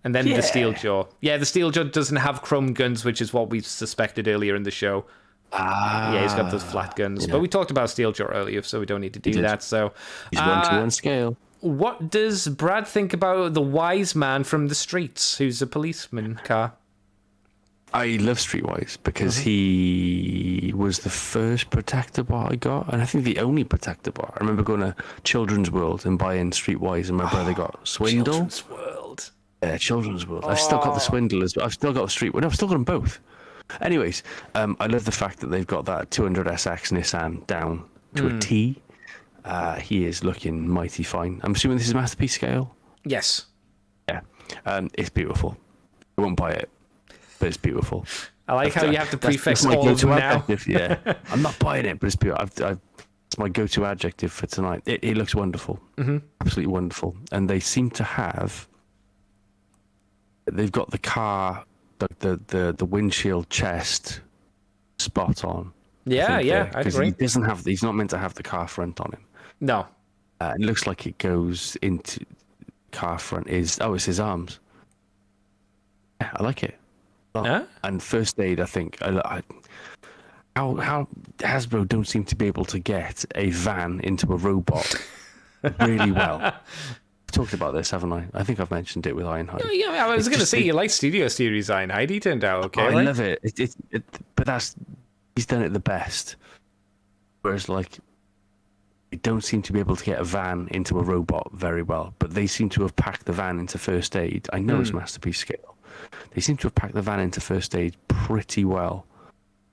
And then the Steeljaw. Yeah, the Steeljaw doesn't have chrome guns, which is what we suspected earlier in the show. Yeah, he's got those flat guns. Yeah. But we talked about Steeljaw earlier, so we don't need to do that. So he's 1-to-1 scale. What does Brad think about the wise man from the streets, who's a policeman car? I love Streetwise because he was the first protector bot I got, and I think the only protector bot. I remember going to Children's World and buying Streetwise, and my brother got Swindle. Children's World. Children's World. I've still got the Swindle as well. I've still got the Streetwise. No, I've still got them both. Anyways, I love the fact that they've got that 200SX Nissan down to a T. He is looking mighty fine. I'm assuming this is Masterpiece scale? Yes. Yeah. It's beautiful. I won't buy it, but it's beautiful. I like how you have to prefix that's all of them now. Yeah. I'm not buying it, but it's beautiful. It's my go-to adjective for tonight. It looks wonderful. Absolutely wonderful. And they seem to have... They've got the car, the windshield chest spot on. Yeah, I agree. He's not meant to have the car front on him. No. It looks like it goes into car front. It's his arms. Yeah, I like it. And First Aid, I think. How Hasbro don't seem to be able to get a van into a robot really well. I've talked about this, haven't I? I think I've mentioned it with Ironhide. Yeah, I was going to say, you like Studio Series Ironhide. He turned out okay. I love it. But he's done it the best. Whereas, like, they don't seem to be able to get a van into a robot very well, but they seem to have packed the van into First Aid. I know it's Masterpiece scale. They seem to have packed the van into First Aid pretty well.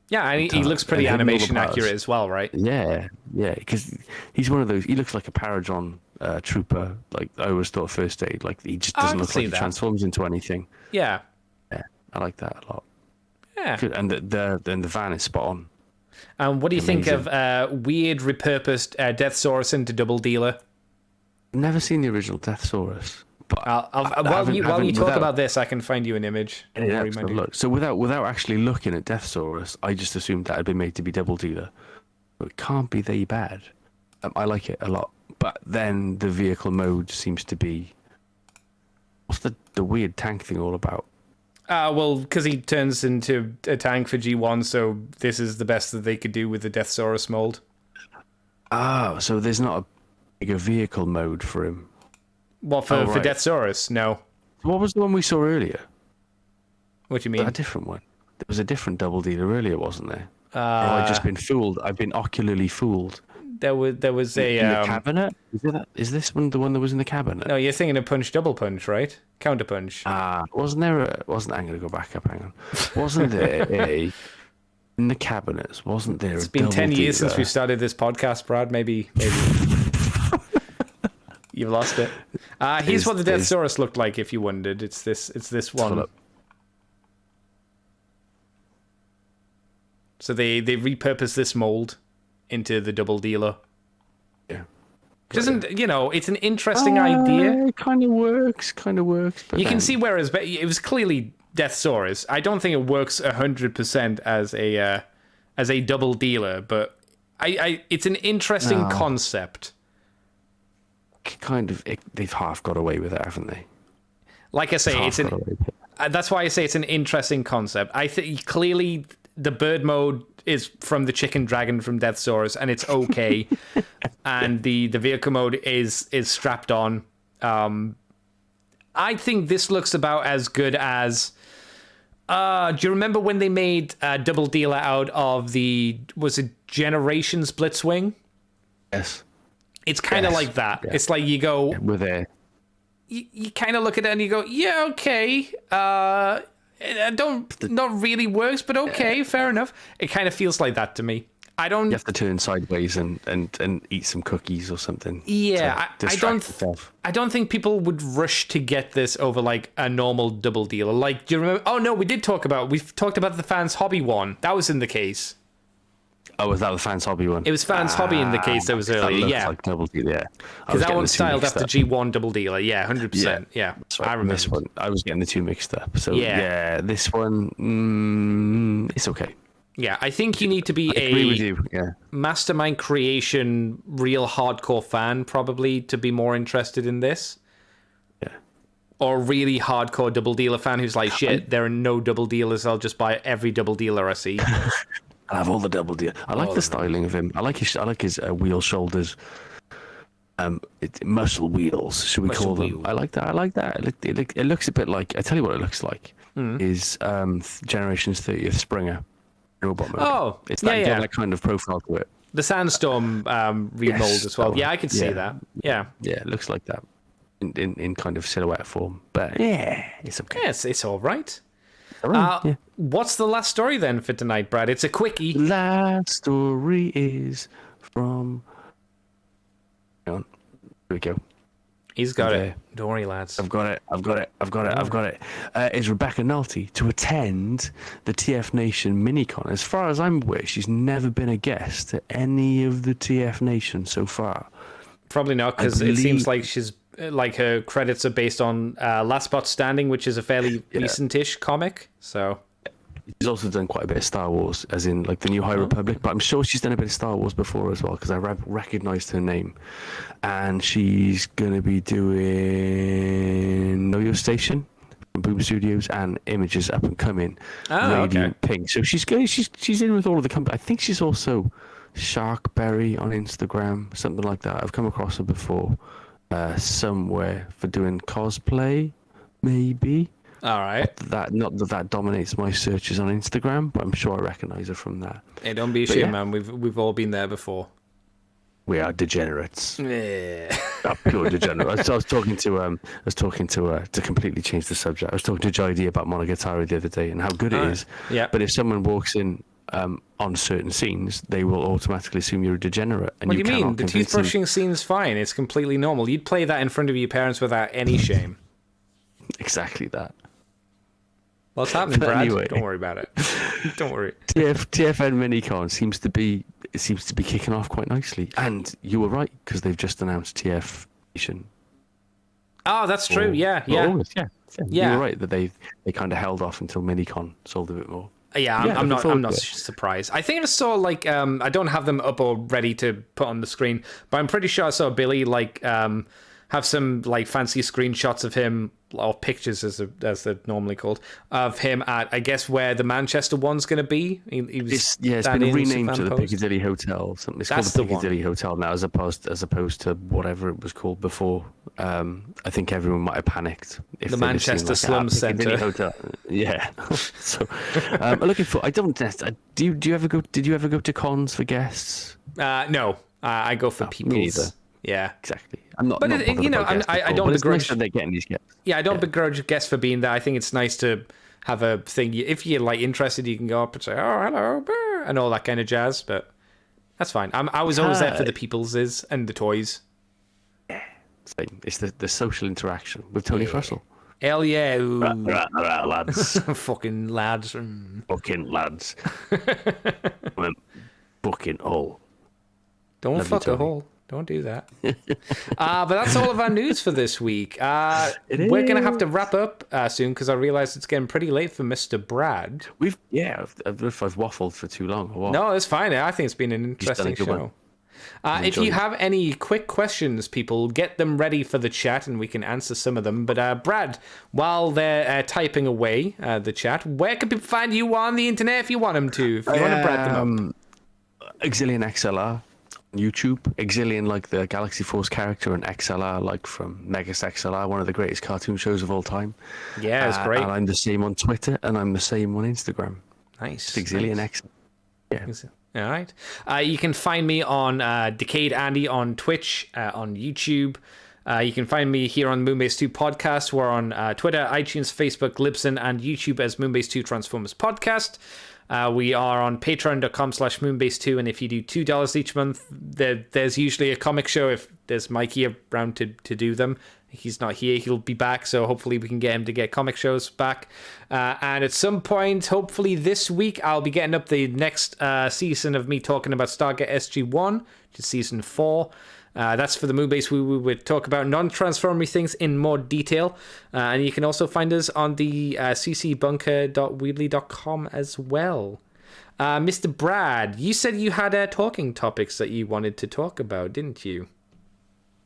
Yeah, and he looks pretty animation accurate as well, right? Yeah, because he's one of those. He looks like a Paragon trooper. Like I always thought, First Aid. Like he just doesn't look like he transforms into anything. Yeah, I like that a lot. Yeah, good. And the van is spot on. What do you think of weird repurposed Deathsaurus into Double Dealer? Never seen the original Deathsaurus. But while you talk about this, I can find you an image. Look. So without actually looking at Deathsaurus, I just assumed that had been made to be Double Dealer. But it can't be that bad. I like it a lot. But then the vehicle mode seems to be... What's the weird tank thing all about? Well, because he turns into a tank for G1, so this is the best that they could do with the Deathsaurus mold. So there's not a bigger vehicle mode for him. Well, for Deathsaurus, no. What was the one we saw earlier? What do you mean? A different one. There was a different Double Dealer earlier, wasn't there? Or have I just been fooled? I've been ocularly fooled. There was a... In the cabinet? Is this one the one that was in the cabinet? No, you're thinking of Double Punch, right? Counter Punch. Wasn't there I'm going to go back up, hang on. Wasn't there in the cabinets, wasn't there It's been 10 years since we started this podcast, Brad. Maybe. You've lost it. Here's what the Deathsaurus looked like, if you wondered. It's this one. So they repurposed this mold into the Double Dealer. Yeah. Doesn't it's an interesting idea. It kind of works. But You can see whereas it was clearly Deathsaurus. I don't think it works 100% as a double dealer, but it's an interesting concept. They've half got away with it, haven't they? Like I say, that's why I say it's an interesting concept. I think clearly the bird mode is from the chicken dragon from Deathsaurus, and it's okay. And the vehicle mode is strapped on. I think this looks about as good as. Do you remember when they made a double dealer out of was it Generations Blitzwing? Yes. It's kind of like that. Yeah. It's like you go. With a. You kind of look at it and you go, yeah, okay. Not really works, but okay, fair enough. It kind of feels like that to me. You have to turn sideways and eat some cookies or something. Yeah, I don't think people would rush to get this over like a normal double dealer. Like, do you remember? Oh no, we've talked about the Fans Hobby one. That was in the case. Oh, was that the Fans Hobby one? It was Fans Hobby in the case that was earlier. That like double dealer, yeah. Because that one's styled after G1 double dealer. Yeah, 100%. Yeah, right. I remember this one. I was getting the two mixed up. So yeah this one, it's okay. Yeah, I think you need to be mastermind creation, real hardcore fan probably to be more interested in this. Yeah. Or really hardcore double dealer fan who's like, shit, there are no double dealers. I'll just buy every double dealer I see. I have all the double deal. I like the styling of him. I like his wheel shoulders. Muscle wheels, should we call them? I like that. It looks a bit like. I tell you what, it looks like is Generations 30th Springer robot mode. Oh, it's that kind of profile to it. The Sandstorm remold as well. Yeah, I could see that. Yeah, it looks like that in kind of silhouette form. But yeah, it's okay. Yes, it's all right. What's the last story then for tonight, Brad? It's a quickie. Last story is from. Hang on. Here we go. He's got it. Don't worry, lads. I've got it. Is Rebecca Nulty to attend the TF Nation minicon? As far as I'm aware, she's never been a guest at any of the TF Nation so far. Probably not, because it seems like she's her credits are based on Last Spot Standing, which is a fairly recent-ish comic. So she's also done quite a bit of Star Wars, as in like the New High Republic. But I'm sure she's done a bit of Star Wars before as well, because I recognised her name. And she's gonna be doing Know Your Station from Boom Studios and Images Up and Coming, Radiant Pink. So she's in with all of the company. I think she's also Sharkberry on Instagram, something like that. I've come across her before. Somewhere for doing cosplay, maybe. All right. Not that dominates my searches on Instagram, but I'm sure I recognise her from that. Hey, don't be ashamed, man. We've all been there before. We are degenerates. Yeah. Pure degenerates. I was talking to completely change the subject. I was talking to JD about Monogatari the other day and how good it is. Yeah. But if someone walks in on certain scenes, they will automatically assume you're a degenerate. And what do you mean? The toothbrushing scene's fine. It's completely normal. You'd play that in front of your parents without any shame. Exactly that. What's happening, Brad? Anyway. Don't worry about it. Don't worry. TFN Minicon seems to be kicking off quite nicely. And you were right, because they've just announced TF Nation. Oh, that's true. Yeah. You were right that they kind of held off until Minicon sold a bit more. Yeah, I'm not surprised. I think I saw I don't have them up or ready to put on the screen, but I'm pretty sure I saw Billy have some fancy screenshots of him, or pictures as they're normally called, of him at, I guess, where the Manchester one's going to be. It's been renamed to the Piccadilly Hotel. It's called the Piccadilly Hotel now, as opposed to whatever it was called before. I think everyone might have panicked. If the Manchester Slums Centre. Hotel. Yeah. So I'm looking for. I don't. Do you ever go? Did you ever go to cons for guests? No. I go for people's. Me either. Yeah, exactly. I'm not. But not I don't begrudge. It's nice that they're getting these guests. Yeah, I don't begrudge guests for being there. I think it's nice to have a thing. If you're interested, you can go up and say, "Oh, hello," and all that kind of jazz. But that's fine. I was always there for the people's and the toys. Yeah, it's the social interaction with Tony Russell. Hell yeah, right, lads. Fucking lads. Fucking lads. Fucking hole. Don't fuck a hole. Don't do that. But that's all of our news for this week. We're going to have to wrap up soon because I realize it's getting pretty late for Mr. Brad. If I've waffled for too long or what? No, it's fine. I think it's been an interesting show. If you have any quick questions, people, get them ready for the chat and we can answer some of them. But Brad, while they're typing away the chat, where can people find you on the internet if you want them to? If you want to brag them up. Exilian XLR on YouTube. Exilian like the Galaxy Force character, and XLR like from Megas XLR, one of the greatest cartoon shows of all time. Yeah, it's great. And I'm the same on Twitter and I'm the same on Instagram. Nice. Exilian XLR. Yeah. All right. You can find me on Decade Andy on Twitch, on YouTube. You can find me here on Moonbase 2 Podcast. We're on Twitter, iTunes, Facebook, Libsyn, and YouTube as Moonbase 2 Transformers Podcast. We are on patreon.com/Moonbase2, and if you do $2 each month, there's usually a comic show if there's Mikey around to do them. He's not here. He'll be back, so hopefully we can get him to get comic shows back. And at some point, hopefully this week, I'll be getting up the next season of me talking about Stargate SG-1, which is season 4. That's for the Moonbase. We would talk about non-transforming things in more detail. And you can also find us on the ccbunker.weebly.com as well. Mr. Brad, you said you had talking topics that you wanted to talk about, didn't you?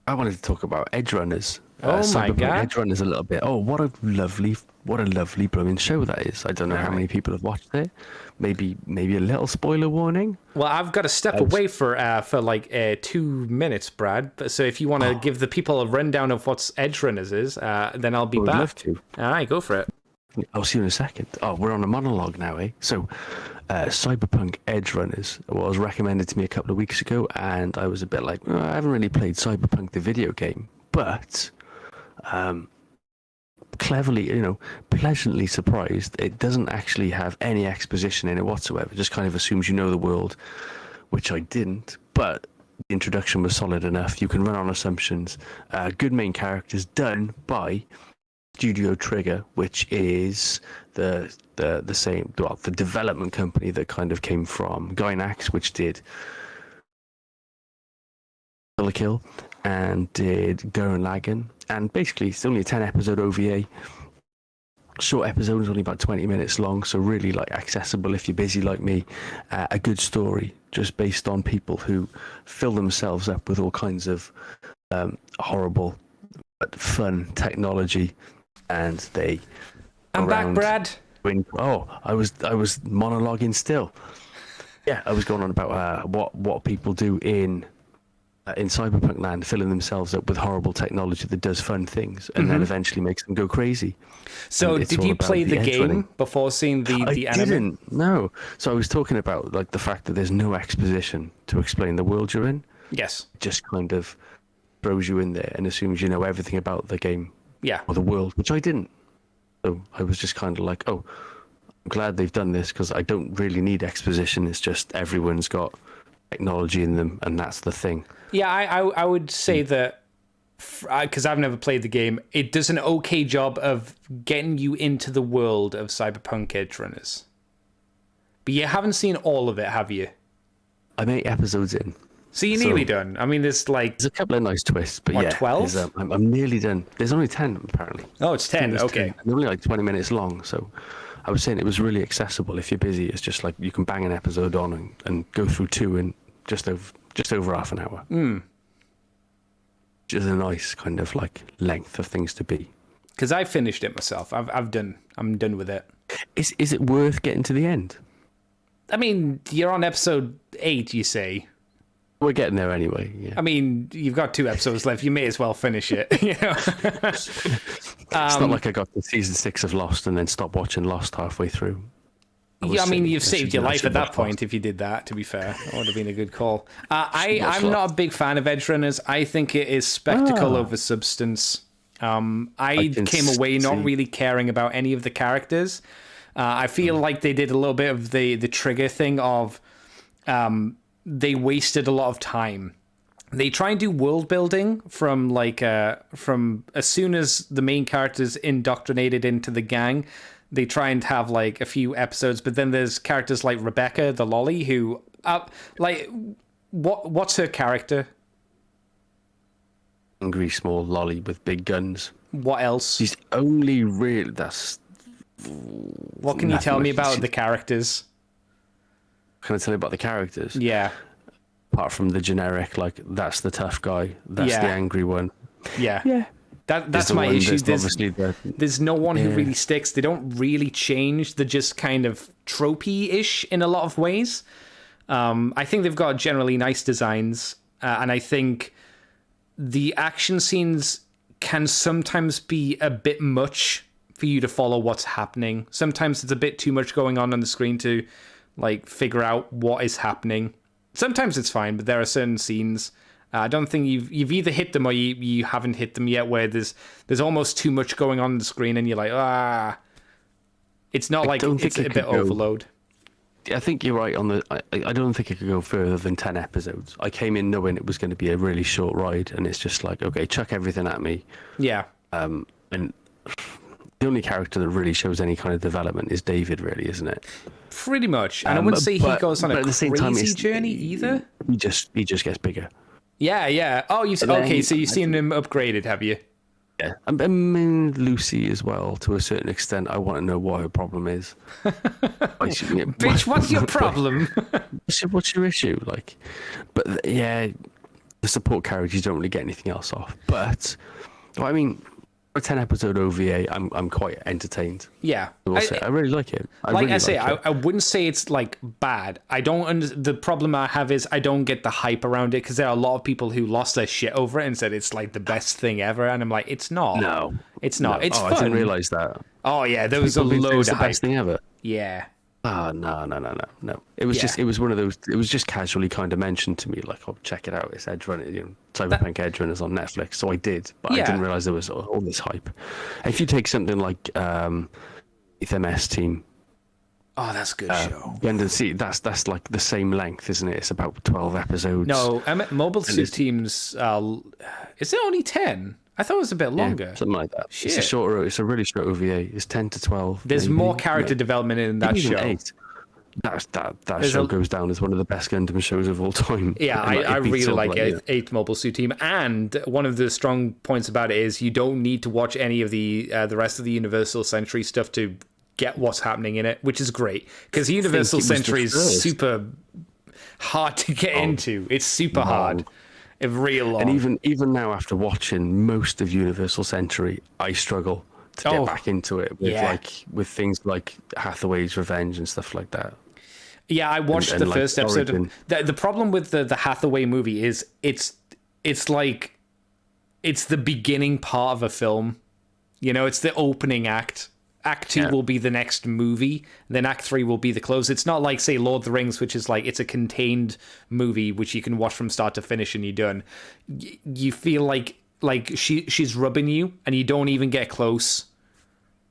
I wanted to talk about Edge Runners. Oh my God! Edge Runners a little bit. Oh, what a lovely blooming show that is. I don't know how many people have watched it. Maybe a little spoiler warning. Well, I've got to step away for like 2 minutes, Brad. So if you want to give the people a rundown of what Edge Runners is, then I'll be back. I'd love to. All right, go for it. I'll see you in a second. Oh, we're on a monologue now, eh? So, Cyberpunk Edge Runners was recommended to me a couple of weeks ago, and I was a bit like, I haven't really played Cyberpunk the video game, but cleverly, pleasantly surprised, it doesn't actually have any exposition in it whatsoever. It just kind of assumes you know the world, which I didn't, but the introduction was solid enough. You can run on assumptions. Good main characters done by Studio Trigger, which is the development company that kind of came from Gainax, which did Kill la Kill and did Gurren Lagann, and basically it's only a 10-episode OVA. Short episodes, only about 20 minutes long, so really like accessible if you're busy like me. A good story, just based on people who fill themselves up with all kinds of horrible but fun technology. And they I'm back, Brad. I was monologuing still. Yeah, I was going on about what people do in Cyberpunk land, filling themselves up with horrible technology that does fun things, and then eventually makes them go crazy. So did you play the game before seeing the anime? I didn't. No. So I was talking about like the fact that there's no exposition to explain the world you're in. Yes. It just kind of throws you in there and assumes you know everything about the game. Yeah. Or the world, which I didn't. So I was just kind of like, oh, I'm glad they've done this because I don't really need exposition. It's just everyone's got technology in them, and that's the thing. Yeah, I would say that, because I've never played the game, it does an okay job of getting you into the world of Cyberpunk Edge Runners. But you haven't seen all of it, have you? I'm 8 episodes in. So you're nearly done. I mean, there's a couple of nice twists, but yeah, 12? I'm nearly done. There's only 10 apparently. Oh, it's 10. Okay. 10. They're only like 20 minutes long, so I was saying it was really accessible. If you're busy, it's just like you can bang an episode on and go through 2 in just over half an hour. Which is a nice kind of like length of things to be. Because I finished it myself. I'm done with it. Is it worth getting to the end? I mean, you're on episode 8, you say. We're getting there anyway. Yeah. I mean, you've got 2 episodes left. You may as well finish it. It's not like I got to season 6 of Lost and then stopped watching Lost halfway through. You've saved your life at that point if you did that, to be fair. That would have been a good call. I'm not a big fan of Edge Runners. I think it is spectacle over substance. I came away not really caring about any of the characters. I feel like they did a little bit of the Trigger thing of they wasted a lot of time. They try and do world building from as soon as the main character's indoctrinated into the gang. They try and have like a few episodes, but then there's characters like Rebecca the lolly who what's her character? angry small lolly with big guns. What else? She's only really What can you tell me about the characters? Can I tell you about the characters? Yeah. Apart from the generic, like, that's the tough guy, that's Yeah. the angry one. Yeah. Yeah. That's the my one issue. that's obviously There's no one who really sticks. They don't really change. They're just kind of tropey-ish in a lot of ways. I think they've got generally nice designs, and I think the action scenes can sometimes be a bit much for you to follow what's happening. Sometimes it's a bit too much going on the screen to like figure out what is happening. Sometimes it's fine, but there are certain scenes. I don't think you've either hit them or you haven't hit them yet, where there's almost too much going on the screen, and you're like, it's not like it's a bit overload. I think you're right on the. I don't think it could go further than 10 episodes. I came in knowing it was going to be a really short ride, and it's just like, okay, chuck everything at me. Yeah. And the only character that really shows any kind of development is David, really, isn't it? Pretty much. And I wouldn't say he goes on a crazy time, journey either. He just gets bigger. Yeah. Oh, okay. So you've seen him upgraded, have you? Yeah, I mean Lucy as well. To a certain extent, I want to know what her problem is. Bitch, what's your problem? What's your issue? Like, but yeah, the support characters don't really get anything else off. But I mean, for a 10-episode OVA, I'm quite entertained. Yeah, I really like it. I wouldn't say it's like bad. The problem I have is I don't get the hype around it, because there are a lot of people who lost their shit over it and said it's like the best thing ever, and I'm like, it's not. No, it's not. No. It's fun. I didn't realize that. Oh yeah, there was a load of the hype. best thing ever. Yeah. Oh no. It was just one of those. It was just casually kind of mentioned to me, like, oh, check it out, it's Edge Runner, Cyberpunk Edge Runners on Netflix. So I did, but I didn't realize there was all this hype. If you take something like MS Team, oh, that's a good show. And see, that's like the same length, isn't it? It's about 12 episodes. No, Mobile Suit Team's. Is it only 10? I thought it was a bit longer. Something like that. Shit. It's a really short OVA. It's 10 to 12. There's maybe. more character development in that show. 8. That show goes down as one of the best Gundam shows of all time. Yeah, I really like Eighth Mobile Suit Team, and one of the strong points about it is you don't need to watch any of the rest of the Universal Century stuff to get what's happening in it, which is great, because Universal Century is super hard to get into. It's super hard. Real long. And even now, after watching most of Universal Century, I struggle to get back into it with things like Hathaway's Revenge and stuff like that. Yeah, I watched the first episode. The problem with the Hathaway movie is it's like it's the beginning part of a film. It's the opening act. Act 2 will be the next movie, then Act 3 will be the close. It's not like, say, Lord of the Rings, which is like, it's a contained movie which you can watch from start to finish and you're done. You feel like she's rubbing you and you don't even get close.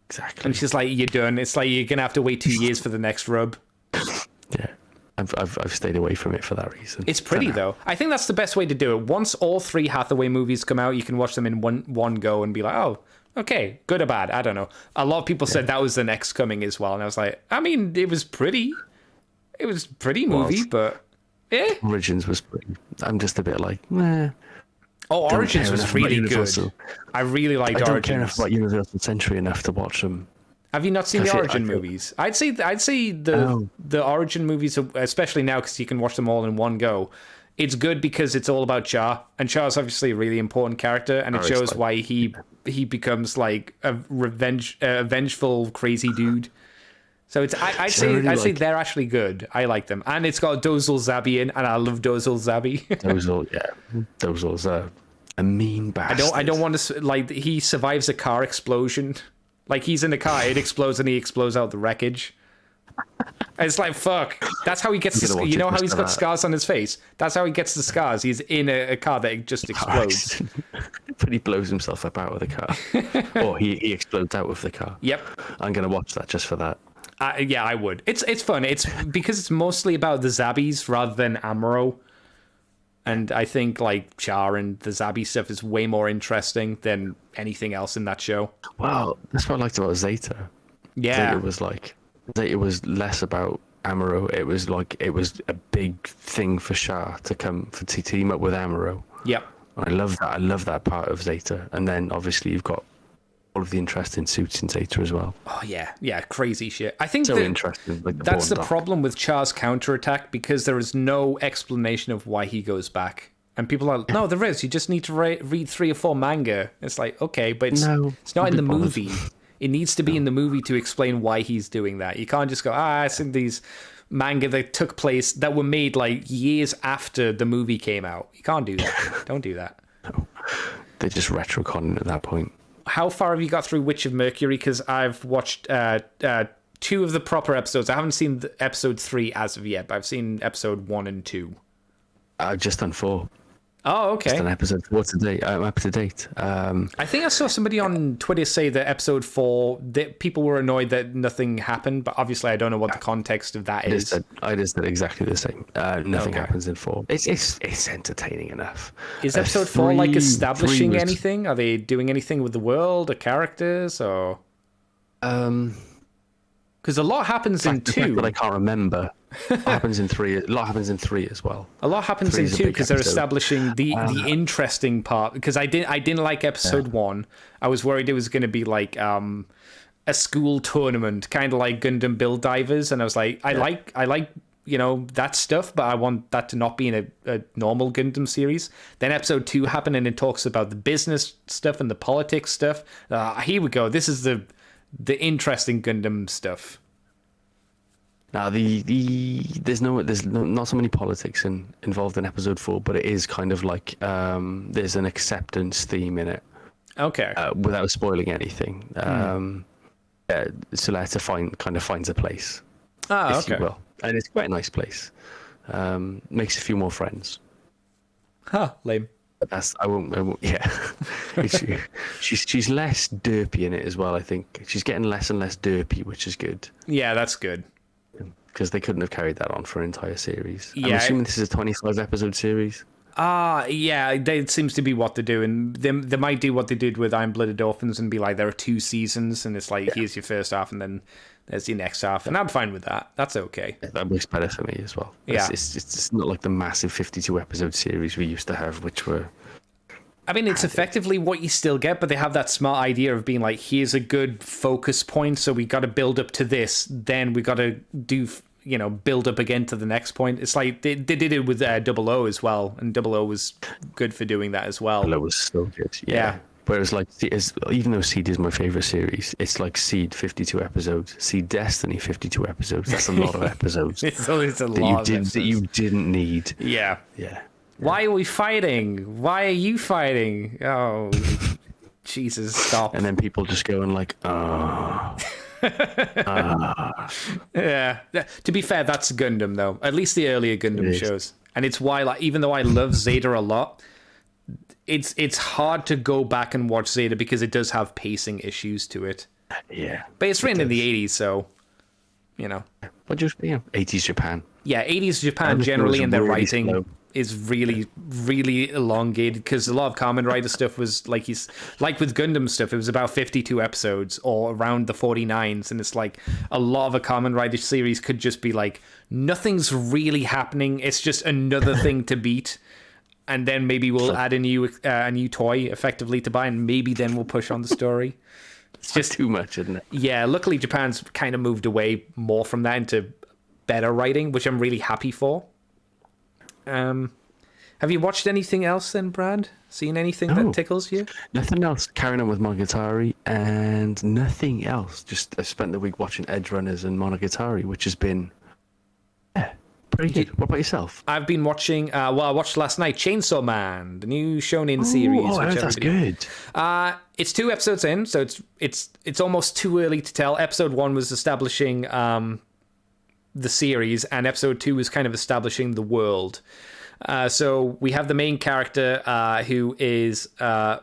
Exactly. And she's like, you're done. It's like you're gonna have to wait 2 years for the next rub. Yeah. I've stayed away from it for that reason. It's pretty though. I think that's the best way to do it. Once all 3 Hathaway movies come out, you can watch them in one go and be like, oh, okay, good or bad, I don't know. A lot of people said that was the next coming as well, and I was like, I mean, it was pretty movie, but Origins was pretty. I'm just a bit like, meh. Oh, Origins was really good. I really liked Origins. I don't care enough about Universal Century enough to watch them. Have you not seen the Origin movies? I'd say the Origin movies, especially now because you can watch them all in one go. It's good because it's all about Char, and Char's obviously a really important character, and it shows why he becomes like a vengeful, crazy dude. So I'd say they're actually good. I like them, and it's got Robosapien, and I love Robosapien. Dozel's a mean bastard. I don't want to like. He survives a car explosion. Like he's in a car, it explodes, and he explodes out the wreckage. And it's like, fuck. That's how he gets you know how he's got scars on his face? That's how he gets the scars. He's in a car that just explodes. But he blows himself up out of the car. Or he explodes out of the car. Yep. I'm going to watch that just for that. Yeah, I would. It's fun. It's because it's mostly about the Zabbies rather than Amuro. And I think like Char and the Zabby stuff is way more interesting than anything else in that show. Wow, that's what I liked about Zeta. Yeah. It was less about Amuro. It was a big thing for Char to team up with Amuro. Yep. I love that. I love that part of Zeta. And then obviously you've got all of the interesting suits in Zeta as well. Oh yeah, crazy shit. I think So that interesting. Like that's the Bourne doc. problem with Char's counterattack, because there is no explanation of why he goes back. And people are, no, there is. You just need to read 3 or 4 manga. It's like, okay, but it's not in the movie. It needs to be in the movie to explain why he's doing that. You can't just go, it's in these manga that took place, that were made like years after the movie came out. You can't do that. Don't do that. No. They're just retroconning at that point. How far have you got through Witch of Mercury? Because I've watched 2 of the proper episodes. I haven't seen episode 3 as of yet, but I've seen episode 1 and 2. I've just done 4. Oh, okay. Just an episode 4 today. I'm up to date. I think I saw somebody on Twitter say that episode 4, that people were annoyed that nothing happened, but obviously I don't know what the context of that is. I just did exactly the same. Nothing happens in 4. It's entertaining enough. Is episode 4 like establishing 3 was- anything? Are they doing anything with the world or characters, or? Because a lot happens in The fact 2. that I can't remember. A lot happens in 3. A lot happens in 3 as well. A lot happens in Three's a 2 big because they're episode. establishing the interesting part. Because I didn't like episode 1. I was worried it was going to be like a school tournament, kind of like Gundam Build Divers, and I was like, I like that stuff, but I want that to not be in a normal Gundam series. Then episode 2 happened, and it talks about the business stuff and the politics stuff. Here we go. This is the interesting Gundam stuff. Now there's not so many politics involved in episode 4, but it is kind of like there's an acceptance theme in it. Okay. Without spoiling anything, Soleta finds a place, if you will, and it's quite a nice place. Makes a few more friends. Lame. But I won't. Yeah, she's less derpy in it as well. I think she's getting less and less derpy, which is good. Yeah, that's good. Because they couldn't have carried that on for an entire series. Yeah. I'm assuming this is a 25 episode series. Yeah, it seems to be what they're doing. They might do what they did with Iron Blooded Orphans and be like, there are 2 seasons, and it's like, here's your first half, and then there's your next half, and I'm fine with that. That's okay. That works better for me as well. Yeah. It's not like the massive 52 episode series we used to have, which were... I mean, it's effectively what you still get, but they have that smart idea of being like, here's a good focus point, so we got to build up to this, then we got to do, build up again to the next point. It's like they did it with 00 as well, and 00 was good for doing that as well. That was so good. Yeah. Whereas, like, even though Seed is my favorite series, it's like Seed 52 episodes, Seed Destiny 52 episodes. That's a lot of episodes. It's always a lot that you didn't need. Yeah. Yeah. Why are we fighting? Why are you fighting? Oh, Jesus, stop. And then people just going like, oh. Yeah. To be fair, that's Gundam, though. At least the earlier Gundam shows. And it's why, like, even though I love Zeta a lot, it's hard to go back and watch Zeta because it does have pacing issues to it. Yeah. But it's written in the 80s, so, But just, 80s Japan. Yeah, 80s Japan Everything generally was in their really writing slow. is really, really elongated, because a lot of Kamen Rider stuff was like with Gundam stuff, it was about 52 episodes or around the 49s, and it's like a lot of a Kamen Rider series could just be like, nothing's really happening, it's just another thing to beat, and then maybe we'll add a new toy effectively to buy, and maybe then we'll push on the story. It's just too much, isn't it? Yeah, luckily Japan's kind of moved away more from that into better writing, which I'm really happy for. Have you watched anything else then, Brad? Seen anything that tickles you? Nothing else. Carrying on with Monogatari and nothing else. Just I spent the week watching Edge Runners and Monogatari, which has been pretty good. What about yourself? I've been watching, I watched last night Chainsaw Man, the new shonen series. Oh, which that's good. It's 2 episodes in, so it's almost too early to tell. Episode 1 was establishing the series, and episode 2 was kind of establishing the world. So we have the main character who is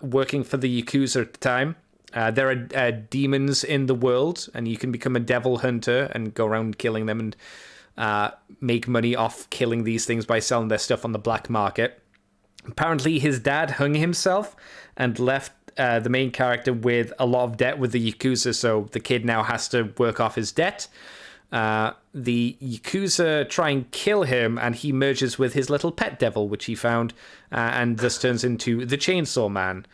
working for the Yakuza at the time. There are demons in the world, and you can become a devil hunter and go around killing them and make money off killing these things by selling their stuff on the black market. Apparently his dad hung himself and left the main character with a lot of debt with the Yakuza, so the kid now has to work off his debt. the Yakuza try and kill him, and he merges with his little pet devil, which he found, and thus turns into the Chainsaw Man.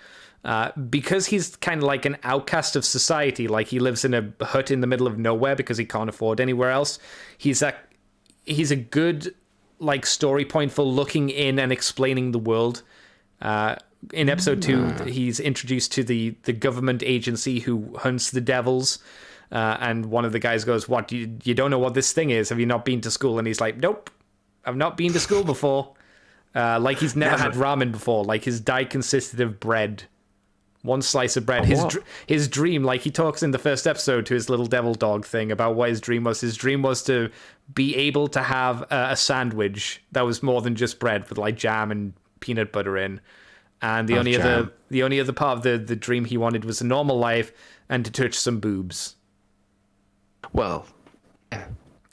Because he's kind of like an outcast of society, like he lives in a hut in the middle of nowhere because he can't afford anywhere else. He's a good like story point for looking in and explaining the world. In episode 2, he's introduced to the government agency who hunts the devils. And one of the guys goes, "What, you don't know what this thing is? Have you not been to school?" And he's like, "Nope, I've not been to school before." Like he's never had ramen before. Like his diet consisted of bread. One slice of bread. His dream, like he talks in the first episode to his little devil dog thing about what his dream was. His dream was to be able to have a sandwich that was more than just bread with like jam and peanut butter in. And the only other part of the dream he wanted was a normal life and to touch some boobs. Well,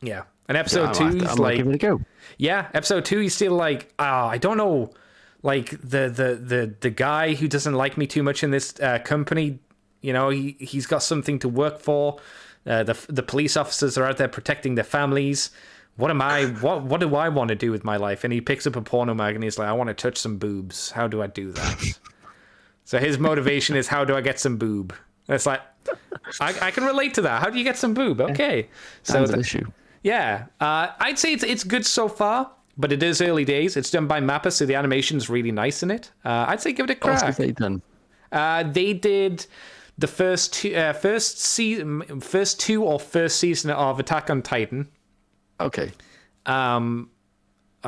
yeah. And episode 2, he's like, give it a go. Yeah, episode 2, he's still like, I don't know. Like the guy who doesn't like me too much in this company, you know, he's got something to work for. The police officers are out there protecting their families. What do I want to do with my life? And he picks up a porno mag and he's like, I want to touch some boobs. How do I do that? So his motivation is, how do I get some boob? And it's like, I can relate to that. How do you get some boob? Okay, so the issue. Yeah, I'd say it's good so far. But it is early days. It's done by Mappa, so the animation's really nice in it. I'd say give it a crack. What have they done? They did the first two or first season of Attack on Titan. Okay. Oh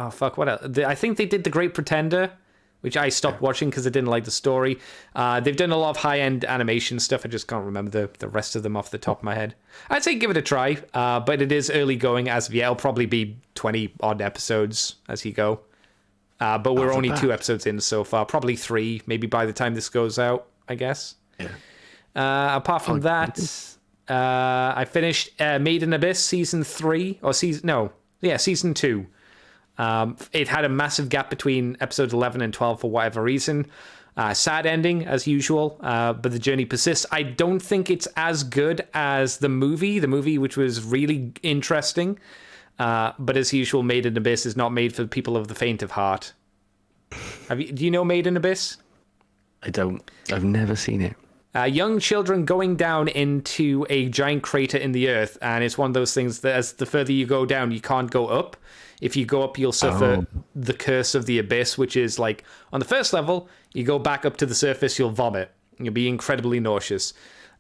fuck! What else? I think they did The Great Pretender, which I stopped watching because I didn't like the story. They've done a lot of high-end animation stuff. I just can't remember the rest of them off the top of my head. I'd say give it a try, but it is early going as of yet. It'll probably be 20-odd episodes as you go. But we're only 2 episodes in so far. Probably 3, maybe by the time this goes out, I guess. Yeah. Apart from that, I finished Made in Abyss Season 3. Season 2. It had a massive gap between episodes 11 and 12 for whatever reason. Sad ending, as usual, but the journey persists. I don't think it's as good as the movie, which was really interesting. But as usual, Made in Abyss is not made for people of the faint of heart. Do you know Made in Abyss? I don't. I've never seen it. Young children going down into a giant crater in the earth, and it's one of those things that as the further you go down, you can't go up. If you go up, you'll suffer the curse of the abyss, which is like, on the first level, you go back up to the surface, you'll vomit. You'll be incredibly nauseous.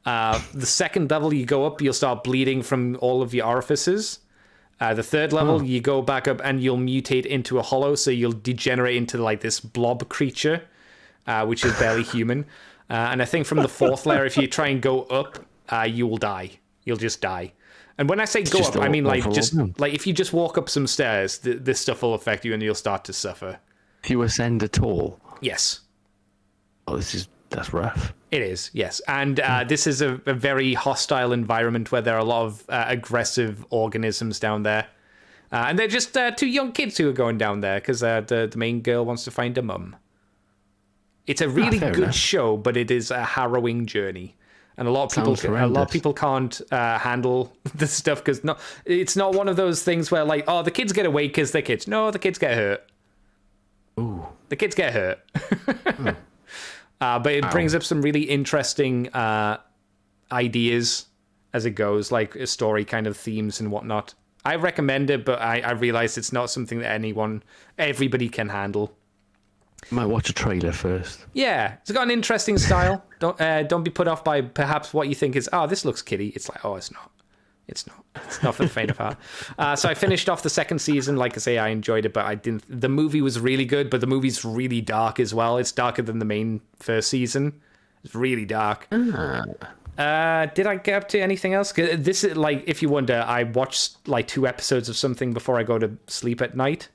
The second level, you go up, you'll start bleeding from all of your orifices. The third level, you go back up and you'll mutate into a hollow, so you'll degenerate into like this blob creature, which is barely human. And I think from the fourth layer, if you try and go up, you will die. You'll just die. And when I say go up, I mean like if you just walk up some stairs, this stuff will affect you and you'll start to suffer. If you ascend at all? Yes. Oh, that's rough. It is, yes. And this is a very hostile environment where there are a lot of aggressive organisms down there. And they're just 2 young kids who are going down there because the main girl wants to find a mum. It's a really good show, but it is a harrowing journey. And a lot of people can't handle this stuff because it's not one of those things where like, the kids get away because they're kids. No, the kids get hurt. Ooh. The kids get hurt. But it brings up some really interesting ideas as it goes, like story kind of themes and whatnot. I recommend it, but I realize it's not something that everybody can handle. Might watch a trailer first. Yeah, it's got an interesting style. Don't be put off by perhaps what you think is, this looks kiddie. It's like, it's not. It's not. It's not for the faint of heart. So I finished off the second season. Like I say, I enjoyed it, but I didn't. The movie was really good, but the movie's really dark as well. It's darker than the main first season. It's really dark. Did I get up to anything else? 'Cause this is like, if you wonder, I watched like 2 episodes of something before I go to sleep at night.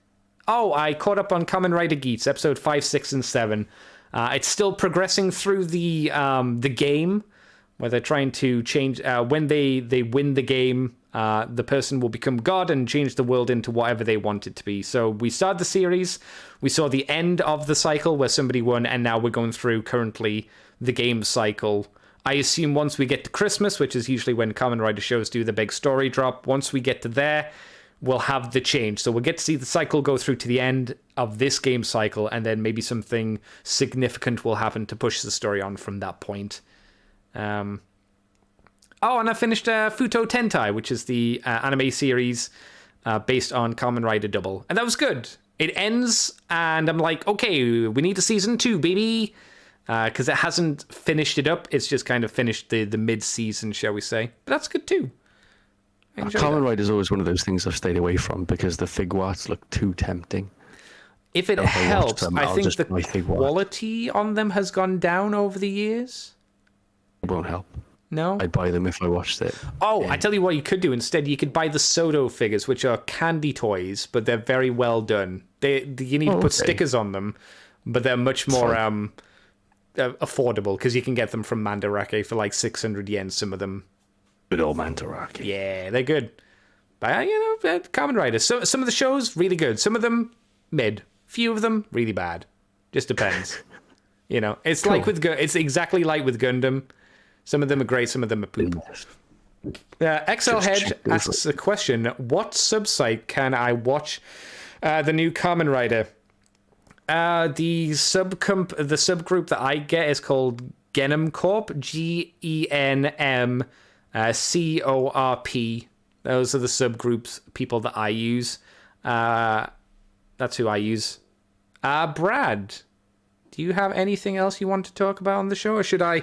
I caught up on Kamen Rider Geats, episode 5, 6, and 7. It's still progressing through the game, where they're trying to change. When they win the game, the person will become God and change the world into whatever they want it to be. So we started the series, we saw the end of the cycle where somebody won, and now we're going through currently the game cycle I assume once we get to Christmas, which is usually when Kamen Rider shows do the big story drop, once we get to there, we'll have the change. So we'll get to see the cycle go through to the end of this game cycle, and then maybe something significant will happen to push the story on from that point. And I finished Futo Tentai, which is the anime series based on Kamen Rider Double. And that was good. It ends, and I'm like, okay, we need a season 2, baby. Because it hasn't finished it up. It's just kind of finished the mid-season, shall we say. But that's good too. Kamen Rider is always one of those things I've stayed away from because the figurines look too tempting. If it helps, I think the quality on them has gone down over the years. It won't help. No? I'd buy them if I watched it. Oh, I tell you what you could do instead. You could buy the Soto figures, which are candy toys, but they're very well done. You need to put stickers on them, but they're much more affordable because you can get them from Mandarake for like 600 yen, some of them. Good old Mandarake. Yeah, they're good. But, Kamen Rider. So, some of the shows, really good. Some of them, mid. Few of them, really bad. Just depends. It's cool. It's exactly like with Gundam. Some of them are great, some of them are poop. XL Hedge asks a question. What subsite can I watch the new Kamen Rider? The subgroup that I get is called Genom Corp, GENM CORP. Those are the subgroups, people that I use. That's who I use. Brad, do you have anything else you want to talk about on the show, or should I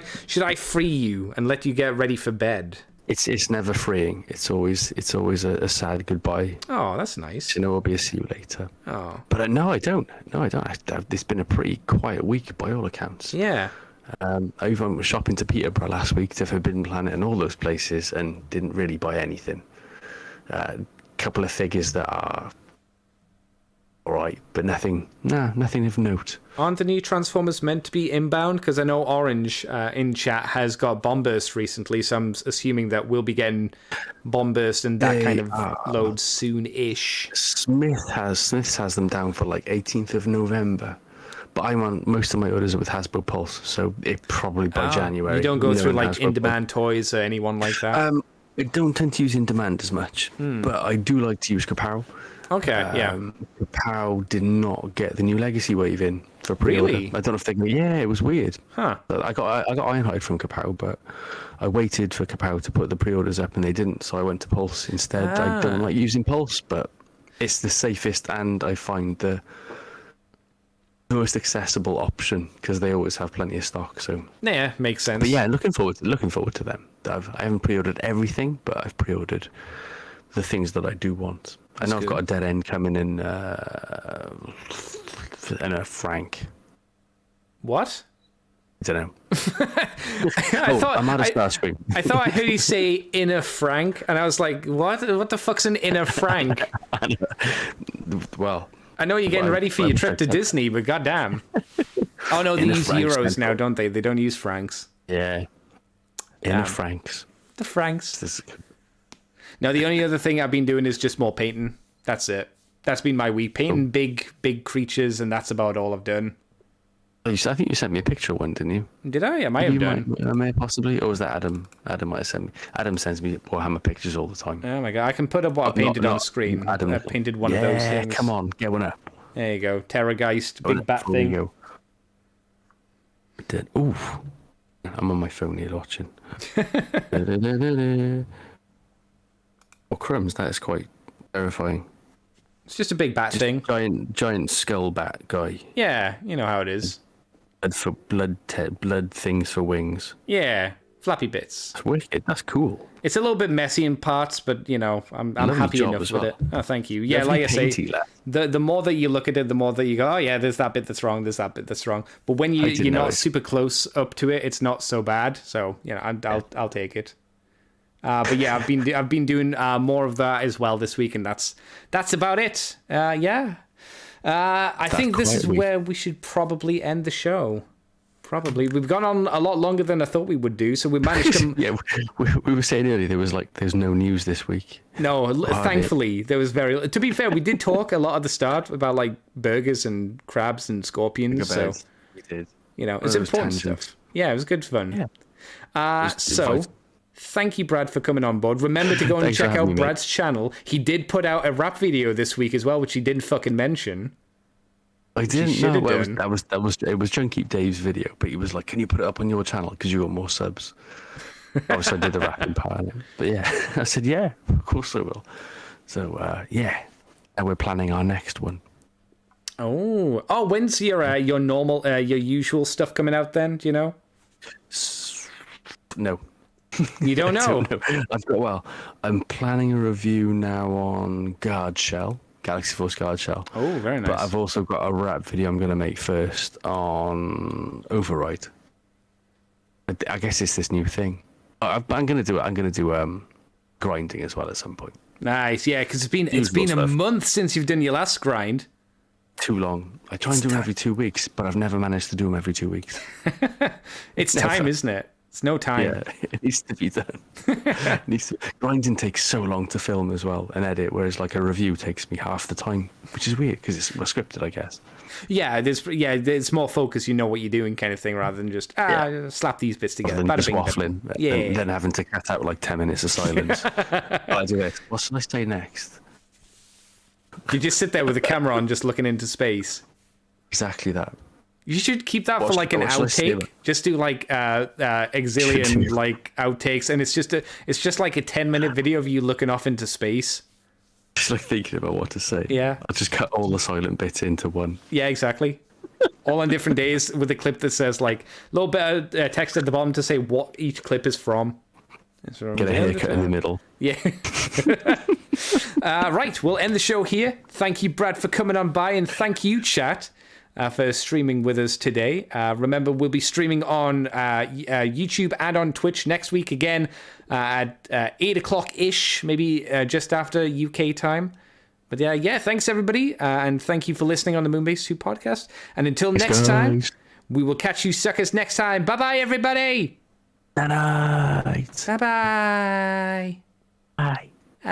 free you and let you get ready for bed? It's never freeing. It's always a sad goodbye. Oh, that's nice. I'll be a see you later. Oh, but no, I don't. It's been a pretty quiet week by all accounts. Yeah. I even went shopping to Peterborough last week to Forbidden Planet and all those places, and didn't really buy anything. Couple of figures that are all right, but nothing of note. Aren't the new Transformers meant to be inbound? Because I know Orange in chat has got Bombburst recently, so I'm assuming that we'll be getting Bombburst and that kind of load soon-ish. Smith has them down for like 18th of November. But most of my orders are with Hasbro Pulse, so it probably by January. You don't go through like in-demand toys or anyone like that? I don't tend to use in-demand as much, but I do like to use Kapow. Okay, yeah. Kapow did not get the new Legacy wave in for pre-order. Really? I don't know if they can. Yeah, it was weird. Huh. I got Ironhide from Kapow, but I waited for Kapow to put the pre-orders up and they didn't, so I went to Pulse instead. I don't like using Pulse, but it's the safest and I find the most accessible option because they always have plenty of stock. So yeah, makes sense. But yeah, looking forward to them. I haven't pre-ordered everything, but I've pre-ordered the things that I do want. I know I've got a dead end coming in a Frank. What? I don't know. I'm out of Starscream. I thought I heard you say inner Frank, and I was like, what? What the fuck's an inner Frank? Well, I know you're getting ready for your trip to Disney, but goddamn. Oh no, they use euros now, don't they? They don't use francs. Yeah. Inner Franks. The francs. Now, the only other thing I've been doing is just more painting. That's it. That's been my week. Painting big creatures, and that's about all I've done. I think you sent me a picture of one, didn't you? Did I? I might have done. I may possibly. Or was that Adam? Adam might have sent me. Adam sends me Warhammer pictures all the time. Oh my god. I can put up what I painted on screen. Adam. I painted one of those things. Come on, get one up. There you go. Terrorgeist, big bat thing. You go. Ooh. I'm on my phone here watching. Oh, crumbs, that is quite terrifying. It's just a big bat thing. Giant skull bat guy. Yeah, you know how it is. Blood things for wings. Yeah, flappy bits. That's wicked. That's cool. It's a little bit messy in parts, but I'm happy enough with it. Oh, thank you. Yeah, like I say, the more that you look at it, the more that you go, oh yeah, there's that bit that's wrong, there's that bit that's wrong. But when you're not super close up to it, it's not so bad. So I'll take it. But yeah, I've been doing more of that as well this week, and that's about it. I think this is where we should probably end the show. Probably. We've gone on a lot longer than I thought we would do, so we managed to... Yeah, we were saying earlier there's no news this week. No, thankfully, there was very... To be fair, we did talk a lot at the start about, like, burgers and crabs and scorpions, so... We did. It's important stuff. Yeah, it was good fun. Yeah. So, thank you, Brad, for coming on board. Remember to go and check out Brad's channel. He did put out a rap video this week as well, which he didn't fucking mention. I didn't know. It was Junkie Dave's video, but he was like, "Can you put it up on your channel because you got more subs?" Obviously, I did the rapping part of it. But yeah, I said, "Yeah, of course I will." So yeah, and we're planning our next one. Oh, when's your normal, your usual stuff coming out then? Do you know? No. You don't know? I'm planning a review now on Guard Shell, Galaxy Force Guard Shell. Oh, very nice. But I've also got a rap video I'm going to make first on Override. I guess it's this new thing. I'm going to do it. I'm going to do grinding as well at some point. Nice, yeah, because it's been a month since you've done your last grind. Too long. I try and do them every 2 weeks, but I've never managed to do them every 2 weeks. It's time, isn't it? It's no time. Yeah, it needs to be done. Grinding takes so long to film as well and edit, whereas like a review takes me half the time, which is weird because it's more scripted, I guess. Yeah, there's more focus. You know what you're doing, kind of thing, rather than just slap these bits together. Rather than just waffling, and then having to cut out like 10 minutes of silence. I do it. What should I say next? You just sit there with the camera on, just looking into space. Exactly that. You should keep that for like an outtake. Just do like exilion like outtakes, and it's just like a 10-minute video of you looking off into space. Just like thinking about what to say. Yeah. I'll just cut all the silent bits into one. Yeah, exactly. All on different days with a clip that says like a little bit of text at the bottom to say what each clip is from. Get a haircut in the middle. Yeah. Right, we'll end the show here. Thank you, Brad, for coming on by, and thank you, chat, for streaming with us today. Remember, we'll be streaming on YouTube and on Twitch next week again at 8 o'clock-ish, maybe just after UK time. But yeah, thanks, everybody, and thank you for listening on the Moonbase 2 podcast. And until next time, we will catch you suckers next time. Bye-bye, everybody! Night. Bye-bye! Bye.